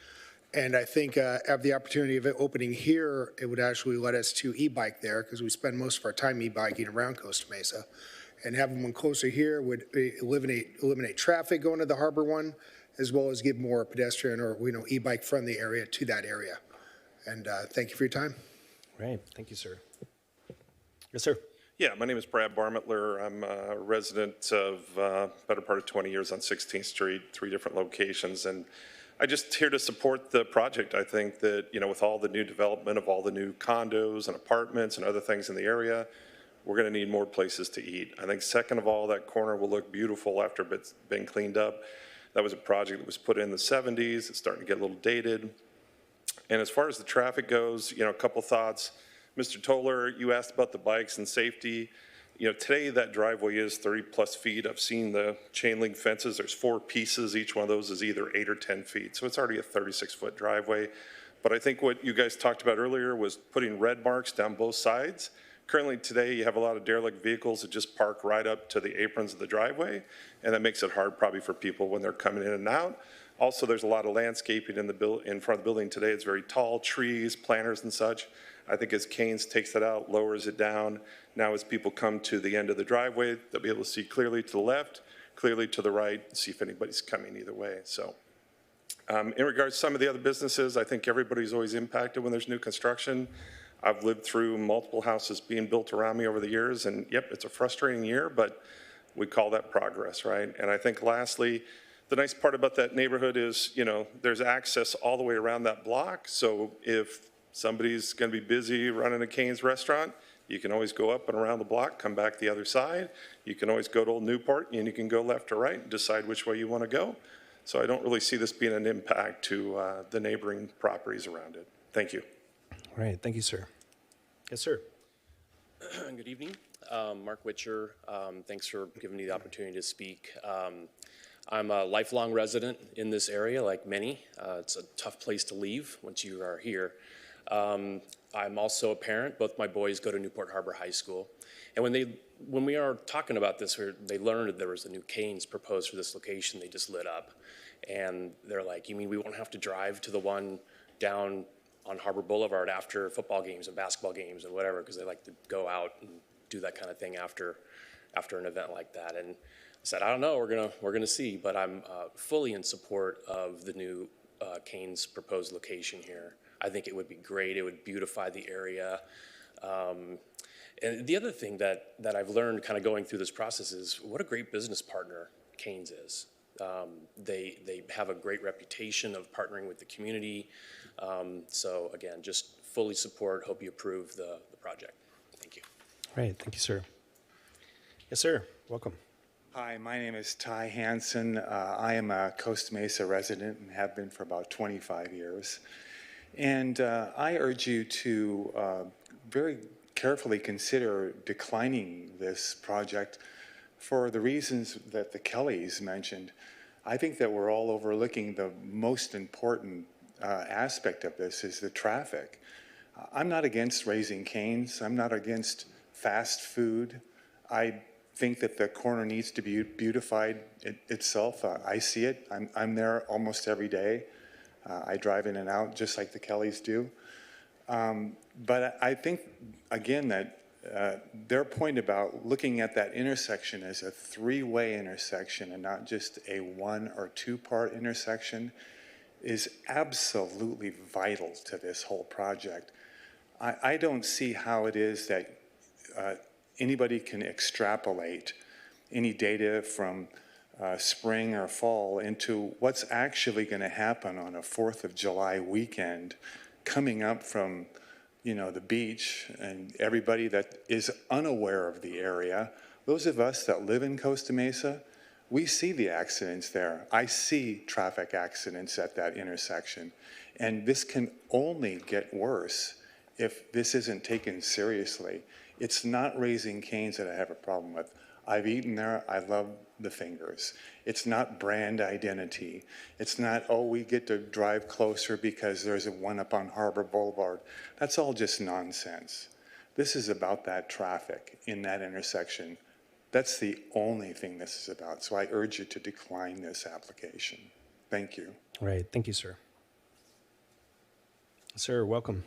[SPEAKER 25] And I think have the opportunity of it opening here, it would actually let us to e-bike there because we spend most of our time e-biking around Costa Mesa. And having one closer here would eliminate traffic going to the harbor one, as well as give more pedestrian or, e-bike friendly area to that area. And thank you for your time.
[SPEAKER 18] Right, thank you, sir. Yes, sir.
[SPEAKER 2] Yeah, my name is Brad Barmettler. I'm a resident of better part of 20 years on 16th Street, 3 different locations. And I just here to support the project. I think that, with all the new development of all the new condos and apartments and other things in the area, we're going to need more places to eat. I think second of all, that corner will look beautiful after it's been cleaned up. That was a project that was put in the 70s. It's starting to get a little dated. And as far as the traffic goes, a couple thoughts. Mr. Toller, you asked about the bikes and safety. Today that driveway is 30+ feet. I've seen the chain link fences. There's 4 pieces. Each one of those is either 8 or 10 feet. So it's already a 36-foot driveway. But I think what you guys talked about earlier was putting red marks down both sides. Currently today you have a lot of derelict vehicles that just park right up to the aprons of the driveway, and that makes it hard probably for people when they're coming in and out. Also, there's a lot of landscaping in front of the building today. It's very tall, trees, planters and such. I think as Canes takes that out, lowers it down, now as people come to the end of the driveway, they'll be able to see clearly to the left, clearly to the right, see if anybody's coming either way. So in regards to some of the other businesses, I think everybody's always impacted when there's new construction. I've lived through multiple houses being built around me over the years, and yep, it's a frustrating year, but we call that progress, right? And I think lastly, the nice part about that neighborhood is, there's access all the way around that block. So if somebody's going to be busy running a Cane's restaurant, you can always go up and around the block, come back the other side. You can always go to Old Newport, and you can go left or right and decide which way you want to go. So I don't really see this being an impact to the neighboring properties around it. Thank you.
[SPEAKER 18] All right, thank you, sir. Yes, sir.
[SPEAKER 6] Good evening. Mark Witcher. Thanks for giving me the opportunity to speak. I'm a lifelong resident in this area, like many. It's a tough place to leave once you are here. I'm also a parent. Both my boys go to Newport Harbor High School. And when we are talking about this, they learned that there was a new Cane's proposed for this location. They just lit up. And they're like, you mean we won't have to drive to the one down on Harbor Boulevard after football games and basketball games and whatever, because they like to go out and do that kind of thing after an event like that. And I said, I don't know, we're gonna see, but I'm fully in support of the new Cane's proposed location here. I think it would be great. It would beautify the area. And the other thing that I've learned kind of going through this process is what a great business partner Cane's is. They have a great reputation of partnering with the community. So again, just fully support, hope you approve the project. Thank you.
[SPEAKER 18] All right, thank you, sir. Yes, sir, welcome.
[SPEAKER 7] Hi, my name is Ty Hansen. I am a Costa Mesa resident and have been for about 25 years. And I urge you to very carefully consider declining this project for the reasons that the Kellys mentioned. I think that we're all overlooking the most important aspect of this is the traffic. I'm not against Raising Cane's. I'm not against fast food. I think that the corner needs to be beautified itself. I see it. I'm there almost every day. I drive in and out just like the Kellys do. But I think, again, that their point about looking at that intersection as a 3-way intersection and not just a 1 or 2-part intersection is absolutely vital to this whole project. I don't see how it is that anybody can extrapolate any data from spring or fall into what's actually going to happen on a 4th of July weekend coming up from, the beach, and everybody that is unaware of the area. Those of us that live in Costa Mesa, we see the accidents there. I see traffic accidents at that intersection. And this can only get worse if this isn't taken seriously. It's not Raising Cane's that I have a problem with. I've eaten there. I love the fingers. It's not brand identity. It's not, oh, we get to drive closer because there's one up on Harbor Boulevard. That's all just nonsense. This is about that traffic in that intersection. That's the only thing this is about. So I urge you to decline this application. Thank you.
[SPEAKER 18] All right, thank you, sir. Sir, welcome.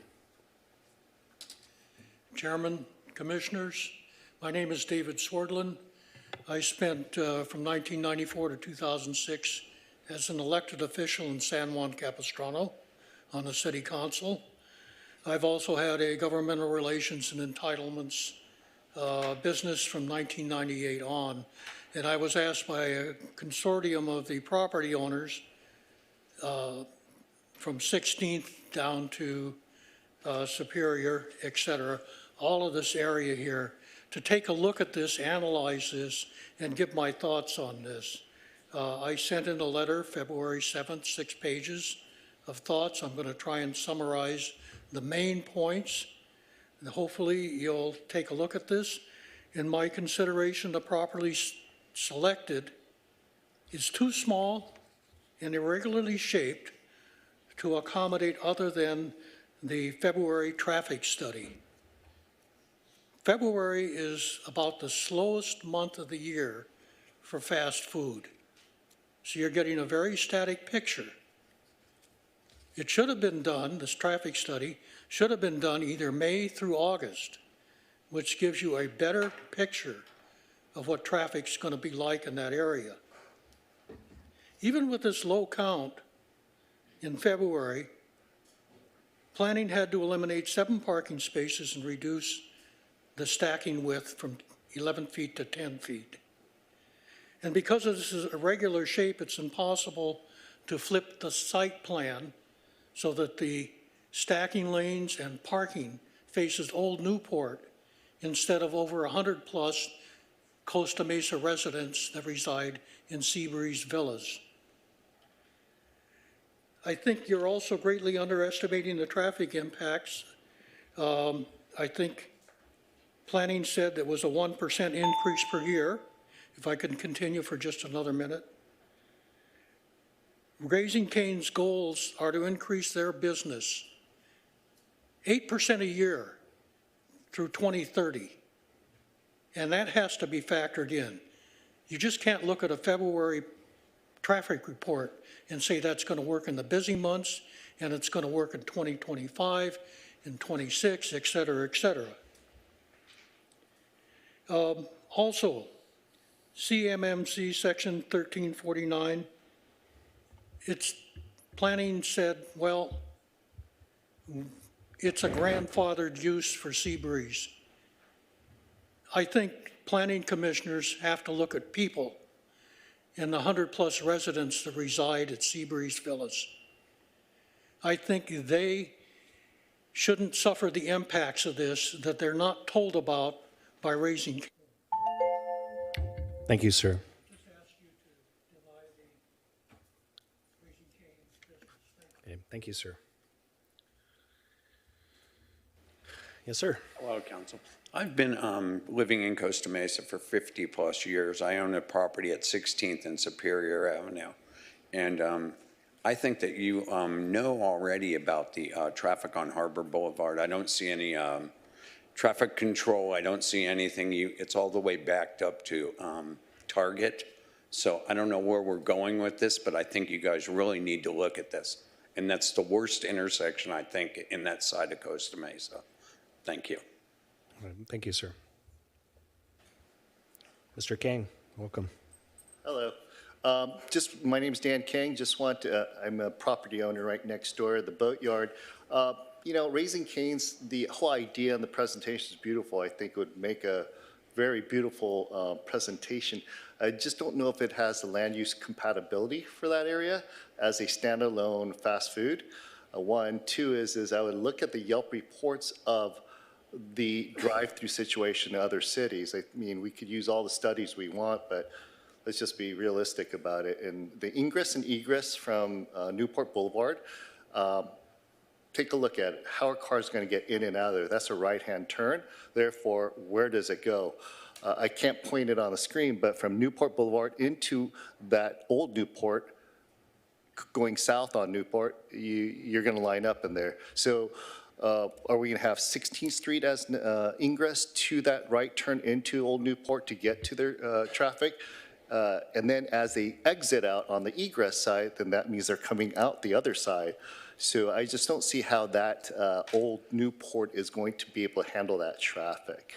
[SPEAKER 11] Chairman, Commissioners, my name is David Swordlin. I spent from 1994 to 2006 as an elected official in San Juan Capistrano on the City Council. I've also had a governmental relations and entitlements business from 1998 on, and I was asked by a consortium of the property owners from 16th down to Superior, et cetera, all of this area here, to take a look at this, analyze this, and give my thoughts on this. I sent in a letter February 7th, 6 pages of thoughts. I'm going to try and summarize the main points. And hopefully you'll take a look at this. In my consideration, the property selected is too small and irregularly shaped to accommodate other than the February traffic study. February is about the slowest month of the year for fast food. So you're getting a very static picture. It should have been done, this traffic study, should have been done either May through August, which gives you a better picture of what traffic's going to be like in that area. Even with this low count in February, planning had to eliminate 7 parking spaces and reduce the stacking width from 11 feet to 10 feet. And because this is a irregular shape, it's impossible to flip the site plan so that the stacking lanes and parking faces Old Newport instead of over 100 plus Costa Mesa residents that reside in Seabreeze Villas. I think you're also greatly underestimating the traffic impacts. I think planning said there was a 1% increase per year. If I can continue for just another minute. Raising Cane's goals are to increase their business 8% a year through 2030. And that has to be factored in. You just can't look at a February traffic report and say that's going to work in the busy months and it's going to work in 2025, in 26, et cetera, et cetera. Also, CMMC section 1349, its planning said, well, it's a grandfathered use for Seabreeze. I think planning commissioners have to look at people and the 100+ residents that reside at Seabreeze Villas. I think they shouldn't suffer the impacts of this that they're not told about by Raising Cane.
[SPEAKER 18] Thank you, sir. Okay, thank you, sir. Yes, sir.
[SPEAKER 13] Hello, Council. I've been living in Costa Mesa for 50+ years. I own a property at 16th and Superior Avenue. And I think that you know already about the traffic on Harbor Boulevard. I don't see any traffic control. I don't see anything. It's all the way backed up to Target. So I don't know where we're going with this, but I think you guys really need to look at this. And that's the worst intersection, I think, in that side of Costa Mesa. Thank you.
[SPEAKER 18] Thank you, sir. Mr. King, welcome.
[SPEAKER 20] Hello. My name's Dan King. I'm a property owner right next door, the boatyard. You know, Raising Cane's, the whole idea and the presentation is beautiful. I think it would make a very beautiful presentation. I just don't know if it has the land use compatibility for that area as a standalone fast food. One. Two is I would look at the Yelp reports of the drive-through situation in other cities. I mean, we could use all the studies we want, but let's just be realistic about it. And the ingress and egress from Newport Boulevard, take a look at it. How are cars going to get in and out of there? That's a right-hand turn. Therefore, where does it go? I can't point it on the screen, but from Newport Boulevard into that old Newport, going south on Newport, you're going to line up in there. So are we going to have 16th Street as ingress to that right turn into Old Newport to get to their traffic? And then as they exit out on the egress side, then that means they're coming out the other side. So I just don't see how that old Newport is going to be able to handle that traffic.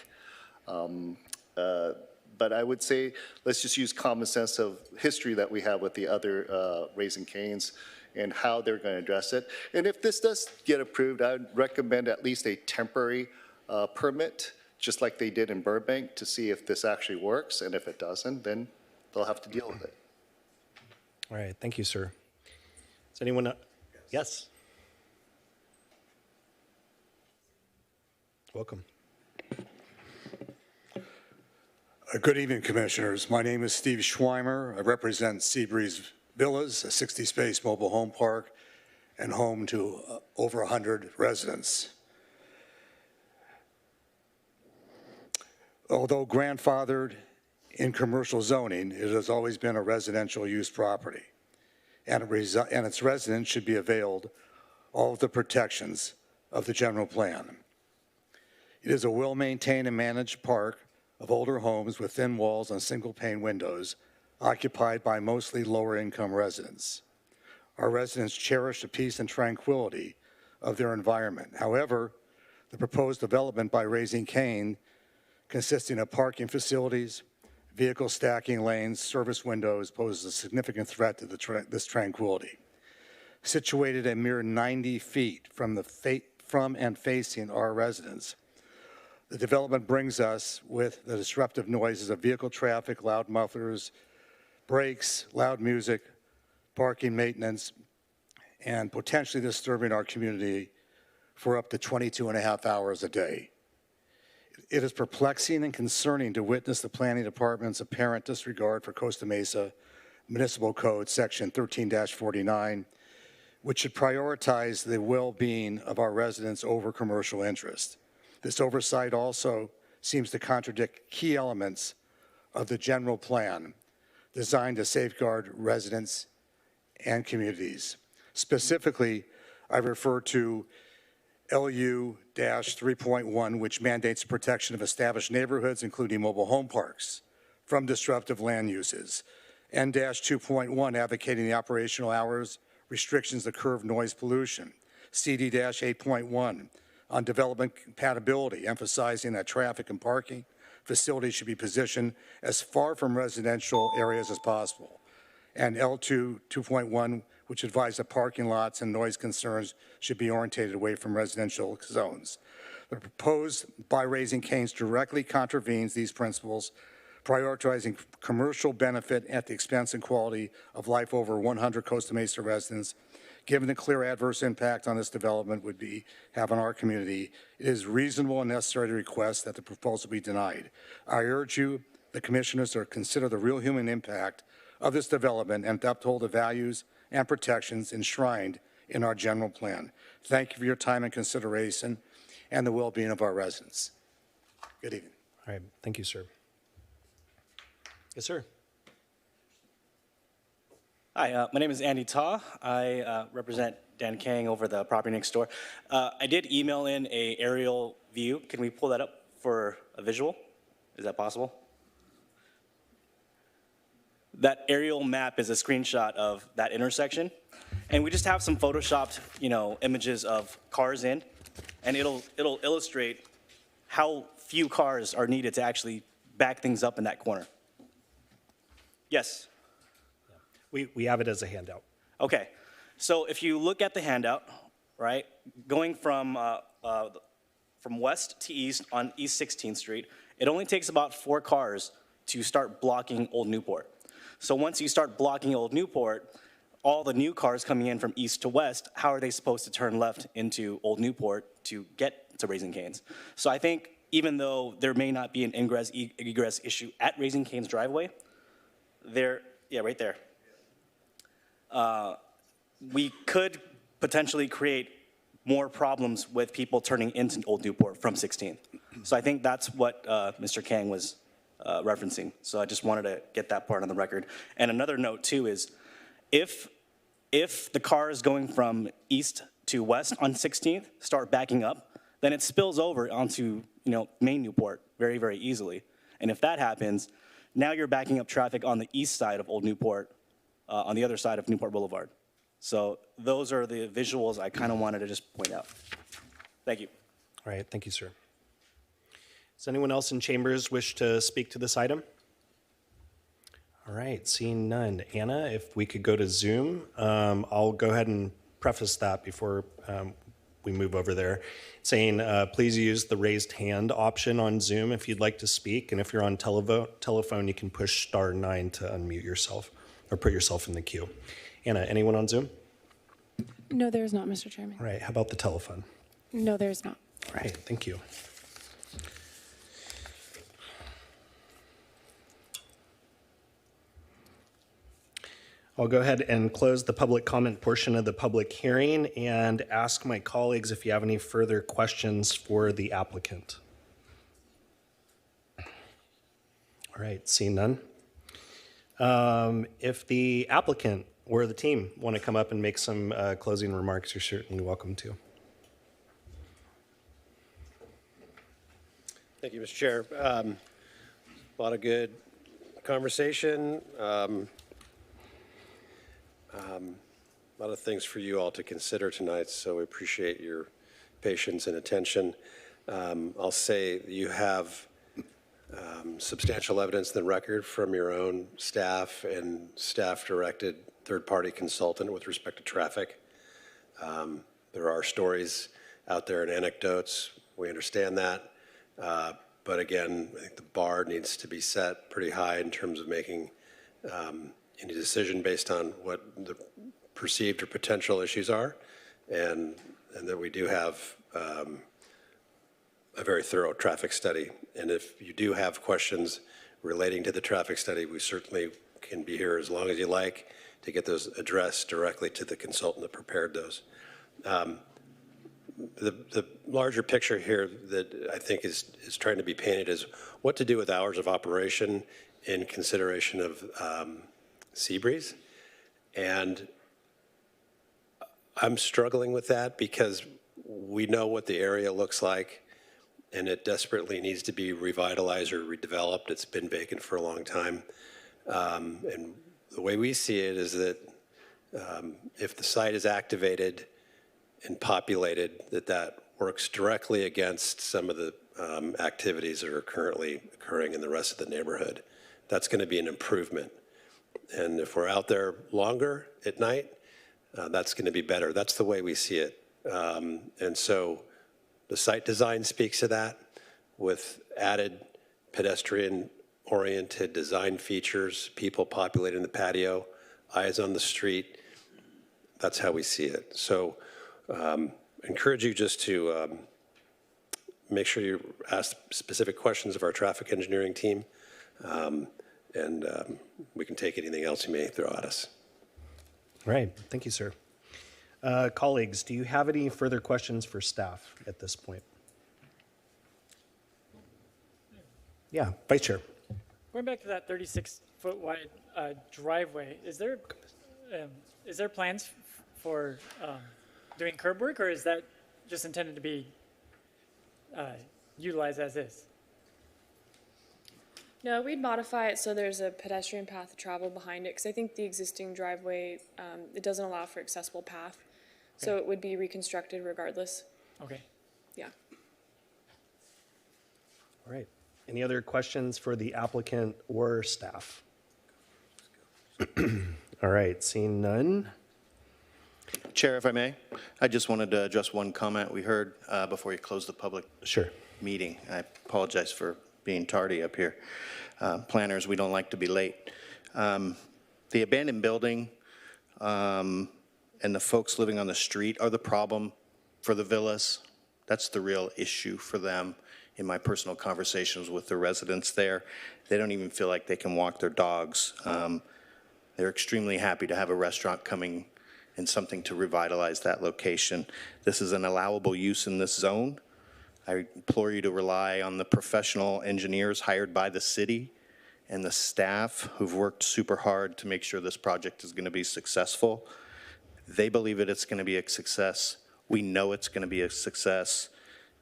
[SPEAKER 20] But I would say, let's just use common sense of history that we have with the other Raising Cane's and how they're going to address it. And if this does get approved, I would recommend at least a temporary permit, just like they did in Burbank, to see if this actually works. And if it doesn't, then they'll have to deal with it.
[SPEAKER 18] All right, thank you, sir. Does anyone? Yes. Welcome.
[SPEAKER 8] Good evening, Commissioners. My name is Steve Schweimer. I represent Seabreeze Villas, a 60-space mobile home park and home to over 100 residents. Although grandfathered in commercial zoning, it has always been a residential use property, and its residents should be availed all of the protections of the general plan. It is a well-maintained and managed park of older homes with thin walls and single-pane windows, occupied by mostly lower-income residents. Our residents cherish the peace and tranquility of their environment. However, the proposed development by Raising Cane, consisting of parking facilities, vehicle stacking lanes, service windows, poses a significant threat to this tranquility. Situated a mere 90 feet from and facing our residents, the development brings us with the disruptive noises of vehicle traffic, loud mufflers, brakes, loud music, parking maintenance, and potentially disturbing our community for up to 22 and a half hours a day. It is perplexing and concerning to witness the Planning Department's apparent disregard for Costa Mesa Municipal Code, Section 13-49, which should prioritize the well-being of our residents over commercial interest. This oversight also seems to contradict key elements of the general plan designed to safeguard residents and communities. Specifically, I refer to LU-3.1, which mandates protection of established neighborhoods, including mobile home parks, from disruptive land uses. N-2.1, advocating the operational hours restrictions to curb noise pollution. CD-8.1, on development compatibility, emphasizing that traffic and parking facilities should be positioned as far from residential areas as possible. And L2.1, which advised that parking lots and noise concerns should be orientated away from residential zones. The proposed by Raising Cane's directly contravenes these principles, prioritizing commercial benefit at the expense and quality of life over 100 Costa Mesa residents. Given the clear adverse impact on this development would have on our community, it is reasonable and necessary to request that the proposal be denied. I urge you, the commissioners, to consider the real human impact of this development and to uphold the values and protections enshrined in our general plan. Thank you for your time and consideration and the well-being of our residents. Good evening.
[SPEAKER 18] All right, thank you, sir. Yes, sir.
[SPEAKER 10] Hi, my name is Andy Ta. I represent Dan Kang over the property next door. I did email in a aerial view. Can we pull that up for a visual? Is that possible? That aerial map is a screenshot of that intersection. And we just have some photoshopped, images of cars in, and it'll illustrate how few cars are needed to actually back things up in that corner. Yes?
[SPEAKER 18] We have it as a handout.
[SPEAKER 10] Okay, so if you look at the handout, right, going from west to east on East 16th Street, it only takes about 4 cars to start blocking Old Newport. So once you start blocking Old Newport, all the new cars coming in from east to west, how are they supposed to turn left into Old Newport to get to Raising Cane's? So I think even though there may not be an egress issue at Raising Cane's driveway, right there. We could potentially create more problems with people turning into Old Newport from 16th. So I think that's what Mr. Kang was referencing. So I just wanted to get that part on the record. And another note too is if the cars going from east to west on 16th start backing up, then it spills over onto main Newport very, very easily. And if that happens, now you're backing up traffic on the east side of Old Newport, on the other side of Newport Boulevard. So those are the visuals I kind of wanted to just point out. Thank you.
[SPEAKER 18] All right, thank you, sir. Does anyone else in chambers wish to speak to this item? All right, seeing none. Anna, if we could go to Zoom, I'll go ahead and preface that before we move over there, saying please use the raised hand option on Zoom if you'd like to speak, and if you're on telephone, you can push *9 to unmute yourself or put yourself in the queue. Anna, anyone on Zoom?
[SPEAKER 4] No, there is not, Mr. Chairman.
[SPEAKER 18] All right, how about the telephone?
[SPEAKER 4] No, there is not.
[SPEAKER 18] All right, thank you. I'll go ahead and close the public comment portion of the public hearing and ask my colleagues if you have any further questions for the applicant. All right, seeing none. If the applicant or the team want to come up and make some closing remarks, you're certainly welcome to.
[SPEAKER 16] Thank you, Mr. Chair. A lot of good conversation. A lot of things for you all to consider tonight, so we appreciate your patience and attention. I'll say you have substantial evidence in the record from your own staff and staff-directed third-party consultant with respect to traffic. There are stories out there and anecdotes. We understand that. But again, I think the bar needs to be set pretty high in terms of making any decision based on what the perceived or potential issues are, and that we do have a very thorough traffic study. And if you do have questions relating to the traffic study, we certainly can be here as long as you like to get those addressed directly to the consultant that prepared those. The larger picture here that I think is trying to be painted is what to do with hours of operation in consideration of Seabreeze. And I'm struggling with that because we know what the area looks like and it desperately needs to be revitalized or redeveloped. It's been vacant for a long time. And the way we see it is that if the site is activated and populated, that works directly against some of the activities that are currently occurring in the rest of the neighborhood. That's going to be an improvement. And if we're out there longer at night, that's going to be better. That's the way we see it. And so the site design speaks to that with added pedestrian-oriented design features, people populating the patio, eyes on the street. That's how we see it. So I encourage you just to make sure you ask specific questions of our traffic engineering team, and we can take anything else you may throw at us.
[SPEAKER 18] All right, thank you, sir. Colleagues, do you have any further questions for staff at this point? Yeah, Vice Chair.
[SPEAKER 12] Going back to that 36-foot wide driveway, is there plans for doing curb work, or is that just intended to be utilized as is?
[SPEAKER 14] No, we'd modify it so there's a pedestrian path to travel behind it, because I think the existing driveway, it doesn't allow for accessible path. So it would be reconstructed regardless.
[SPEAKER 12] Okay.
[SPEAKER 14] Yeah.
[SPEAKER 18] All right. Any other questions for the applicant or staff? All right, seeing none.
[SPEAKER 21] Chair, if I may, I just wanted to address one comment we heard before you closed the public meeting. I apologize for being tardy up here. Planners, we don't like to be late. The abandoned building and the folks living on the street are the problem for the villas. That's the real issue for them. In my personal conversations with the residents there, they don't even feel like they can walk their dogs. They're extremely happy to have a restaurant coming and something to revitalize that location. This is an allowable use in this zone. I implore you to rely on the professional engineers hired by the city and the staff who've worked super hard to make sure this project is going to be successful. They believe it's going to be a success. We know it's going to be a success,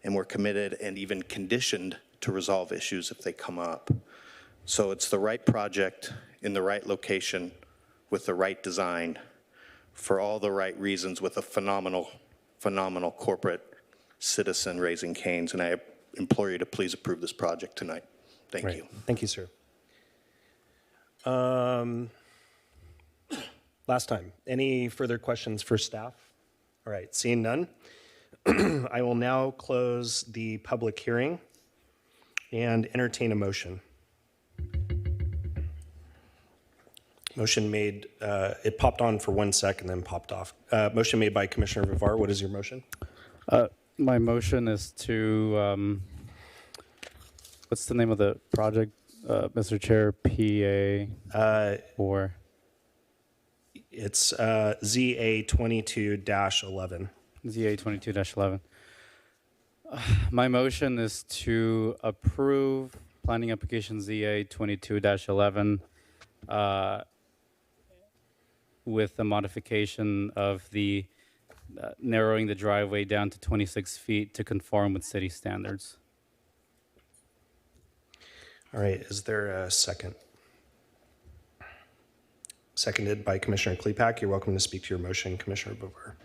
[SPEAKER 21] and we're committed and even conditioned to resolve issues if they come up. So it's the right project in the right location with the right design for all the right reasons with a phenomenal corporate citizen, Raising Cane's, and I implore you to please approve this project tonight. Thank
[SPEAKER 18] Right.
[SPEAKER 21] you.
[SPEAKER 18] Thank you, sir. Last time. Any further questions for staff? All right, seeing none. I will now close the public hearing and entertain a motion. Motion made, it popped on for 1 second, then popped off. Motion made by Commissioner Vivar. What is your motion?
[SPEAKER 1] My motion is to, what's the name of the project, Mr. Chair? PA or?
[SPEAKER 18] It's ZA 22-11.
[SPEAKER 1] ZA 22-11. My motion is to approve planning application ZA 22-11 with the modification of the narrowing the driveway down to 26 feet to conform with city standards.
[SPEAKER 18] All right, is there a second? Seconded by Commissioner Klepak. You're welcome to speak to your motion, Commissioner Vivar.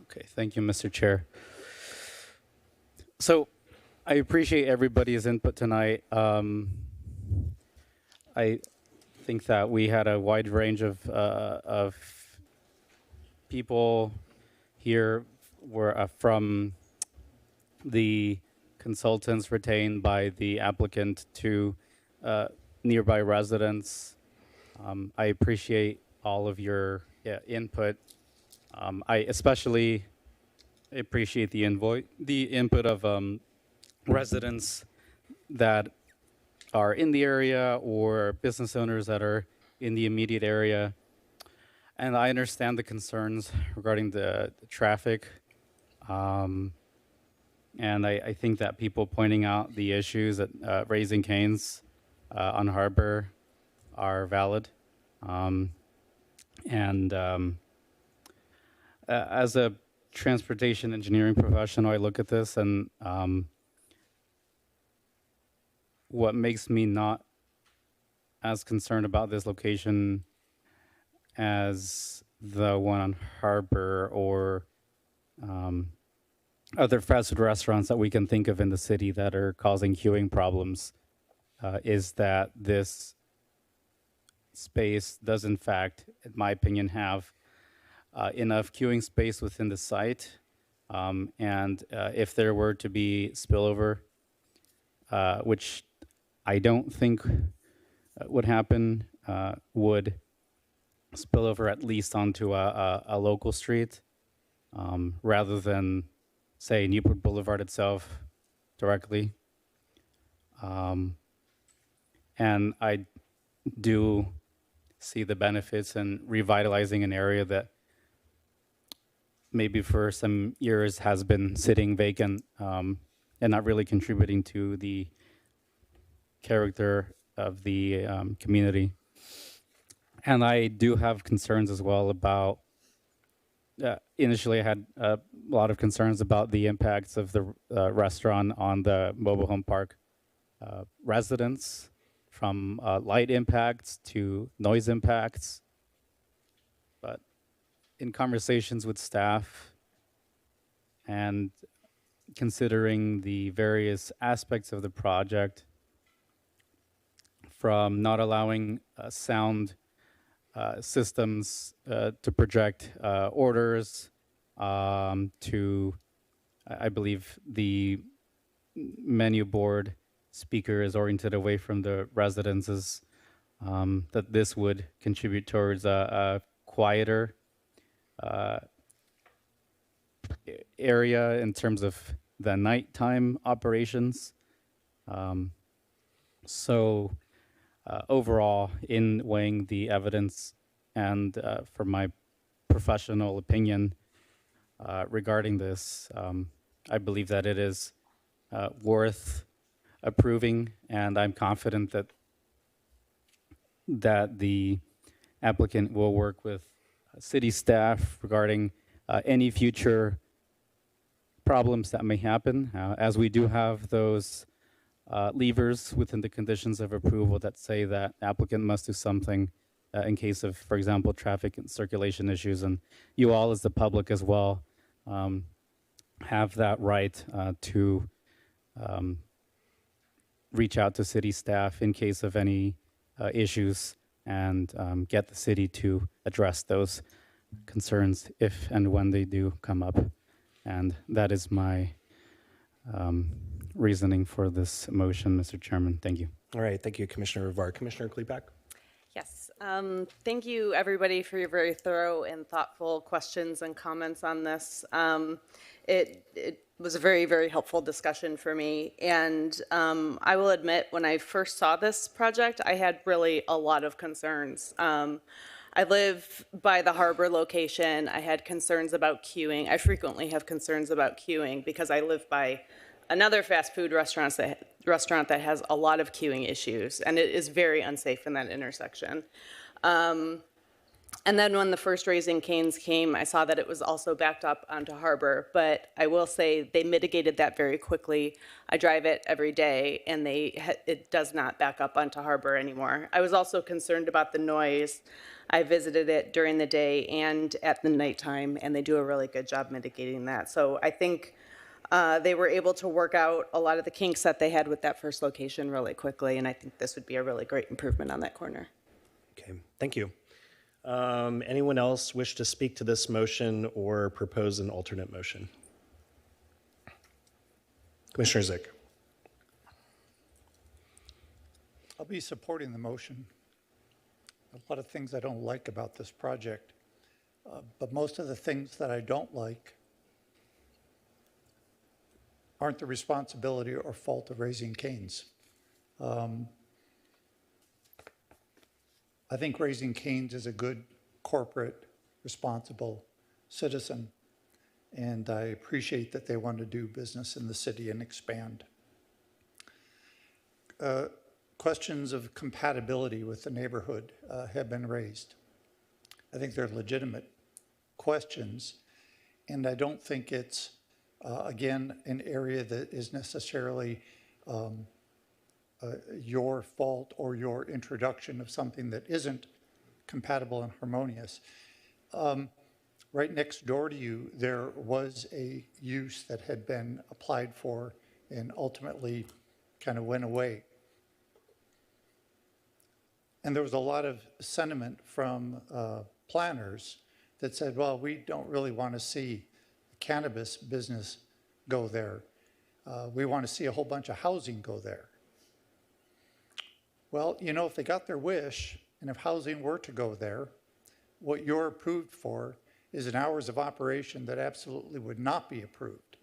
[SPEAKER 1] Okay, thank you, Mr. Chair. So I appreciate everybody's input tonight. I think that we had a wide range of people here were from the consultants retained by the applicant to nearby residents. I appreciate all of your input. I especially appreciate the input of residents that are in the area or business owners that are in the immediate area. And I understand the concerns regarding the traffic. And I think that people pointing out the issues at Raising Cane's on Harbor are valid. As a transportation engineering professional, I look at this and what makes me not as concerned about this location as the one on Harbor or other fast food restaurants that we can think of in the city that are causing queuing problems is that this space does in fact, in my opinion, have enough queuing space within the site. And if there were to be spillover, which I don't think would happen, would spill over at least onto a local street rather than, say, Newport Boulevard itself directly. And I do see the benefits in revitalizing an area that maybe for some years has been sitting vacant and not really contributing to the character of the community. And I do have concerns as well about, initially I had a lot of concerns about the impacts of the restaurant on the mobile home park residents, from light impacts to noise impacts. But in conversations with staff and considering the various aspects of the project, from not allowing sound systems to project orders to, I believe, the menu board speaker is oriented away from the residences, that this would contribute towards a quieter area in terms of the nighttime operations. So overall, in weighing the evidence and for my professional opinion regarding this, I believe that it is worth approving, and I'm confident that the applicant will work with city staff regarding any future problems that may happen, as we do have those levers within the conditions of approval that say that applicant must do something in case of, for example, traffic and circulation issues. And you all, as the public as well, have that right to reach out to city staff in case of any issues and get the city to address those concerns if and when they do come up. And that is my reasoning for this motion, Mr. Chairman. Thank you.
[SPEAKER 18] All right, thank you, Commissioner Rivard. Commissioner Klepak?
[SPEAKER 3] Yes, thank you everybody for your very thorough and thoughtful questions and comments on this. It was a very, very helpful discussion for me. And I will admit, when I first saw this project, I had really a lot of concerns. I live by the harbor location. I had concerns about queuing. I frequently have concerns about queuing because I live by another fast food restaurant that has a lot of queuing issues, and it is very unsafe in that intersection. And then when the first Raising Cane's came, I saw that it was also backed up onto Harbor, but I will say they mitigated that very quickly. I drive it every day, and it does not back up onto Harbor anymore. I was also concerned about the noise. I visited it during the day and at the nighttime, and they do a really good job mitigating that. So I think they were able to work out a lot of the kinks that they had with that first location really quickly, and I think this would be a really great improvement on that corner.
[SPEAKER 18] Okay, thank you. Anyone else wish to speak to this motion or propose an alternate motion? Commissioner Zick.
[SPEAKER 5] I'll be supporting the motion. A lot of things I don't like about this project, but most of the things that I don't like aren't the responsibility or fault of Raising Cane's. I think Raising Cane's is a good corporate, responsible citizen, and I appreciate that they want to do business in the city and expand. Questions of compatibility with the neighborhood have been raised. I think they're legitimate questions, and I don't think it's, again, an area that is necessarily your fault or your introduction of something that isn't compatible and harmonious. Right next door to you, there was a use that had been applied for and ultimately kind of went away. And there was a lot of sentiment from planners that said, well, we don't really want to see cannabis business go there. We want to see a whole bunch of housing go there. Well, you know, if they got their wish, and if housing were to go there, what you're approved for is an hours of operation that absolutely would not be approved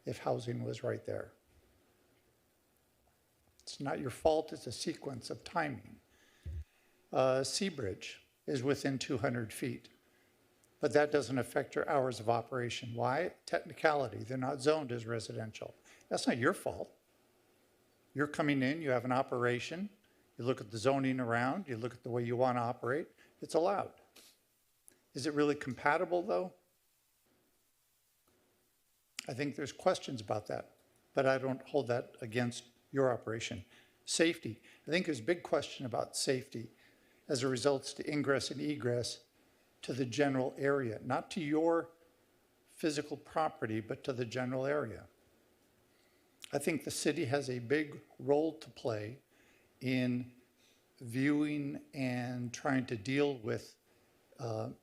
[SPEAKER 5] if housing was right there. It's not your fault, it's a sequence of timing. Seabridge is within 200 feet, but that doesn't affect your hours of operation. Why? Technicality, they're not zoned as residential. That's not your fault. You're coming in, you have an operation, you look at the zoning around, you look at the way you want to operate, it's allowed. Is it really compatible though? I think there's questions about that, but I don't hold that against your operation. Safety, I think there's a big question about safety as it results to ingress and egress to the general area, not to your physical property, but to the general area. I think the city has a big role to play in viewing and trying to deal with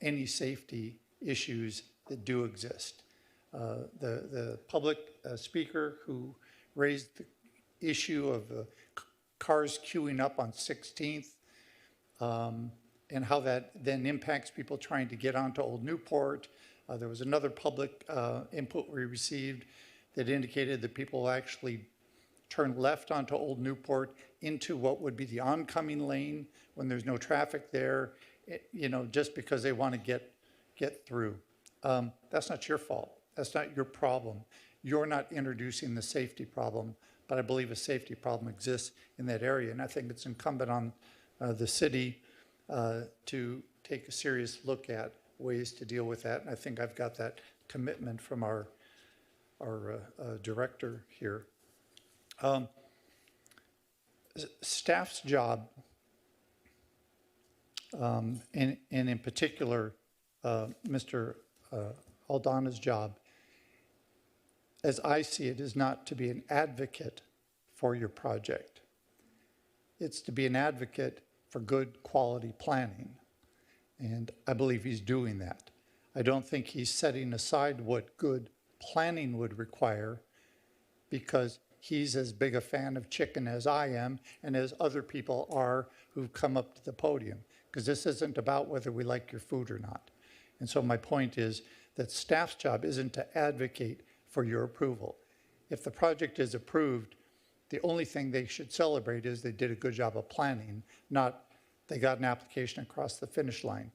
[SPEAKER 5] any safety issues that do exist. The public speaker who raised the issue of cars queuing up on 16th and how that then impacts people trying to get onto Old Newport. There was another public input we received that indicated that people actually turn left onto Old Newport into what would be the oncoming lane when there's no traffic there, you know, just because they want to get through. That's not your fault. That's not your problem. You're not introducing the safety problem, but I believe a safety problem exists in that area, and I think it's incumbent on the city to take a serious look at ways to deal with that, and I think I've got that commitment from our director here. Staff's job And in particular, Mr. Aldana's job, as I see it, is not to be an advocate for your project. It's to be an advocate for good quality planning. And I believe he's doing that. I don't think he's setting aside what good planning would require, because he's as big a fan of chicken as I am and as other people are who've come up to the podium, because this isn't about whether we like your food or not. And so my point is that staff's job isn't to advocate for your approval. If the project is approved, the only thing they should celebrate is they did a good job of planning, not they got an application across the finish line.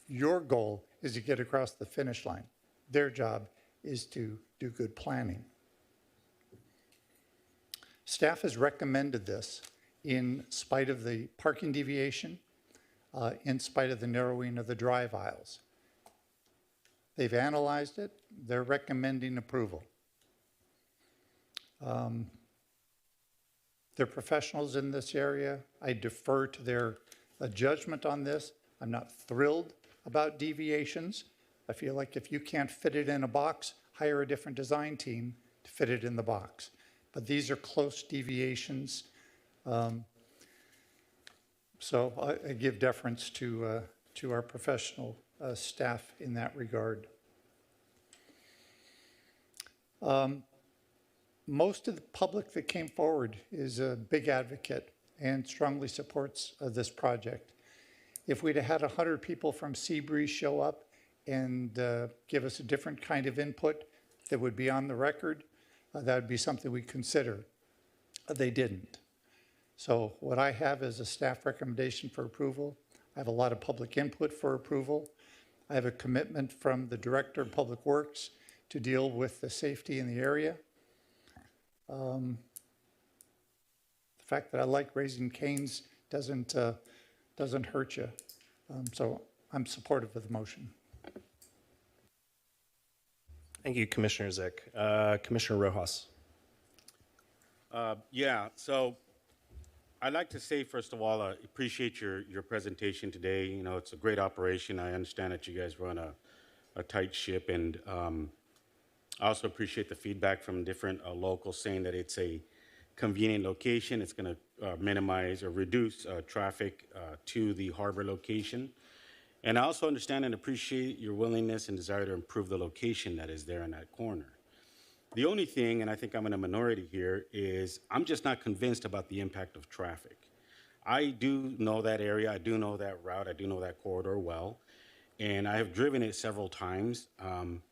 [SPEAKER 5] Your goal is to get across the finish line. Their job is to do good planning. Staff has recommended this in spite of the parking deviation, in spite of the narrowing of the drive aisles. They've analyzed it. They're recommending approval. They're professionals in this area. I defer to their judgment on this. I'm not thrilled about deviations. I feel like if you can't fit it in a box, hire a different design team to fit it in the box. But these are close deviations. So I give deference to our professional staff in that regard. Most of the public that came forward is a big advocate and strongly supports this project. If we'd have had 100 people from Seabreeze show up and give us a different kind of input that would be on the record, that would be something we'd consider. They didn't. So what I have is a staff recommendation for approval. I have a lot of public input for approval. I have a commitment from the Director of Public Works to deal with the safety in the area. The fact that I like Raising Cane's doesn't hurt you. So I'm supportive of the motion.
[SPEAKER 18] Thank you, Commissioner Zick. Commissioner Rojas.
[SPEAKER 9] Yeah, so I'd like to say, first of all, I appreciate your presentation today. You know, it's a great operation. I understand that you guys run a tight ship, and I also appreciate the feedback from different locals saying that it's a convenient location. It's going to minimize or reduce traffic to the harbor location. And I also understand and appreciate your willingness and desire to improve the location that is there in that corner. The only thing, and I think I'm in a minority here, is I'm just not convinced about the impact of traffic. I do know that area, I do know that route, I do know that corridor well, and I have driven it several times on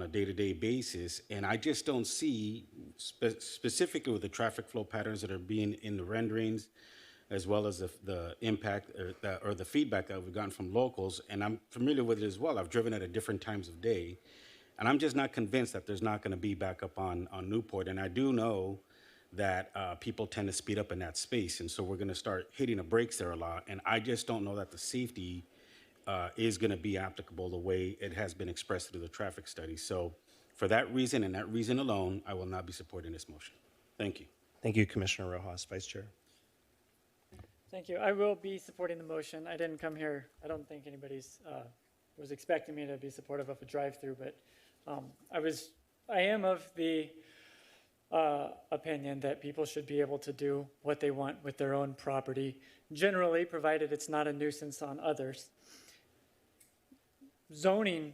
[SPEAKER 9] a day-to-day basis, and I just don't see, specifically with the traffic flow patterns that are being in the renderings, as well as the impact or the feedback that we've gotten from locals, and I'm familiar with it as well. I've driven it at different times of day, and I'm just not convinced that there's not going to be backup on Newport. And I do know that people tend to speed up in that space, and so we're going to start hitting the brakes there a lot. And I just don't know that the safety is going to be applicable the way it has been expressed through the traffic study. So for that reason and that reason alone, I will not be supporting this motion. Thank you.
[SPEAKER 18] Thank you, Commissioner Rojas. Vice Chair.
[SPEAKER 12] Thank you. I will be supporting the motion. I didn't come here. I don't think anybody's was expecting me to be supportive of a drive-through, but I am of the opinion that people should be able to do what they want with their own property, generally, provided it's not a nuisance on others. Zoning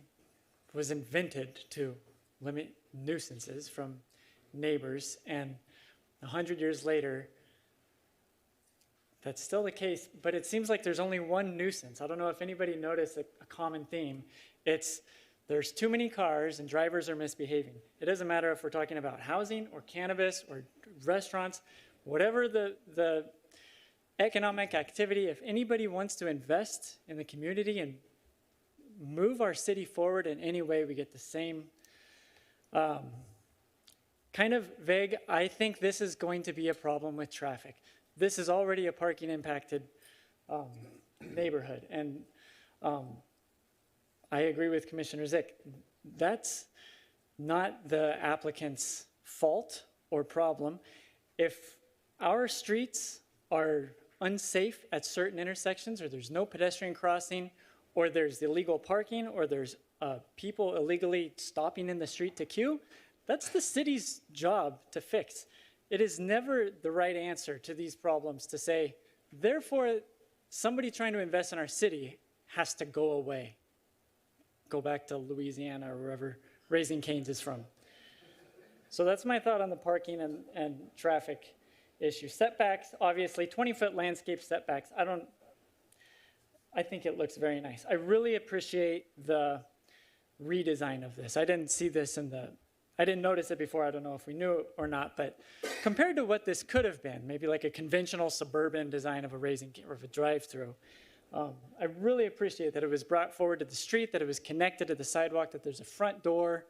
[SPEAKER 12] was invented to limit nuisances from neighbors, and 100 years later, that's still the case, but it seems like there's only one nuisance. I don't know if anybody noticed a common theme. It's there's too many cars and drivers are misbehaving. It doesn't matter if we're talking about housing or cannabis or restaurants, whatever the economic activity, if anybody wants to invest in the community and move our city forward in any way, we get the same kind of vague. I think this is going to be a problem with traffic. This is already a parking impacted neighborhood. And I agree with Commissioner Zick. That's not the applicant's fault or problem. If our streets are unsafe at certain intersections, or there's no pedestrian crossing, or there's illegal parking, or there's people illegally stopping in the street to queue, that's the city's job to fix. It is never the right answer to these problems to say, therefore, somebody trying to invest in our city has to go away. Go back to Louisiana or wherever Raising Cane's is from. So that's my thought on the parking and traffic issue. Setbacks, obviously, 20-foot landscape setbacks. I think it looks very nice. I really appreciate the redesign of this. I didn't see this I didn't notice it before. I don't know if we knew it or not, but compared to what this could have been, maybe like a conventional suburban design of a Raising Cane or of a drive-through, I really appreciate that it was brought forward to the street, that it was connected to the sidewalk, that there's a front door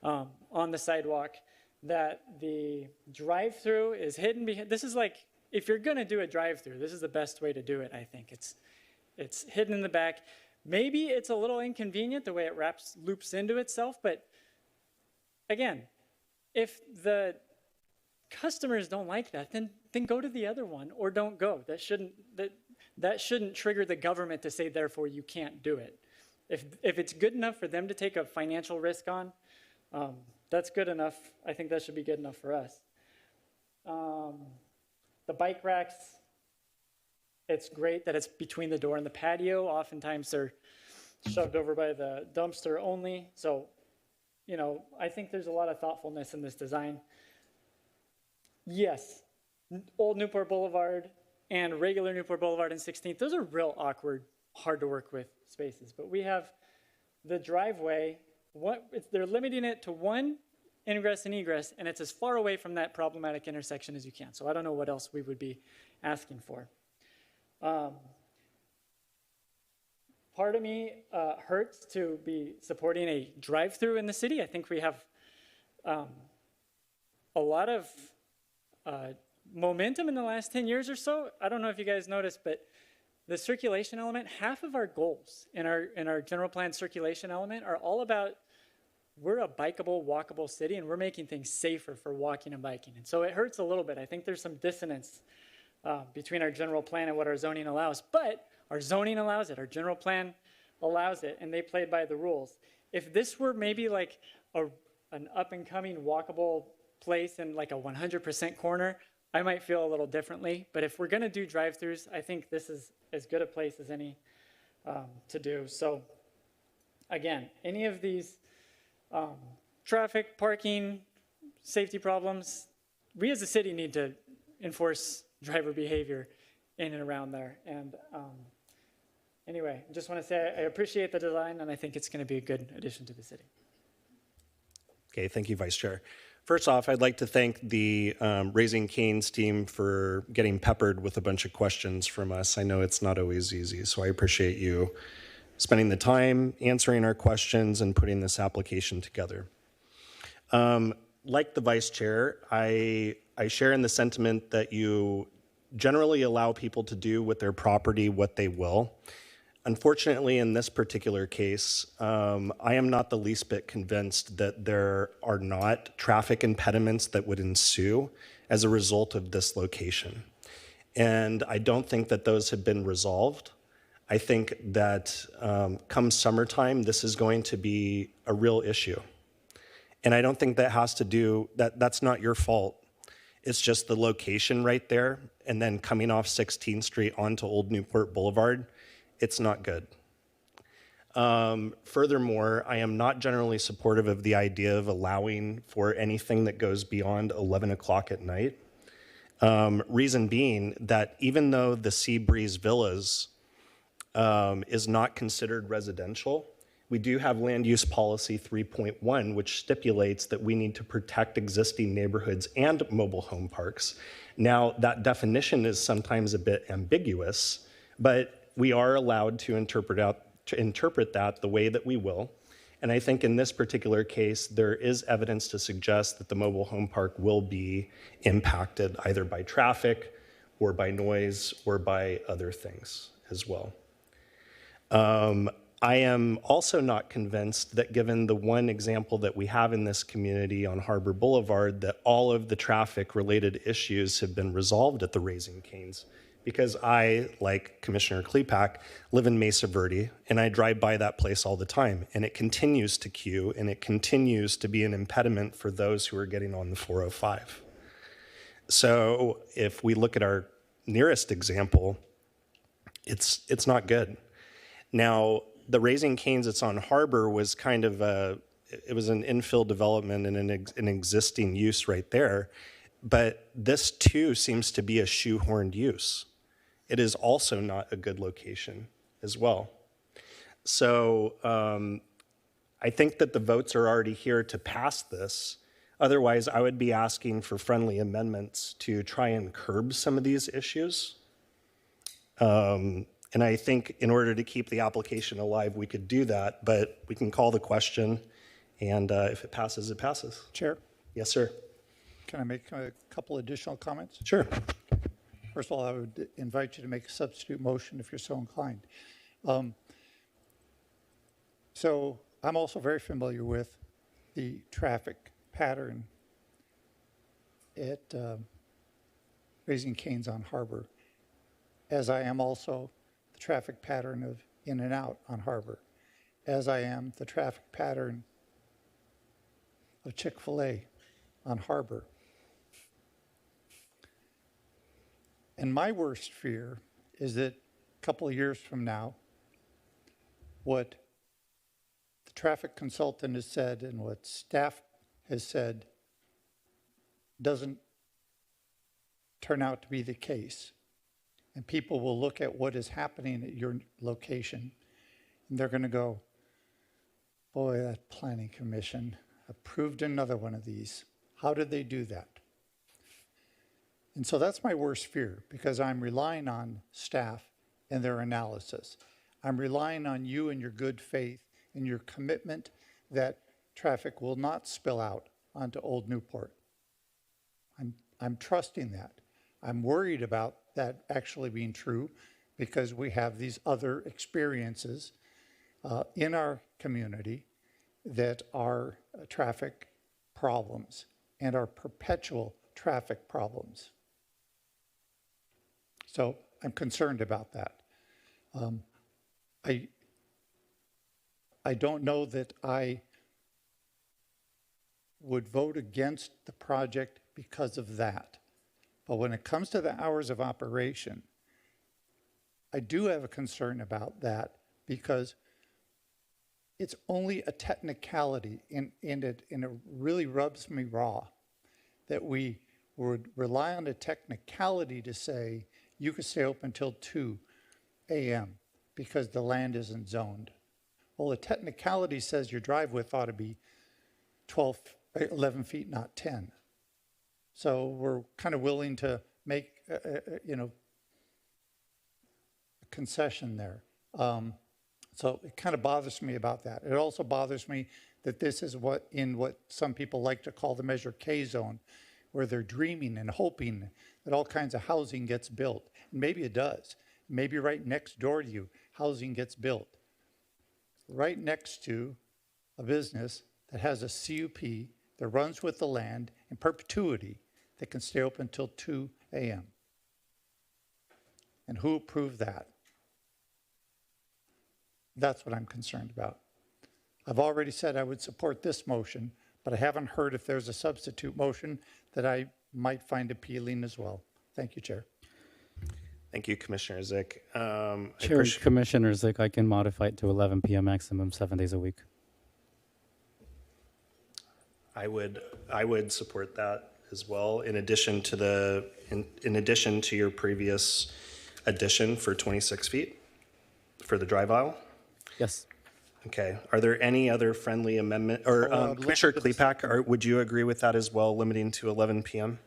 [SPEAKER 12] on the sidewalk, that the drive-through is hidden behind. This is like, if you're gonna do a drive-through, this is the best way to do it, I think. It's hidden in the back. Maybe it's a little inconvenient the way it loops into itself, but again, if the customers don't like that, then go to the other one or don't go. That shouldn't trigger the government to say, therefore, you can't do it. If it's good enough for them to take a financial risk on, that's good enough. I think that should be good enough for us. The bike racks, it's great that it's between the door and the patio. Oftentimes they're shoved over by the dumpster only. So, you know, I think there's a lot of thoughtfulness in this design. Yes, Old Newport Boulevard and regular Newport Boulevard and 16th, those are real awkward, hard to work with spaces. But we have the driveway, they're limiting it to one ingress and egress, and it's as far away from that problematic intersection as you can. So I don't know what else we would be asking for. Part of me hurts to be supporting a drive-through in the city. I think we have a lot of momentum in the last 10 years or so. I don't know if you guys noticed, but the circulation element, half of our goals in our general plan circulation element are all about, we're a bikeable, walkable city, and we're making things safer for walking and biking. And so it hurts a little bit. I think there's some dissonance between our general plan and what our zoning allows. But our zoning allows it, our general plan allows it, and they played by the rules. If this were maybe like an up-and-coming walkable place in like a 100% corner, I might feel a little differently. But if we're going to do drive-throughs, I think this is as good a place as any to do. So again, any of these traffic, parking, safety problems, we as a city need to enforce driver behavior in and around there. And anyway, I just want to say I appreciate the design, and I think it's going to be a good addition to the city.
[SPEAKER 18] Okay, thank you, Vice Chair. First off, I'd like to thank the Raising Cane's team for getting peppered with a bunch of questions from us. I know it's not always easy, so I appreciate you spending the time answering our questions and putting this application together. Like the Vice Chair, I share in the sentiment that you generally allow people to do with their property what they will. Unfortunately, in this particular case, I am not the least bit convinced that there are not traffic impediments that would ensue as a result of this location. And I don't think that those have been resolved. I think that come summertime, this is going to be a real issue. And I don't think that has to do, that's not your fault. It's just the location right there, and then coming off 16th Street onto Old Newport Boulevard, it's not good. Furthermore, I am not generally supportive of the idea of allowing for anything that goes beyond 11 o'clock at night. Reason being that even though the Sea Breeze Villas is not considered residential, we do have Land Use Policy 3.1, which stipulates that we need to protect existing neighborhoods and mobile home parks. Now, that definition is sometimes a bit ambiguous, but we are allowed to interpret that the way that we will. And I think in this particular case, there is evidence to suggest that the mobile home park will be impacted either by traffic or by noise or by other things as well. I am also not convinced that given the one example that we have in this community on Harbor Boulevard, that all of the traffic related issues have been resolved at the Raising Cane's because I, like Commissioner Klepak, live in Mesa Verde, and I drive by that place all the time, and it continues to queue, and it continues to be an impediment for those who are getting on the 405. So if we look at our nearest example, it's not good. Now, the Raising Cane's that's on Harbor was kind of it was an infill development and an existing use right there, but this too seems to be a shoehorned use. It is also not a good location as well. So I think that the votes are already here to pass this. Otherwise, I would be asking for friendly amendments to try and curb some of these issues. And I think in order to keep the application alive, we could do that, but we can call the question, and if it passes, it passes.
[SPEAKER 5] Chair?
[SPEAKER 18] Yes, sir.
[SPEAKER 5] Can I make a couple additional comments?
[SPEAKER 18] Sure.
[SPEAKER 5] First of all, I would invite you to make a substitute motion if you're so inclined. So I'm also very familiar with the traffic pattern at Raising Cane's on Harbor, as I am also the traffic pattern of In and Out on Harbor, as I am the traffic pattern of Chick-fil-A on Harbor. And my worst fear is that a couple of years from now, what the traffic consultant has said and what staff has said doesn't turn out to be the case. And people will look at what is happening at your location, and they're going to go, boy, that planning commission approved another one of these. How did they do that? And so that's my worst fear, because I'm relying on staff and their analysis. I'm relying on you and your good faith and your commitment that traffic will not spill out onto Old Newport. I'm trusting that. I'm worried about that actually being true, because we have these other experiences in our community that are traffic problems and are perpetual traffic problems. So I'm concerned about that. I don't know that I would vote against the project because of that. But when it comes to the hours of operation, I do have a concern about that, because it's only a technicality, and it really rubs me raw that we would rely on a technicality to say you could stay open until 2 a.m. because the land isn't zoned. Well, the technicality says your drive width ought to be 11 feet, not 10. So we're kind of willing to make, a concession there. So it kind of bothers me about that. It also bothers me that this is what some people like to call the Measure K zone, where they're dreaming and hoping that all kinds of housing gets built. And maybe it does. Maybe right next door to you, housing gets built. Right next to a business that has a CUP that runs with the land in perpetuity that can stay open until 2 a.m. And who approved that? That's what I'm concerned about. I've already said I would support this motion, but I haven't heard if there's a substitute motion that I might find appealing as well. Thank you, Chair.
[SPEAKER 18] Thank you, Commissioner Zick.
[SPEAKER 1] Chair, Commissioner Zick, I can modify it to 11 p.m. maximum, 7 days a week.
[SPEAKER 18] I would support that as well. In addition to in addition to your previous addition for 26 feet for the drive aisle.
[SPEAKER 1] Yes.
[SPEAKER 18] Okay. Are there any other friendly amendment, or Commissioner Klepak, would you agree with that as well, limiting to 11 p.m.?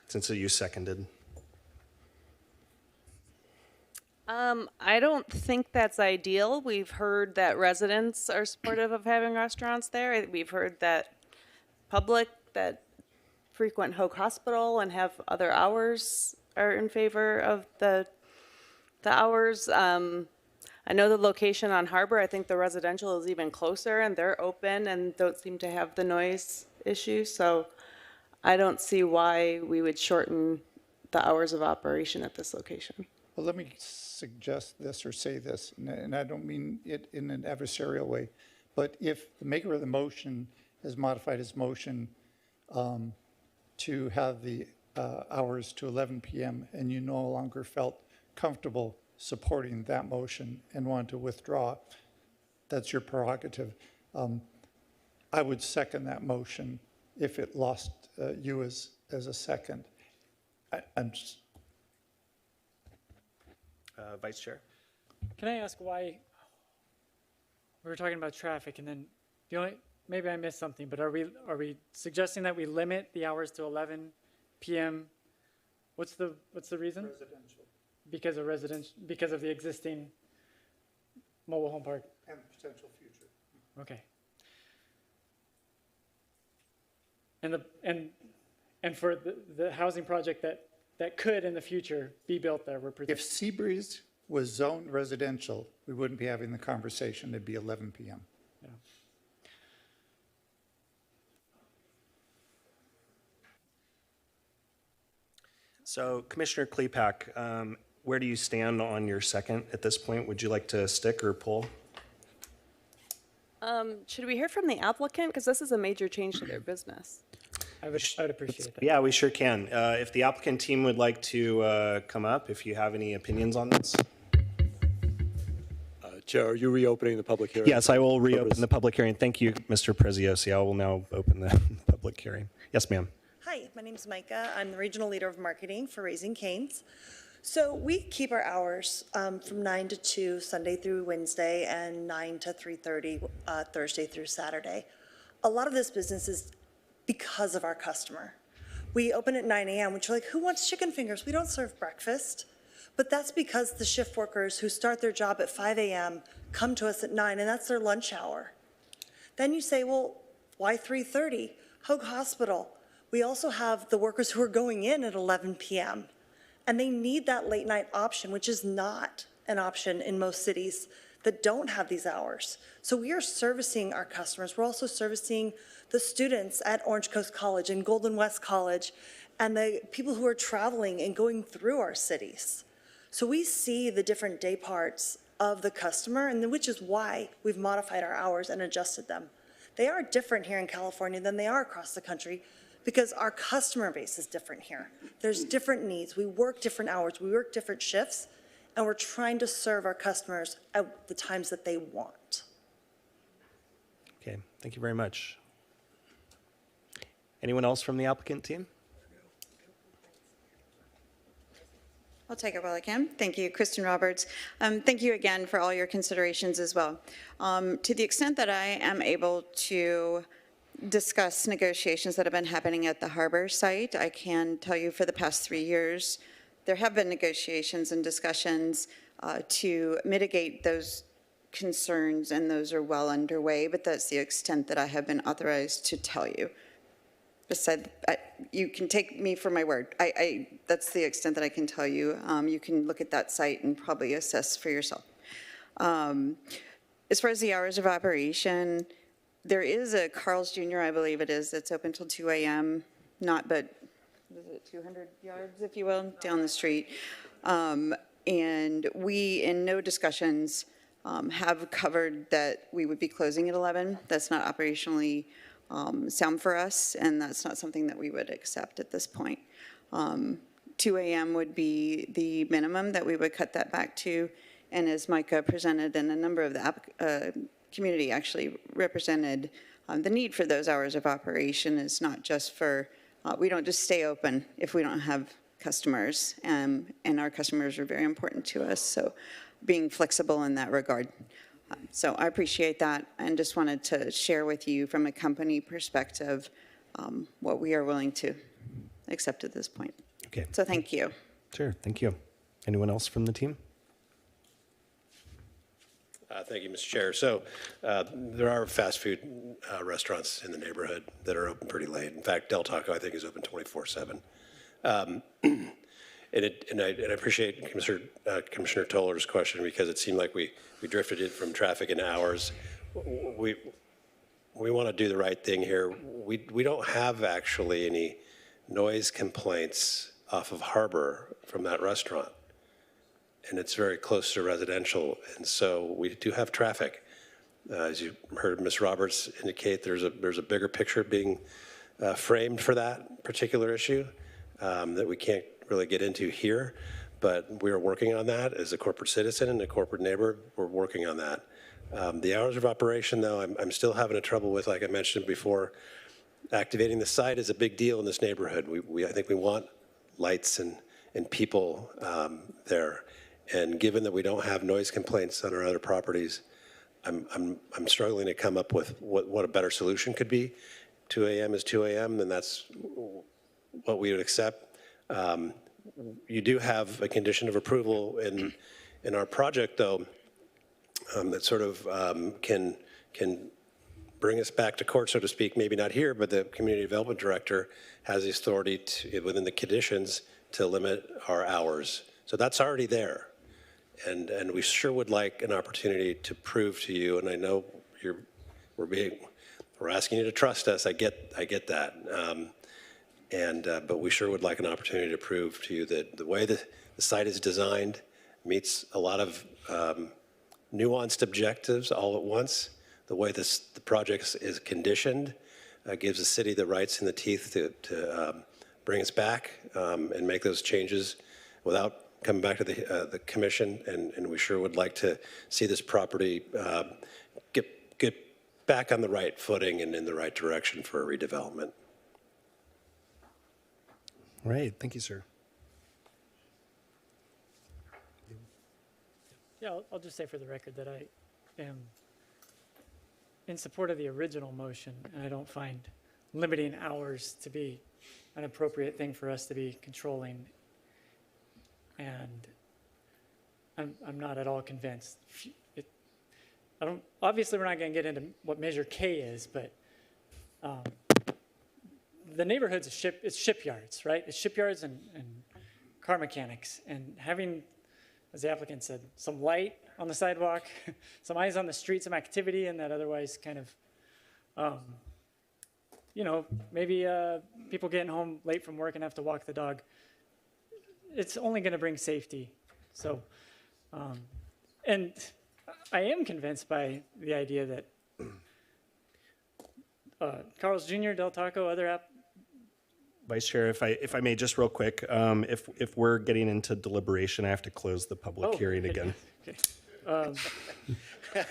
[SPEAKER 18] Since you seconded.
[SPEAKER 3] I don't think that's ideal. We've heard that residents are supportive of having restaurants there. We've heard that public that frequent Hoag Hospital and have other hours are in favor of the hours. I know the location on Harbor, I think the residential is even closer, and they're open and don't seem to have the noise issue. So I don't see why we would shorten the hours of operation at this location.
[SPEAKER 5] Well, let me suggest this or say this, and I don't mean it in an adversarial way, but if the maker of the motion has modified his motion to have the hours to 11 p.m. and you no longer felt comfortable supporting that motion and want to withdraw, that's your prerogative. I would second that motion if it lost you as a second. I'm just...
[SPEAKER 18] Vice Chair.
[SPEAKER 12] Can I ask why we were talking about traffic, and then maybe I missed something, but are we suggesting that we limit the hours to 11 p.m.? What's the reason?
[SPEAKER 5] Residential.
[SPEAKER 12] Because of the existing mobile home park
[SPEAKER 5] and potential future.
[SPEAKER 12] Okay. And for the housing project that could in the future be built there,
[SPEAKER 5] If Seabreeze was zoned residential, we wouldn't be having the conversation. It'd be 11 p.m.
[SPEAKER 12] Yeah.
[SPEAKER 18] So Commissioner Klepak, where do you stand on your second at this point? Would you like to stick or pull?
[SPEAKER 3] Should we hear from the applicant? Because this is a major change to their business.
[SPEAKER 12] I would appreciate that.
[SPEAKER 18] Yeah, we sure can. If the applicant team would like to come up, if you have any opinions on this.
[SPEAKER 15] Chair, are you reopening the public hearing?
[SPEAKER 18] Yes, I will reopen the public hearing. Thank you, Mr. Preziosi. I will now open the public hearing. Yes, ma'am.
[SPEAKER 17] Hi, my name is Micah. I'm the regional leader of marketing for Raising Cane's. So we keep our hours from 9 to 2, Sunday through Wednesday, and 9 to 3:30, Thursday through Saturday. A lot of this business is because of our customer. We open at 9 a.m., which are like, who wants chicken fingers? We don't serve breakfast. But that's because the shift workers who start their job at 5 a.m. come to us at 9, and that's their lunch hour. Then you say, well, why 3:30? Hoag Hospital. We also have the workers who are going in at 11 p.m. And they need that late night option, which is not an option in most cities that don't have these hours. So we are servicing our customers. We're also servicing the students at Orange Coast College and Golden West College and the people who are traveling and going through our cities. So we see the different day parts of the customer, and which is why we've modified our hours and adjusted them. They are different here in California than they are across the country because our customer base is different here. There's different needs. We work different hours. We work different shifts, and we're trying to serve our customers at the times that they want.
[SPEAKER 18] Okay, thank you very much. Anyone else from the applicant team?
[SPEAKER 19] I'll take it while I can. Thank you, Kristen Roberts. Thank you again for all your considerations as well. To the extent that I am able to discuss negotiations that have been happening at the harbor site, I can tell you for the past 3 years, there have been negotiations and discussions to mitigate those concerns, and those are well underway, but that's the extent that I have been authorized to tell you. Besides, you can take me for my word. That's the extent that I can tell you. You can look at that site and probably assess for yourself. As far as the hours of operation, there is a Carl's Jr., I believe it is, that's open till 2 a.m., not but, what is it, 200 yards, if you will, down the street. And we, in no discussions, have covered that we would be closing at 11. That's not operationally sound for us, and that's not something that we would accept at this point. 2 a.m. would be the minimum that we would cut that back to, and as Micah presented, and a number of the community actually represented, the need for those hours of operation is not just for, we don't just stay open if we don't have customers, and our customers are very important to us, so being flexible in that regard. So I appreciate that, and just wanted to share with you from a company perspective what we are willing to accept at this point.
[SPEAKER 18] Okay.
[SPEAKER 19] So thank you.
[SPEAKER 18] Sure, thank you. Anyone else from the team?
[SPEAKER 16] Thank you, Mr. Chair. So there are fast food restaurants in the neighborhood that are open pretty late. In fact, Del Taco, I think, is open 24/7. And I appreciate Commissioner Toller's question, because it seemed like we drifted it from traffic and hours. We want to do the right thing here. We don't have actually any noise complaints off of Harbor from that restaurant. And it's very close to residential, and so we do have traffic. As you heard Ms. Roberts indicate, there's a bigger picture being framed for that particular issue that we can't really get into here, but we are working on that as a corporate citizen and a corporate neighbor. We're working on that. The hours of operation, though, I'm still having a trouble with, like I mentioned before. Activating the site is a big deal in this neighborhood. I think we want lights and people there. And given that we don't have noise complaints on our other properties, I'm struggling to come up with what a better solution could be. 2 a.m. is 2 a.m., and that's what we would accept. You do have a condition of approval in our project, though, that sort of can bring us back to court, so to speak. Maybe not here, but the community development director has the authority to, within the conditions, to limit our hours. So that's already there. And we sure would like an opportunity to prove to you, and I know we're asking you to trust us. I get that, but we sure would like an opportunity to prove to you that the way the site is designed meets a lot of nuanced objectives all at once. The way the project is conditioned gives the city the rights and the teeth to bring us back and make those changes without coming back to the commission, and we sure would like to see this property get back on the right footing and in the right direction for a redevelopment.
[SPEAKER 18] All right, thank you, sir.
[SPEAKER 12] Yeah, I'll just say for the record that I am in support of the original motion, and I don't find limiting hours to be an appropriate thing for us to be controlling. And I'm not at all convinced. Obviously, we're not going to get into what Measure K is, but the neighborhood's it's shipyards, right? It's shipyards and car mechanics. And having, as the applicant said, some light on the sidewalk, some eyes on the street, some activity in that otherwise kind of, maybe people getting home late from work and have to walk the dog. It's only going to bring safety. So, and I am convinced by the idea that Carl's Jr., Del Taco, other
[SPEAKER 18] Vice Chair, if I may, just real quick, if we're getting into deliberation, I have to close the public hearing again.
[SPEAKER 12] Okay.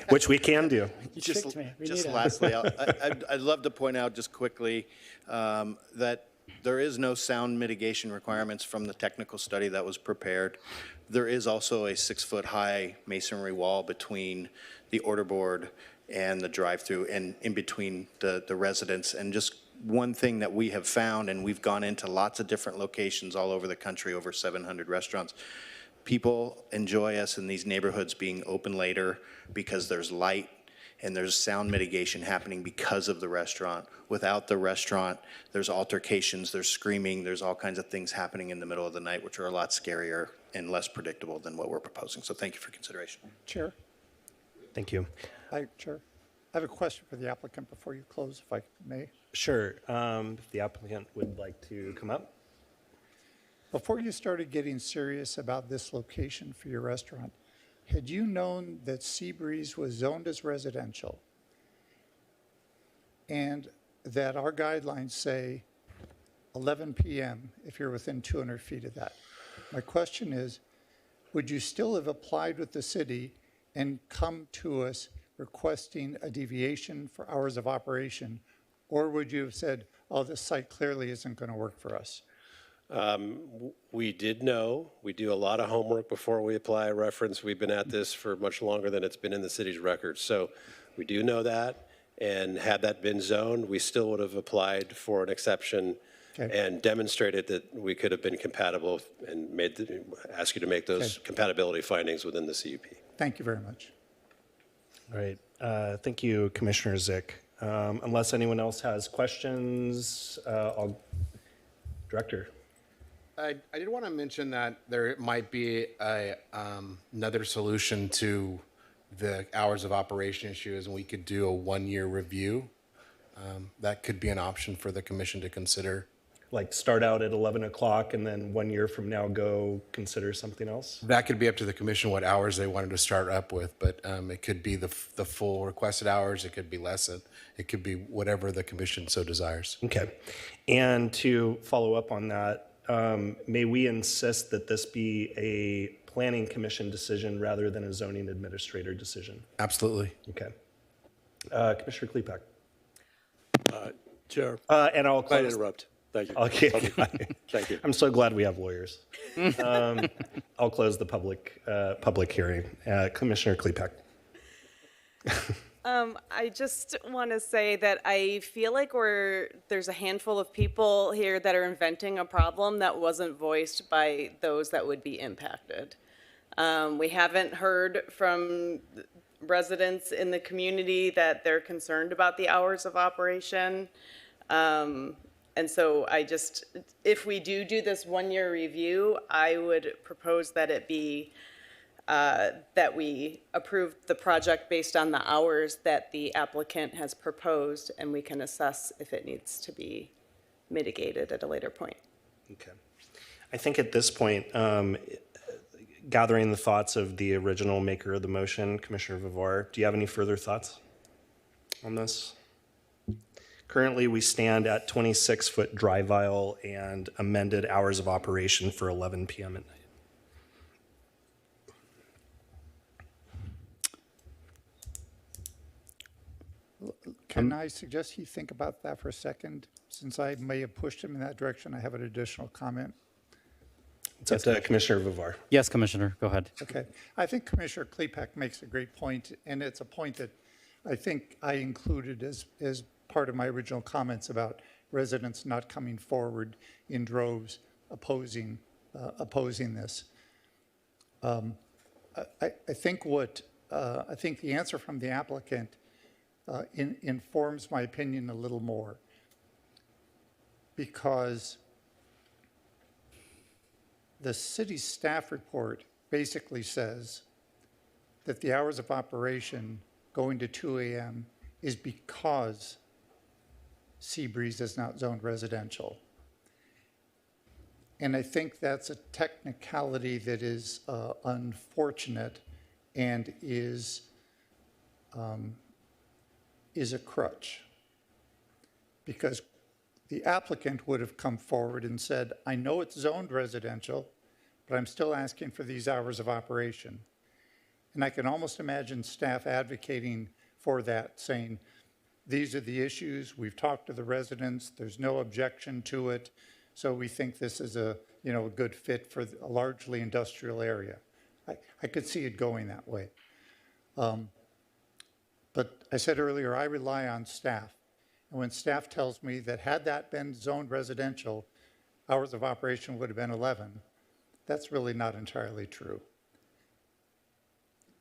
[SPEAKER 18] Which we can do.
[SPEAKER 12] You tricked me.
[SPEAKER 2] Just lastly, I'd love to point out just quickly that there is no sound mitigation requirements from the technical study that was prepared. There is also a 6-foot-high masonry wall between the order board and the drive-through and in between the residents. And just one thing that we have found, and we've gone into lots of different locations all over the country, over 700 restaurants, people enjoy us in these neighborhoods being open later because there's light and there's sound mitigation happening because of the restaurant. Without the restaurant, there's altercations, there's screaming, there's all kinds of things happening in the middle of the night, which are a lot scarier and less predictable than what we're proposing. So thank you for consideration.
[SPEAKER 5] Chair.
[SPEAKER 18] Thank you.
[SPEAKER 5] Chair, I have a question for the applicant before you close, if I may.
[SPEAKER 18] Sure. If the applicant would like to come up.
[SPEAKER 5] Before you started getting serious about this location for your restaurant, had you known that Seabreeze was zoned as residential and that our guidelines say 11 p.m. if you're within 200 feet of that? My question is, would you still have applied with the city and come to us requesting a deviation for hours of operation, or would you have said, oh, this site clearly isn't going to work for us?
[SPEAKER 16] We did know. We do a lot of homework before we apply a reference. We've been at this for much longer than it's been in the city's records. So we do know that. And had that been zoned, we still would have applied for an exception and demonstrated that we could have been compatible and ask you to make those compatibility findings within the CUP.
[SPEAKER 5] Thank you very much.
[SPEAKER 18] All right. Thank you, Commissioner Zick. Unless anyone else has questions, Director.
[SPEAKER 22] I did want to mention that there might be another solution to the hours of operation issues, and we could do a 1-year review. That could be an option for the commission to consider.
[SPEAKER 18] Like start out at 11 o'clock and then 1 year from now go consider something else?
[SPEAKER 22] That could be up to the commission what hours they wanted to start up with, but it could be the full requested hours. It could be less. It could be whatever the commission so desires.
[SPEAKER 18] Okay. And to follow up on that, may we insist that this be a planning commission decision rather than a zoning administrator decision?
[SPEAKER 22] Absolutely.
[SPEAKER 18] Okay. Commissioner Klepek.
[SPEAKER 15] Chair.
[SPEAKER 18] And I'll
[SPEAKER 15] Might
[SPEAKER 18] close.
[SPEAKER 15] interrupt. Thank you.
[SPEAKER 18] Okay.
[SPEAKER 15] Thank you.
[SPEAKER 18] I'm so glad we have lawyers. I'll close the public hearing. Commissioner Klepek.
[SPEAKER 3] I just want to say that I feel like there's a handful of people here that are inventing a problem that wasn't voiced by those that would be impacted. We haven't heard from residents in the community that they're concerned about the hours of operation. And so if we do this 1 year review, I would propose that it be that we approve the project based on the hours that the applicant has proposed, and we can assess if it needs to be mitigated at a later point.
[SPEAKER 18] Okay. I think at this point, gathering the thoughts of the original maker of the motion, Commissioner Vivar, do you have any further thoughts on this? Currently, we stand at 26-foot drive aisle and amended hours of operation for 11 p.m. at night.
[SPEAKER 5] Can I suggest he think about that for a second? Since I may have pushed him in that direction, I have an additional comment.
[SPEAKER 18] It's up to Commissioner Vivar.
[SPEAKER 1] Yes, Commissioner, go ahead.
[SPEAKER 5] Okay. I think Commissioner Klepek makes a great point, and it's a point that I think I included as part of my original comments about residents not coming forward in droves opposing this. I think the answer from the applicant informs my opinion a little more, because the city's staff report basically says that the hours of operation going to 2 a.m. is because Seabreeze is not zoned residential. And I think that's a technicality that is unfortunate and is a crutch. Because the applicant would have come forward and said, I know it's zoned residential, but I'm still asking for these hours of operation. And I can almost imagine staff advocating for that, saying, these are the issues, we've talked to the residents, there's no objection to it, so we think this is a good fit for a largely industrial area. I could see it going that way. But I said earlier, I rely on staff. And when staff tells me that had that been zoned residential, hours of operation would have been 11, that's really not entirely true.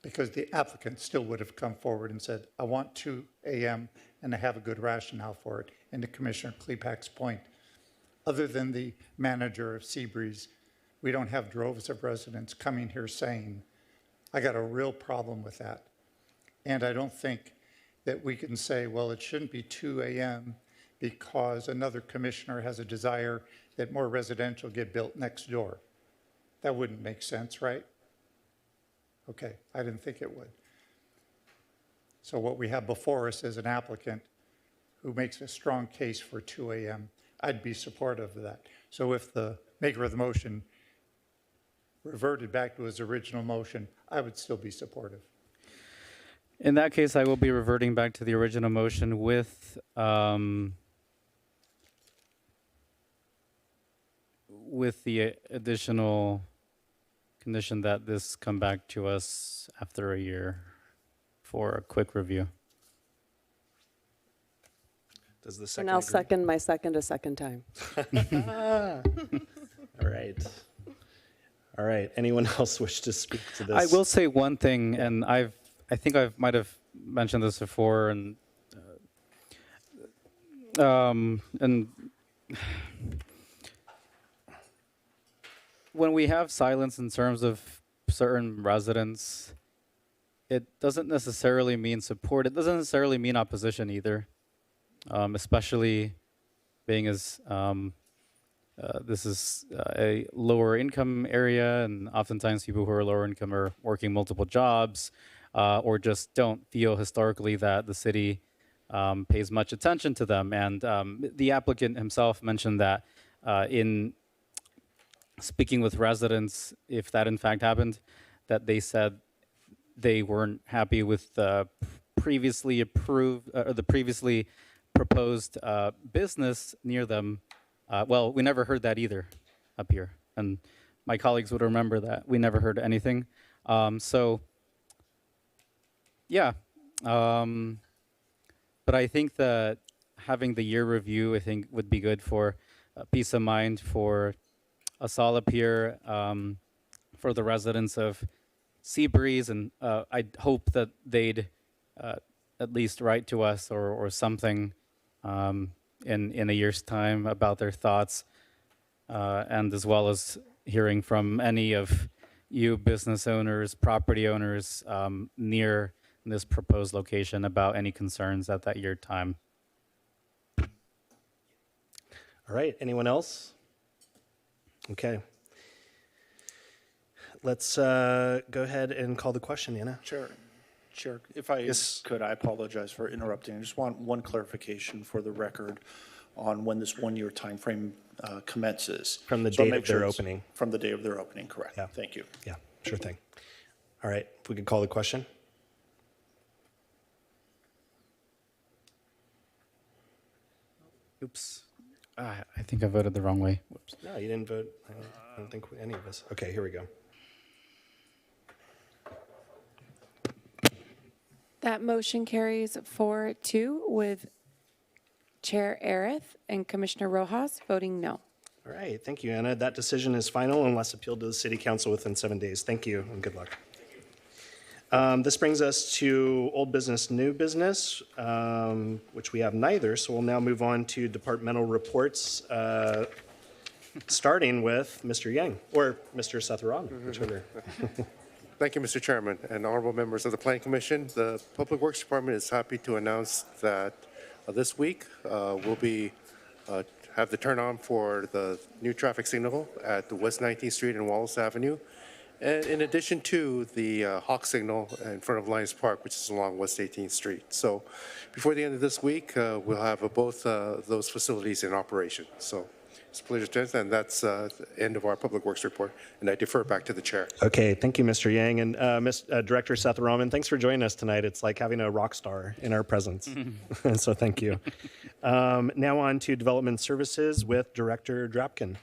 [SPEAKER 5] Because the applicant still would have come forward and said, I want 2 a.m. and I have a good rationale for it. And to Commissioner Klepek's point, other than the manager of Seabreeze, we don't have droves of residents coming here saying, I got a real problem with that. And I don't think that we can say, well, it shouldn't be 2 a.m. because another commissioner has a desire that more residential get built next door. That wouldn't make sense, right? Okay, I didn't think it would. So what we have before us is an applicant who makes a strong case for 2 a.m. I'd be supportive of that. So if the maker of the motion reverted back to his original motion, I would still be supportive.
[SPEAKER 1] In that case, I will be reverting back to the original motion with the additional condition that this come back to us after a year for a quick review.
[SPEAKER 18] Does the second
[SPEAKER 3] And I'll
[SPEAKER 18] agree?
[SPEAKER 3] second my second a second time.
[SPEAKER 18] All right. All right. Anyone else wish to speak to this?
[SPEAKER 1] I will say one thing, and I think I might have mentioned this before, and when we have silence in terms of certain residents, it doesn't necessarily mean support. It doesn't necessarily mean opposition either, especially being as this is a lower income area, and oftentimes people who are lower income are working multiple jobs, or just don't feel historically that the city pays much attention to them. And the applicant himself mentioned that in speaking with residents, if that in fact happened, that they said they weren't happy with the previously approved or the previously proposed business near them. Well, we never heard that either up here, and my colleagues would remember that. We never heard anything. So, yeah. But I think that having the year review, I think, would be good for peace of mind for us all up here, for the residents of Seabreeze, and I hope that they'd at least write to us or something in a year's time about their thoughts, and as well as hearing from any of you business owners, property owners near this proposed location about any concerns at that year time.
[SPEAKER 18] All right, anyone else? Okay. Let's go ahead and call the question, Anna.
[SPEAKER 6] Chair, if I could, I apologize for interrupting. I just want one clarification for the record on when this one-year timeframe commences.
[SPEAKER 18] From the date of their opening.
[SPEAKER 6] From the day of their opening, correct.
[SPEAKER 18] Yeah.
[SPEAKER 6] Thank you.
[SPEAKER 18] Yeah, sure thing. All right, if we could call the question.
[SPEAKER 1] Oops. I think I voted the wrong way. Whoops.
[SPEAKER 18] No, you didn't vote. I don't think any of us. Okay, here we go.
[SPEAKER 4] That motion carries 4-2 with Chair Arith and Commissioner Rojas voting no.
[SPEAKER 18] All right, thank you, Anna. That decision is final unless appealed to the City Council within 7 days. Thank you and good luck. This brings us to old business, new business, which we have neither. So we'll now move on to departmental reports, starting with Mr. Yang or Mr. Satharam, whichever.
[SPEAKER 7] Thank you, Mr. Chairman and honorable members of the Planning Commission. The Public Works Department is happy to announce that this week we'll be have the turn on for the new traffic signal at the West 19th Street and Wallace Avenue. And in addition to the Hawk signal in front of Lions Park, which is along West 18th Street. So before the end of this week, we'll have both those facilities in operation. So it's a pleasure to attend, and that's the end of our Public Works report. And I defer back to the chair.
[SPEAKER 18] Okay, thank you, Mr. Yang. And Director Satharam, thanks for joining us tonight. It's like having a rock star in our presence. So thank you. Now on to Development Services with Director Drapkin.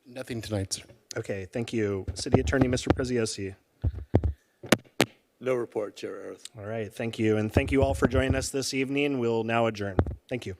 [SPEAKER 22] Nothing tonight, sir.
[SPEAKER 18] Okay, thank you. City Attorney, Mr. Preziosi.
[SPEAKER 15] No report, Chair Arith.
[SPEAKER 18] All right, thank you. And thank you all for joining us this evening. We'll now adjourn. Thank you.